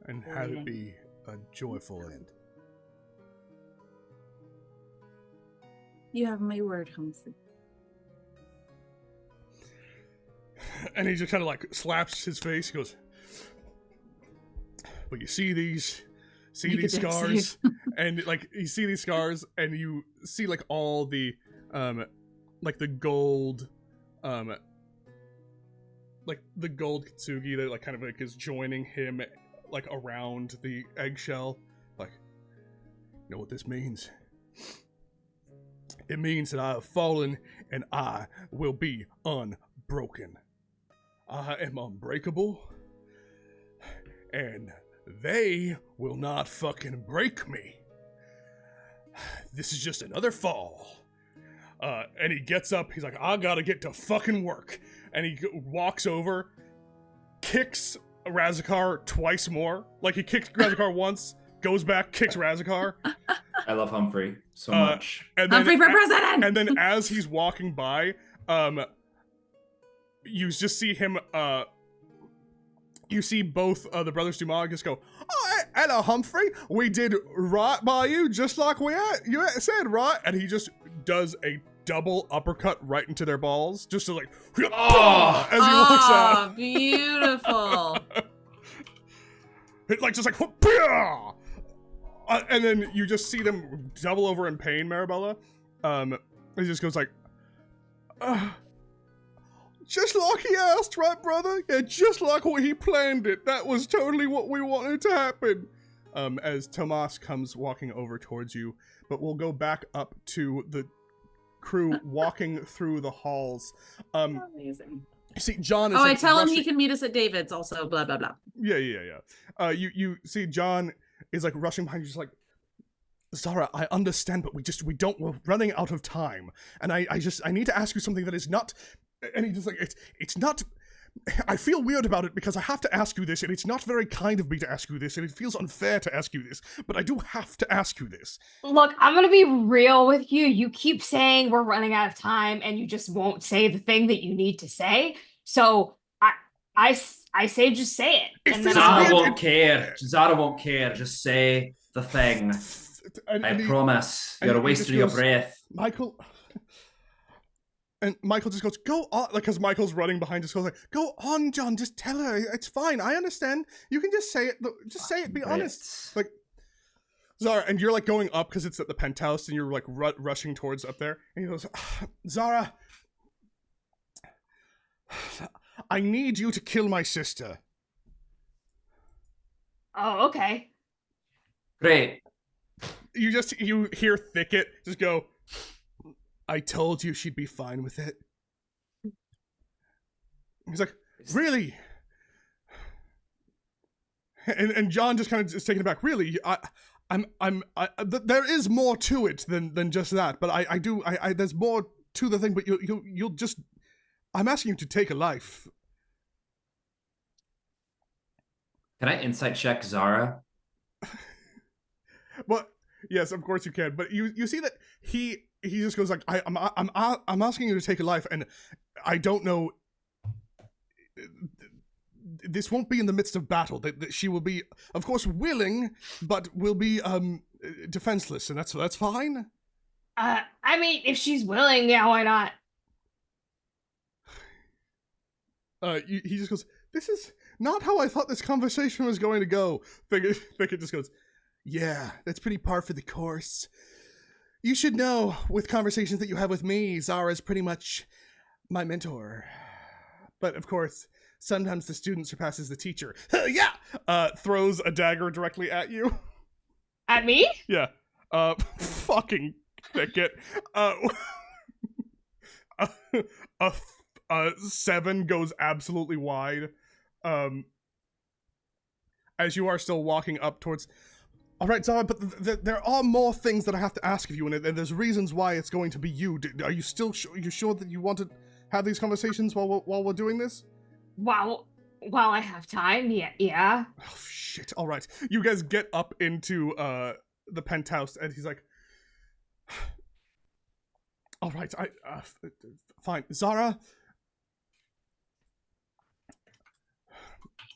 And have it be a joyful end. You have my word, Humphrey. And he just kind of like slaps his face. He goes, but you see these scars, and like you see these scars, and you see like all the like the gold like the gold kitsugi that like kind of like is joining him like around the eggshell. Like, you know what this means? It means that I have fallen and I will be unbroken. I am unbreakable, and they will not fucking break me. This is just another fall. And he gets up, he's like, I gotta get to fucking work. And he walks over, kicks Razakar twice more. Like, he kicks Razakar once, goes back, kicks Razakar. I love Humphrey so much. And then, Humphrey for president! And then as he's walking by, you just see him, you see both the brothers Dumas just go, oh, hello, Humphrey. We did right by you, just like you said, right? And he just does a double uppercut right into their balls, just to like, as he walks out. Beautiful. It like just like, and then you just see them double over in pain, Marabella. He just goes like, just like he asked, right, brother? Yeah, just like what he planned it. That was totally what we wanted to happen. As Tomas comes walking over towards you, but we'll go back up to the crew walking through the halls. Amazing. You see, John is. Oh, I tell him he can meet us at David's. Also, blah blah blah. Yeah. You see, John is like rushing behind you, just like, Zara, I understand, but we're running out of time, and I need to ask you something that is not. And he just like, it's not. I feel weird about it because I have to ask you this, and it's not very kind of me to ask you this, and it feels unfair to ask you this, but I do have to ask you this. Look, I'm gonna be real with you. You keep saying we're running out of time, and you just won't say the thing that you need to say. So I say just say it. And then Zara won't care. Zara won't care. Just say the thing. I promise. You're wasting your breath. Michael. And Michael just goes, go on, like, because Michael's running behind, just goes like, go on, John, just tell her, it's fine, I understand, you can just say it, be honest. Like, Zara, and you're like going up, because it's at the penthouse, and you're like rushing towards up there, and he goes, Zara, I need you to kill my sister. Oh, okay. Great. You hear Thicket just go, I told you she'd be fine with it. He's like, really? And John just kind of is taken aback. Really? There is more to it than just that. But there's more to the thing. But you'll just. I'm asking you to take a life. Can I insight check Zara? Well, yes, of course you can. But you see that he just goes like, I'm asking you to take a life, and I don't know. This won't be in the midst of battle. That she will be, of course, willing, but will be defenseless, and that's fine. I mean, if she's willing, yeah, why not? He just goes, this is not how I thought this conversation was going to go. Thicket just goes, yeah, that's pretty par for the course. You should know, with conversations that you have with me, Zara's pretty much my mentor. But, of course, sometimes the student surpasses the teacher. Yeah! Throws a dagger directly at you. At me? Yeah. Fucking Thicket. a 7 goes absolutely wide. As you are still walking up towards. All right, Zara, but there are more things that I have to ask of you, and there's reasons why it's going to be you. Are you still you sure that you want to have these conversations while we're doing this? While I have time, yeah. Oh shit! All right, you guys get up into the penthouse, and he's like, "All right, fine, Zara.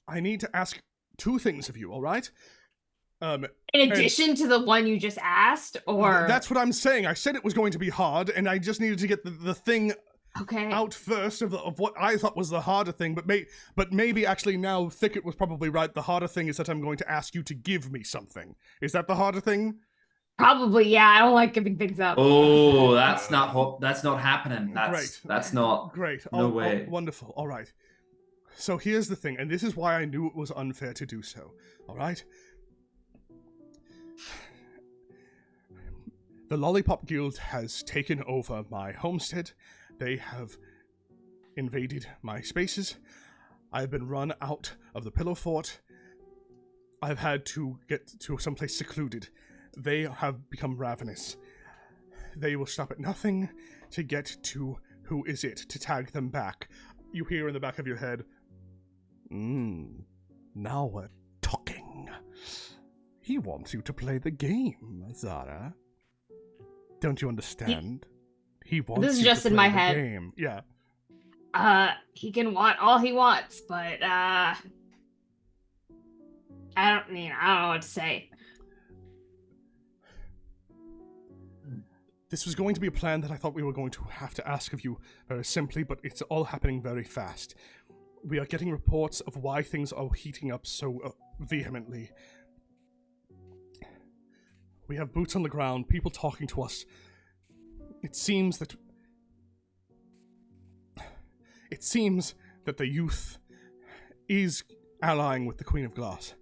I need to ask 2 things of you. All right." In addition to the one you just asked, or that's what I'm saying. I said it was going to be hard, and I just needed to get the thing out first of what I thought was the harder thing. But maybe actually now Thicket was probably right. The harder thing is that I'm going to ask you to give me something. Is that the harder thing? Probably, yeah. I don't like giving things up. Oh, that's not happening. Great. That's not great. No way. Wonderful. All right. So here's the thing, and this is why I knew it was unfair to do so. All right. The Lollipop Guild has taken over my homestead. They have invaded my spaces. I've been run out of the Pillow Fort. I've had to get to someplace secluded. They have become ravenous. They will stop at nothing to get to who is it, to tag them back. You hear in the back of your head, now we're talking. He wants you to play the game, Zara. Don't you understand? He wants This is you just to in play my the head. game. Yeah. He can want all he wants, but I don't know what to say. This was going to be a plan that I thought we were going to have to ask of you very simply, but it's all happening very fast. We are getting reports of why things are heating up so vehemently. We have boots on the ground, people talking to us. It seems that the youth is allying with the Queen of Glass,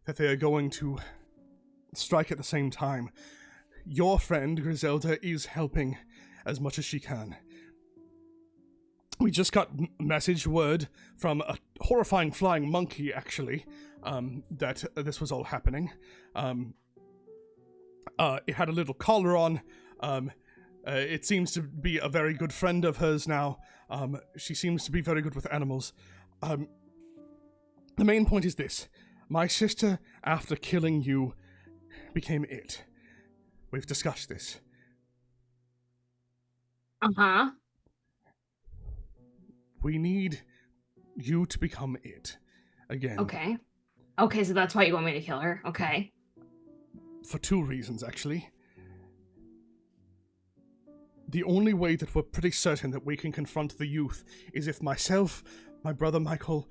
that they are going to strike at the same time. Your friend, Griselda, is helping as much as she can. We just got word from a horrifying flying monkey, actually, that this was all happening. It had a little collar on. It seems to be a very good friend of hers now. She seems to be very good with animals. The main point is this. My sister, after killing you, became it. We've discussed this. Uh-huh. We need you to become it. Again. Okay. Okay, so that's why you want me to kill her. Okay. For 2 reasons, actually. The only way that we're pretty certain that we can confront the youth is if myself, my brother Michael,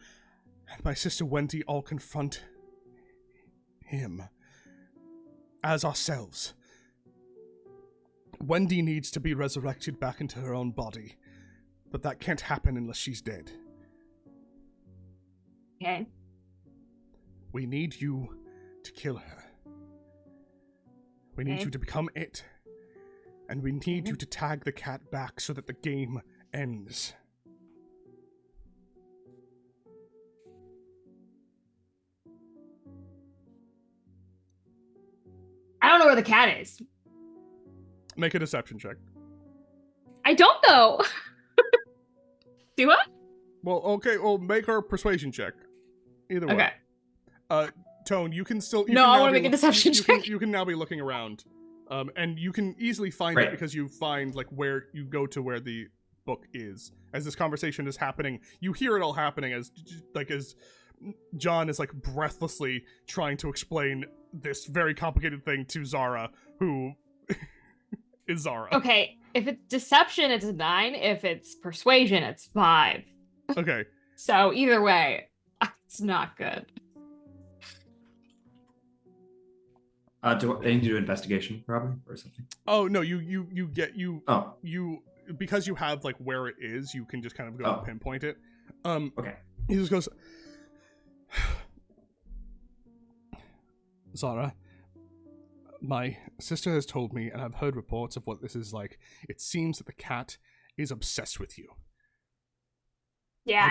and my sister Wendy all confront him. As ourselves. Wendy needs to be resurrected back into her own body. But that can't happen unless she's dead. Okay. We need you to kill her. We need you to become it. And we need you to tag the cat back so that the game ends. I don't know where the cat is. Make a deception check. I don't know. Do I? Well, okay, well, make her a persuasion check. Either way. Okay. Tone, you can still... I want to make a deception check. You can now be looking around. And you can easily find it because you find, like, where you go to where the book is. As this conversation is happening, you hear it all happening as John is, like, breathlessly trying to explain this very complicated thing to Zara, who is Zara. Okay, if it's deception, it's a 9. If it's persuasion, it's 5. Okay. So either way, it's not good. Do I need to do investigation, probably, or something? Oh no, because you have like where it is, you can just kind of go and pinpoint it. Okay. He just goes, Zara, my sister has told me, and I've heard reports of what this is like. It seems that the cat is obsessed with you. Yeah,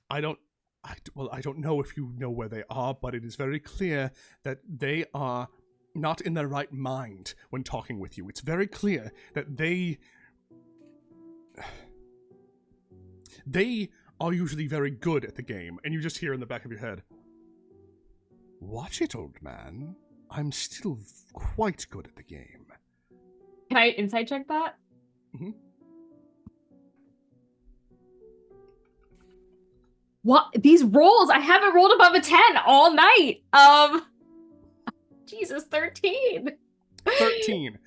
I know. I don't know if you know where they are, but it is very clear that they are not in their right mind when talking with you. It's very clear that they are usually very good at the game, and you just hear in the back of your head, "Watch it, old man. I'm still quite good at the game." Can I insight check that? Mm-hmm. What? These rolls, I haven't rolled above a 10 all night. Jesus, 13. 13.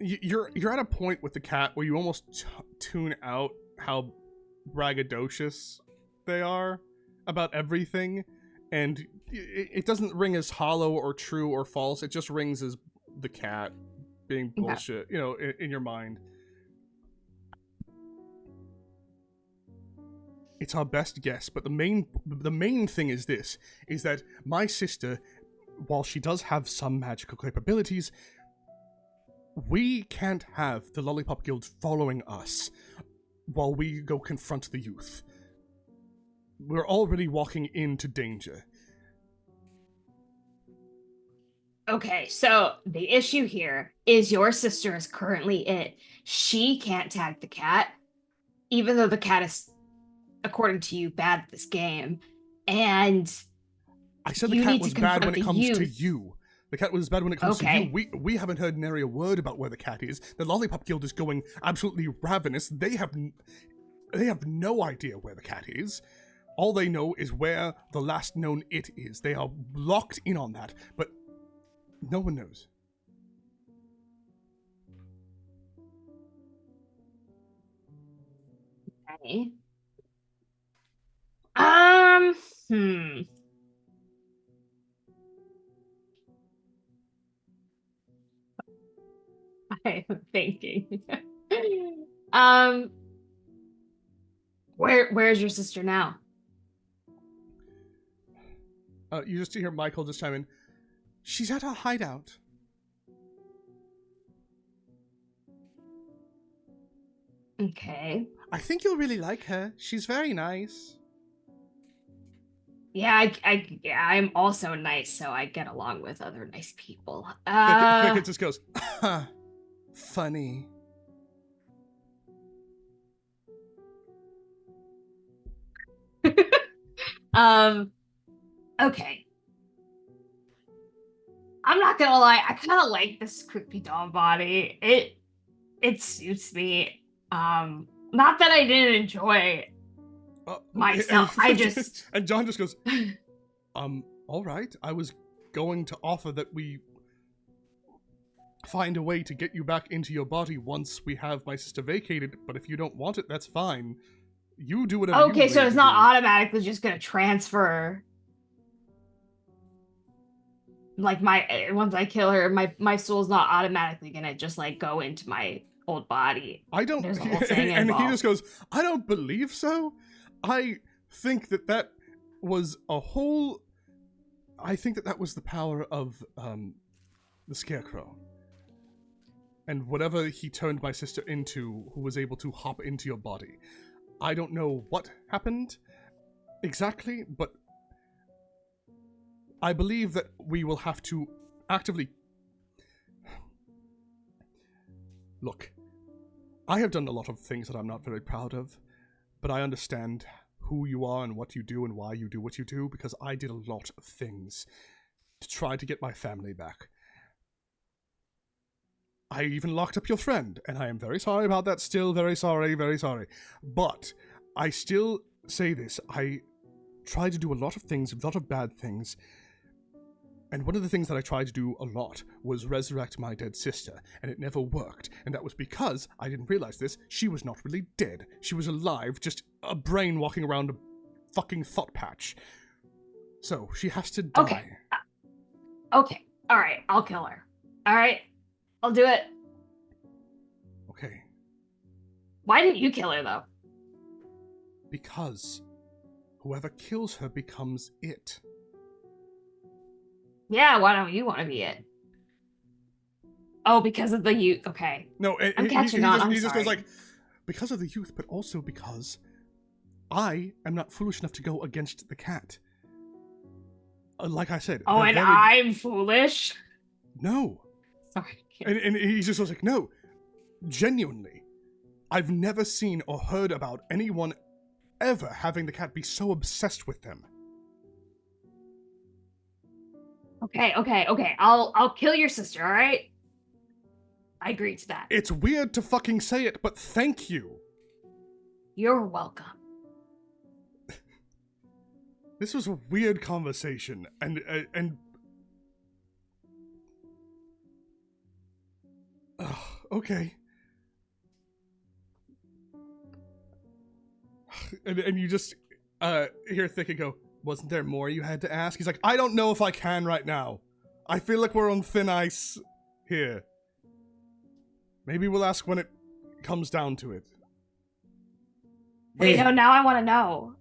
You're at a point with the cat where you almost tune out how braggadocious they are about everything, and it doesn't ring as hollow or true or false. It just rings as the cat being bullshit, in your mind. It's our best guess, but the main thing is this, is that my sister, while she does have some magical capabilities, we can't have the Lollipop Guild following us while we go confront the youth. We're already walking into danger. Okay, so the issue here is your sister is currently it. She can't tag the cat, even though the cat is, according to you, bad at this game. And I said the cat was bad when it comes to you. The cat was bad when it comes to you. We haven't heard nary a word about where the cat is. The Lollipop Guild is going absolutely ravenous. They have no idea where the cat is. All they know is where the last known it is. They are locked in on that, but no one knows. Okay. I am thinking. Where's your sister now? You just hear Michael just chime in. She's at her hideout. Okay. I think you'll really like her. She's very nice. Yeah, I'm also nice, so I get along with other nice people. Cricket just goes, funny. Okay. I'm not gonna lie, I kind of like this creepy doll body. It suits me. Not that I didn't enjoy myself. I just and John just goes, all right. I was going to offer that we find a way to get you back into your body once we have my sister vacated, but if you don't want it, that's fine. You do whatever. Okay, so it's not automatically just gonna transfer. Like once I kill her, my soul's not automatically gonna just like go into my old body. I don't. There's a whole thing and involved. he just goes, I don't believe so. I think that was a whole. I think that was the power of the Scarecrow. And whatever he turned my sister into, who was able to hop into your body. I don't know what happened exactly, but I believe that we will have to actively... Look, I have done a lot of things that I'm not very proud of, but I understand who you are and what you do and why you do what you do, because I did a lot of things to try to get my family back. I even locked up your friend, and I am very sorry about that, still very sorry, very sorry. But I still say this, I tried to do a lot of things, a lot of bad things, and one of the things that I tried to do a lot was resurrect my dead sister, and it never worked, and that was because, I didn't realize this, she was not really dead. She was alive, just a brain walking around a fucking thought patch. So, she has to die. Okay. Okay. Alright, I'll kill her. Alright? I'll do it. Okay. Why didn't you kill her, though? Because whoever kills her becomes it. Yeah, why don't you want to be it? Oh, because of the youth. Okay. No, I'm catching on. He just goes like, because of the youth, but also because I am not foolish enough to go against the cat. Like I said. Oh, and I'm foolish? No. Sorry. And he just was like, no, genuinely, I've never seen or heard about anyone ever having the cat be so obsessed with them. Okay. I'll kill your sister, all right? I agree to that. It's weird to fucking say it, but thank you. You're welcome. This was a weird conversation, and okay. And you just hear Thicket go, wasn't there more you had to ask? He's like, I don't know if I can right now. I feel like we're on thin ice here. Maybe we'll ask when it comes down to it. Wait, no, now I want to know.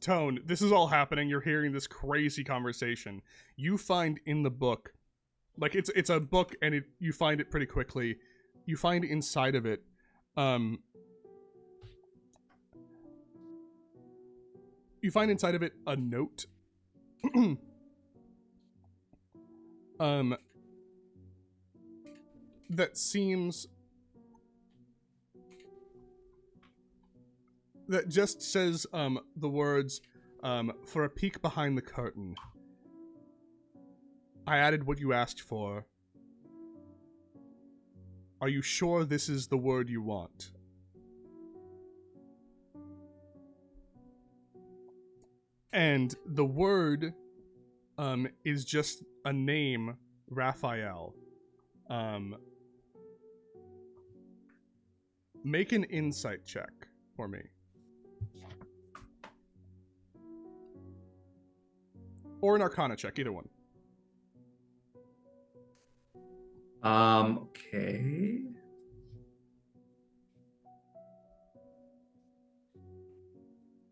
Tone, this is all happening. You're hearing this crazy conversation. You find in the book, like it's a book, and you find it pretty quickly. You find inside of it, a note. That just says the words, for a peek behind the curtain. I added what you asked for. Are you sure this is the word you want? And the word is just a name, Raphael. Make an insight check for me. Or an Arcana check, either one. Okay.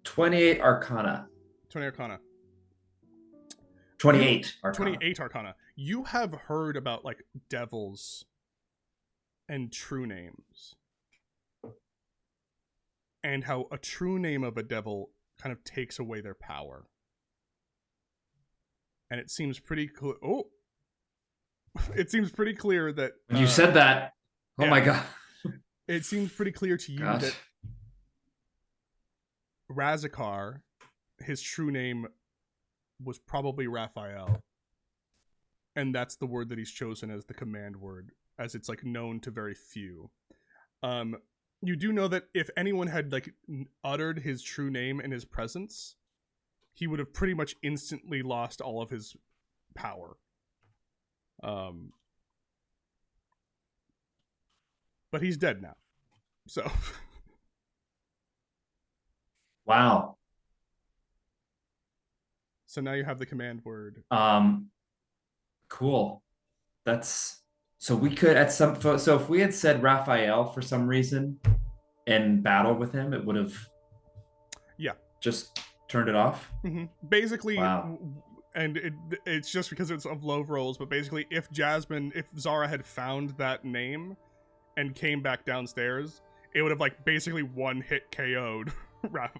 $28 Arcana. 20 Arcana. 28 Arcana. 28 Arcana. You have heard about, like, devils and true names. And how a true name of a devil kind of takes away their power. And it seems pretty clear. Oh! It seems pretty clear that. When you said that, oh my god. It seems pretty clear to you that Razakar, his true name was probably Raphael. And that's the word that he's chosen as the command word, as it's like known to very few. You do know that if anyone had like uttered his true name in his presence, he would have pretty much instantly lost all of his power. But he's dead now. So. Wow. So now you have the command word. Cool. That's so we could at some so if we had said Raphael for some reason in battle with him, it would have just turned it off. Mm-hmm. Basically, wow. And it's just because it's of low rolls, but basically if Zara had found that name and came back downstairs, it would have like basically one hit KO'd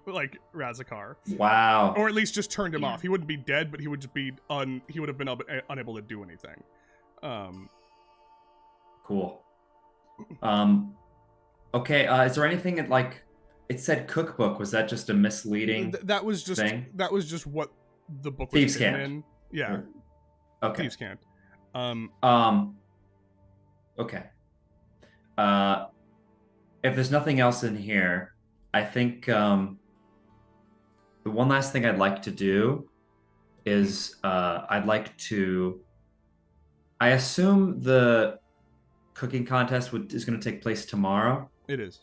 like Razakar. Wow. Or at least just turned him off. He wouldn't be dead, but he would just be he would have been unable to do anything. Cool. Okay, is there anything that, like, it said cookbook, was that just a misleading that was just thing? That was just what the book was Thieves' Cant. in. Yeah. Okay. Thieves' Cant. Okay. If there's nothing else in here, I think the one last thing I'd like to do is I assume the cooking contest is going to take place tomorrow. It is.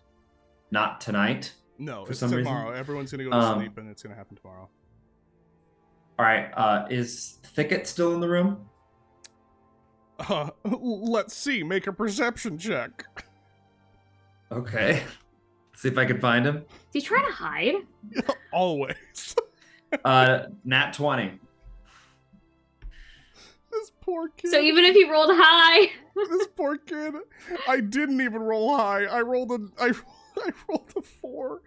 Not tonight. No, for it's some tomorrow. reason. Everyone's going to go to sleep, and it's going to happen tomorrow. All right. Is Thicket still in the room? Let's see. Make a perception check. Okay. See if I can find him. Is he trying to hide? Always. Nat 20. This poor kid. So even if he rolled high, This poor kid. I didn't even roll high. I rolled a 4.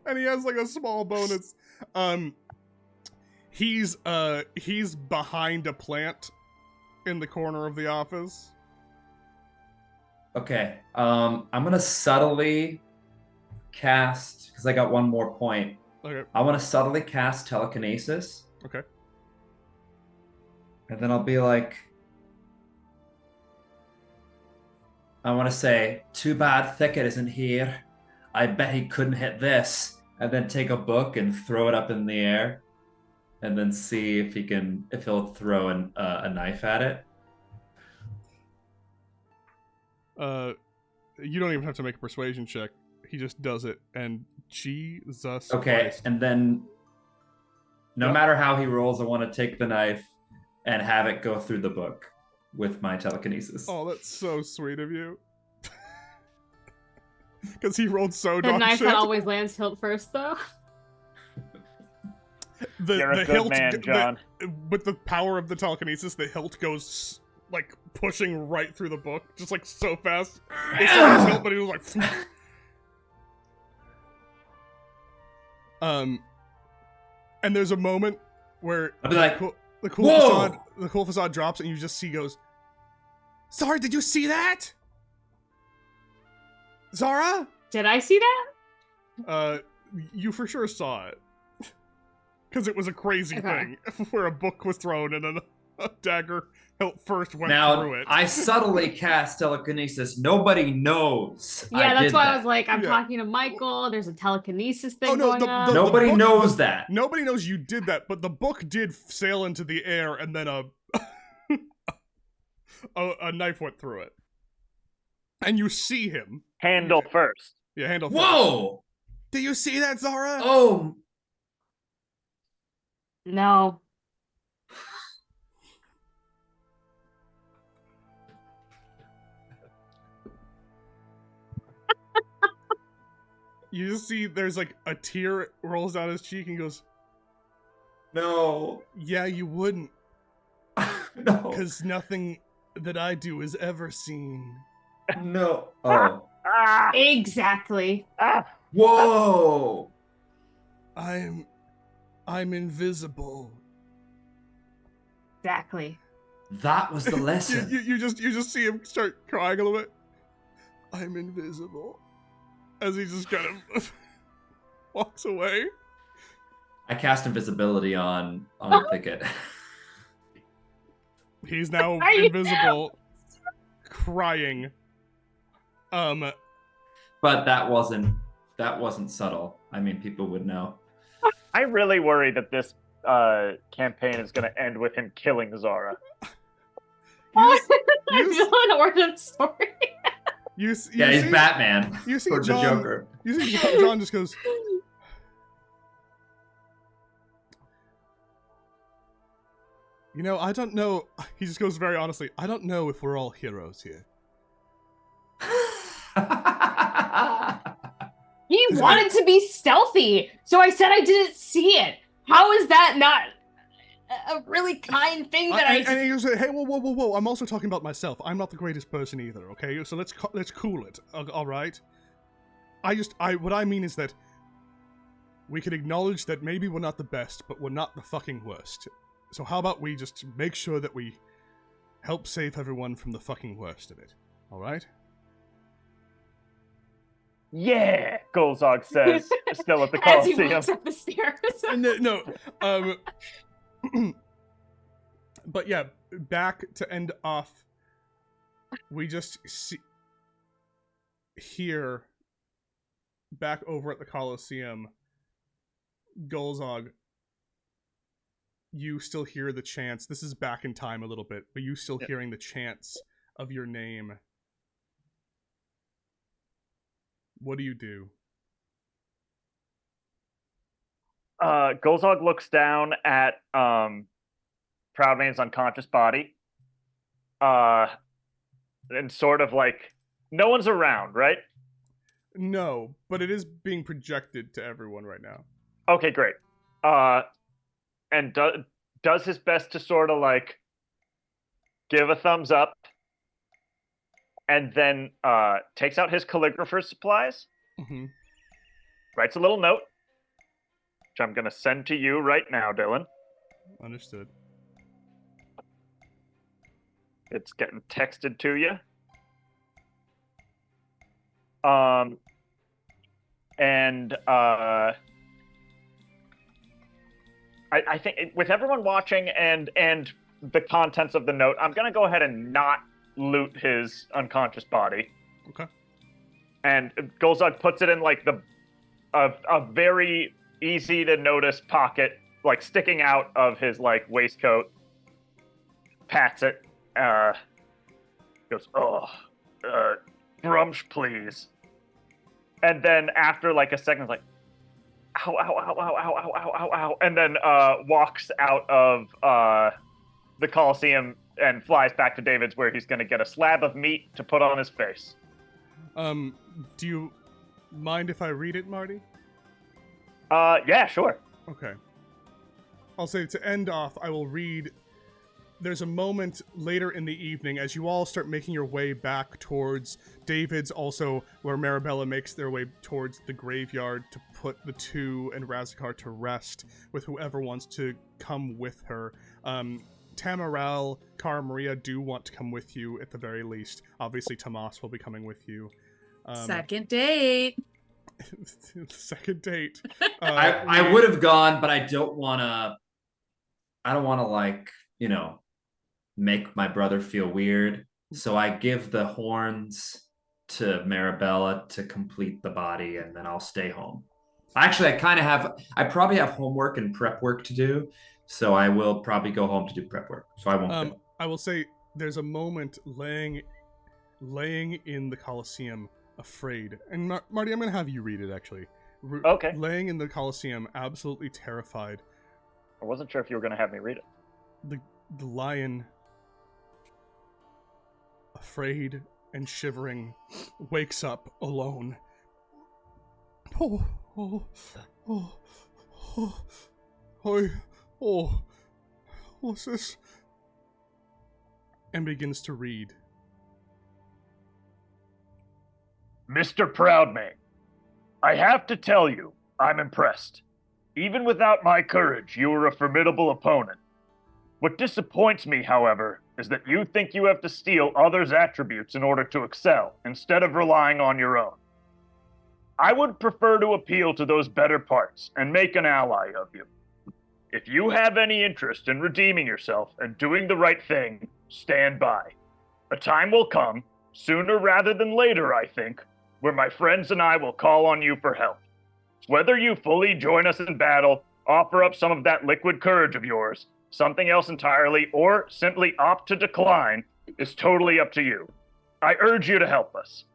And he has like a small bonus. He's behind a plant in the corner of the office. Okay. I'm gonna subtly cast, because I got one more point. Okay. I want to subtly cast telekinesis. Okay. And then I'll be like, I want to say, too bad Thicket isn't here. I bet he couldn't hit this. And then take a book and throw it up in the air. And then see if he'll throw a knife at it. You don't even have to make a persuasion check. He just does it, and Jesus Okay, Christ. and then no Yep. matter how he rolls, I want to take the knife and have it go through the book with my telekinesis. Oh, that's so sweet of you. Because he rolled so the dog knife shit. that always lands hilt first, though. You're a good man, John. With the power of the telekinesis, the hilt goes like pushing right through the book, just like so fast. It's not his hilt, but he was like. And there's a moment where I'll be like, the cool "Whoa!" facade drops, and you just see goes. Sorry, did you see that? Zara? Did I see that? You for sure saw it. Because it was a crazy Okay. thing where a book was thrown and then a dagger hilt first went now through it. I subtly cast telekinesis. Nobody knows. Yeah, that's did why that. I was like, I'm Yeah. talking to Michael. There's a telekinesis thing Oh, no, going on. Nobody book- knows that. Nobody knows you did that, but the book did sail into the air and then a knife went through it. And you see him. Handle first. Yeah, handle first. Whoa! Do you see that, Zara? Oh, No. You just see there's like a tear rolls down his cheek and goes, no. yeah, you wouldn't. No. Because nothing that I do is ever seen. No. Oh. Ah! Exactly. Ah! Whoa! I'm invisible. Exactly. That was the lesson. You just see him start crying a little bit. I'm invisible. As he just kind of walks away. I cast invisibility on Thicket. He's now Are you- invisible, crying. But that wasn't subtle. I mean, people would know. I really worry that this campaign is going to end with him killing Zara. You, I you- feel an origin story. you Yeah, he's see, Batman. You see Or the John. Joker. You see John just goes. You know, I don't know. He just goes very honestly. I don't know if we're all heroes here. He wanted to be stealthy, so I said I didn't see it. How is that not a really kind thing that And he goes, "Hey, whoa! I'm also talking about myself. I'm not the greatest person either. Okay, so let's cool it. All right. What I mean is that we can acknowledge that maybe we're not the best, but we're not the fucking worst. So how about we just make sure that we help save everyone from the fucking worst of it. All right? Yeah, Gulzog says, still at the As he Coliseum. walks up the stairs. No. But yeah, back to end off. We just see here, back over at the Coliseum, Gulzog, you still hear the chants. This is back in time a little bit, but you still hearing the chants of your name. What do you do? Gulzog looks down at Proudmane's unconscious body. And sort of like, no one's around, right? No, but it is being projected to everyone right now. Okay, great. And does his best to sort of like give a thumbs up, and then takes out his calligrapher's supplies, Mm-hmm. writes a little note, which I'm going to send to you right now, Dylan. Understood. It's getting texted to you. And I think with everyone watching and the contents of the note, I'm gonna go ahead and not loot his unconscious body. Okay. And Gulzog puts it in like a very easy to notice pocket, like sticking out of his like waistcoat. Pats it. Goes, brunch, please. And then after like a second, like, ow, ow, ow, ow, ow, ow, ow, ow, ow, and then walks out of the Coliseum and flies back to David's, where he's going to get a slab of meat to put on his face. Do you mind if I read it, Marty? Yeah, sure. Okay. I'll say to end off, I will read. There's a moment later in the evening as you all start making your way back towards David's, also where Marabella makes their way towards the graveyard to put the two and Razakar to rest with whoever wants to come with her. Tamaral, Cara Maria do want to come with you at the very least. Obviously, Tomas will be coming with you. Second date. Second date. I would have gone, but I don't want to like, make my brother feel weird. So I give the horns to Marabella to complete the body, and then I'll stay home. Actually, I probably have homework and prep work to do, so I will probably go home to do prep work. So I won't go. I will say there's a moment laying in the Coliseum, afraid. And Marty, I'm going to have you read it, actually. Okay. Laying in the Coliseum, absolutely terrified. I wasn't sure if you were going to have me read it. The lion, afraid and shivering, wakes up alone. What's this? And begins to read. Mr. Proudmane, I have to tell you, I'm impressed. Even without my courage, you are a formidable opponent. What disappoints me, however, is that you think you have to steal others' attributes in order to excel, instead of relying on your own. I would prefer to appeal to those better parts and make an ally of you. If you have any interest in redeeming yourself and doing the right thing, stand by. A time will come, sooner rather than later, I think, where my friends and I will call on you for help. Whether you fully join us in battle, offer up some of that liquid courage of yours, something else entirely, or simply opt to decline, is totally up to you. I urge you to help us.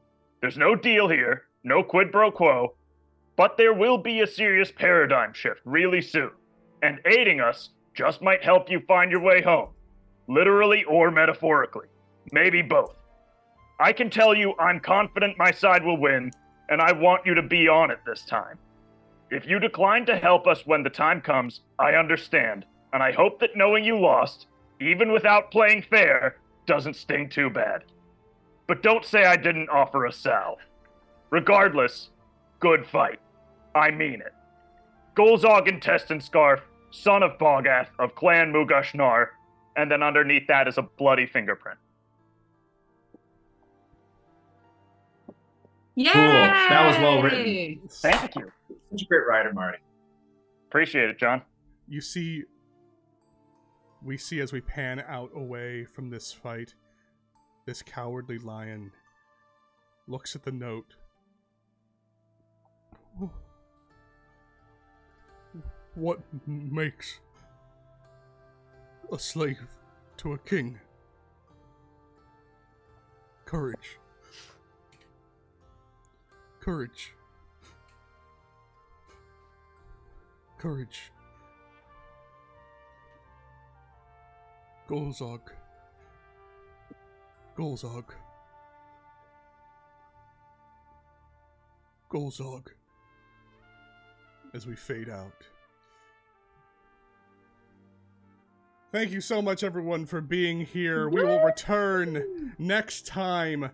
There's no deal here, no quid pro quo, but there will be a serious paradigm shift really soon, and aiding us just might help you find your way home, literally or metaphorically, maybe both. I can tell you I'm confident my side will win, and I want you to be on it this time. If you decline to help us when the time comes, I understand, and I hope that knowing you lost, even without playing fair, doesn't sting too bad. But don't say I didn't offer a salve. Regardless, good fight. I mean it. Gulzog Intestine Scarf, son of Bogath of Clan Mugashnar, and then underneath that is a bloody fingerprint. Yay! Cool. That was well written. Thank you. Such a great writer, Marty. Appreciate it, John. We see as we pan out away from this fight, this cowardly lion looks at the note. What makes a slave to a king? Courage. Courage. Courage. Gulzog. Gulzog. Gulzog. As we fade out. Thank you so much, everyone, for being here. We will return next time.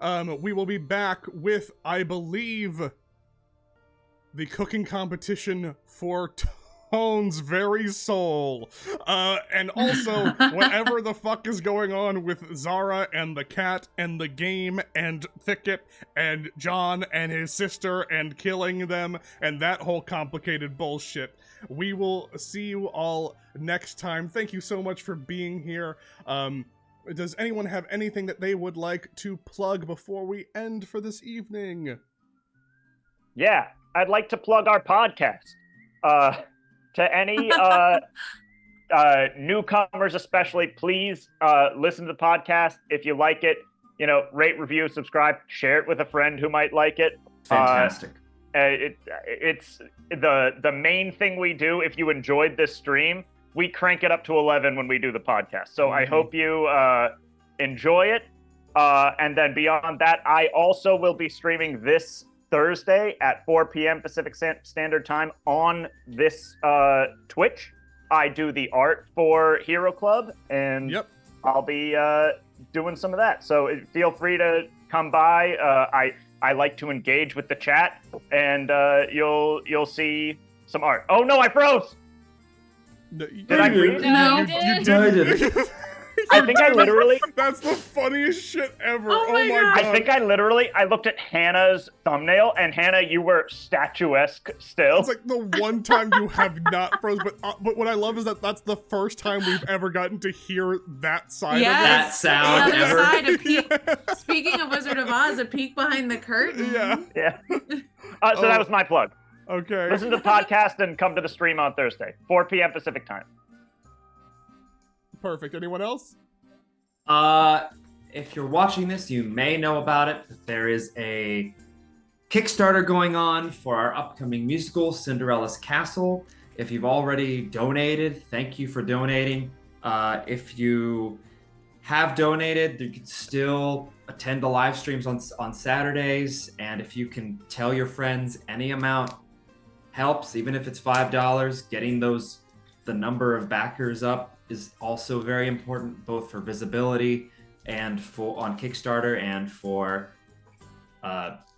We will be back with, I believe, the cooking competition for Tone's very soul. And also, whatever the fuck is going on with Zara and the cat and the game and Thicket and John and his sister and killing them and that whole complicated bullshit. We will see you all next time. Thank you so much for being here. Does anyone have anything that they would like to plug before we end for this evening? Yeah, I'd like to plug our podcast. To any newcomers especially, please listen to the podcast. If you like it, rate, review, subscribe, share it with a friend who might like it. Fantastic. It's the main thing we do. If you enjoyed this stream, we crank it up to 11 when we do the podcast. So I hope you enjoy it. And then beyond that, I also will be streaming this Thursday at 4 p.m. Pacific Standard Time on this Twitch. I do the art for Hero Club, and I'll be doing some of that. So feel free to come by. I like to engage with the chat, and you'll see some art. Oh no, I froze! Did I freeze? No, you did. I think I literally... That's the funniest shit ever. Oh my God. I think I looked at Hannah's thumbnail, and Hannah, you were statuesque still. It's like the one time you have not froze, but what I love is that that's the first time we've ever gotten to hear that side of it. That sound the other ever. side, a peek. Speaking of Wizard of Oz, a peek behind the curtain. Yeah. So that was my plug. Okay. Listen to the podcast and come to the stream on Thursday, 4 p.m. Pacific time. Perfect. Anyone else? If you're watching this, you may know about it. There is a Kickstarter going on for our upcoming musical, Cinderella's Castle. If you've already donated, thank you for donating. If you have donated, you can still attend the live streams on Saturdays. And if you can tell your friends, any amount helps, even if it's $5. Getting the number of backers up is also very important, both for visibility and on Kickstarter and for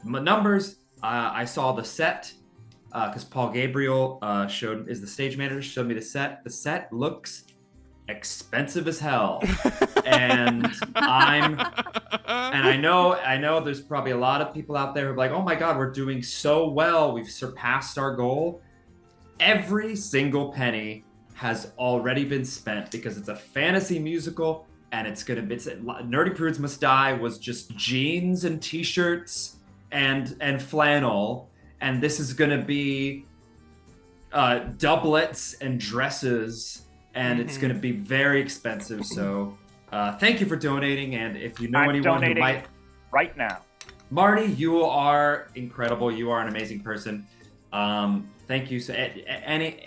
numbers. I saw the set because Paul Gabriel is the stage manager, showed me the set. The set looks expensive as hell, and I know there's probably a lot of people out there who are like, oh my God, we're doing so well, we've surpassed our goal. Every single penny has already been spent because it's a fantasy musical, and Nerdy Prudes Must Die was just jeans and t-shirts and flannel, and this is gonna be doublets and dresses, and it's gonna be very expensive. So thank you for donating, and if you know anyone who might right now. Marty, you are incredible. You are an amazing person. Thank you. So,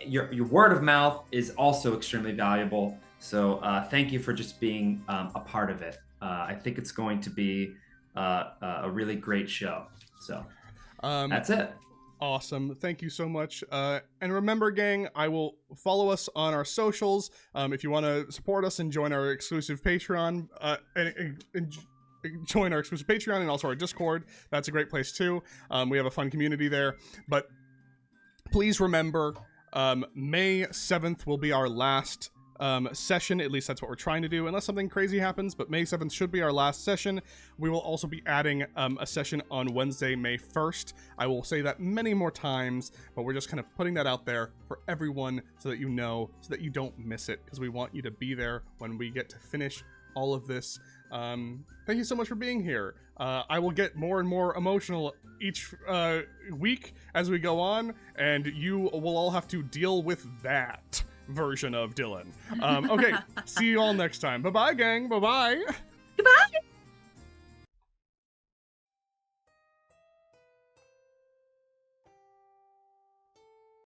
your word of mouth is also extremely valuable. So, thank you for just being a part of it. I think it's going to be a really great show. So, that's it. Awesome. Thank you so much. And remember, gang, I will follow us on our socials. If you want to support us and join our exclusive Patreon, join our exclusive Patreon and also our Discord. That's a great place too. We have a fun community there. But please remember, May 7th will be our last session. At least that's what we're trying to do, unless something crazy happens. But May 7th should be our last session. We will also be adding a session on Wednesday, May 1st. I will say that many more times, but we're just kind of putting that out there for everyone so that you know, so that you don't miss it, because we want you to be there when we get to finish all of this. Thank you so much for being here. I will get more and more emotional each week as we go on, and you will all have to deal with that version of Dylan. Okay, see you all next time. Bye-bye, gang. Bye-bye.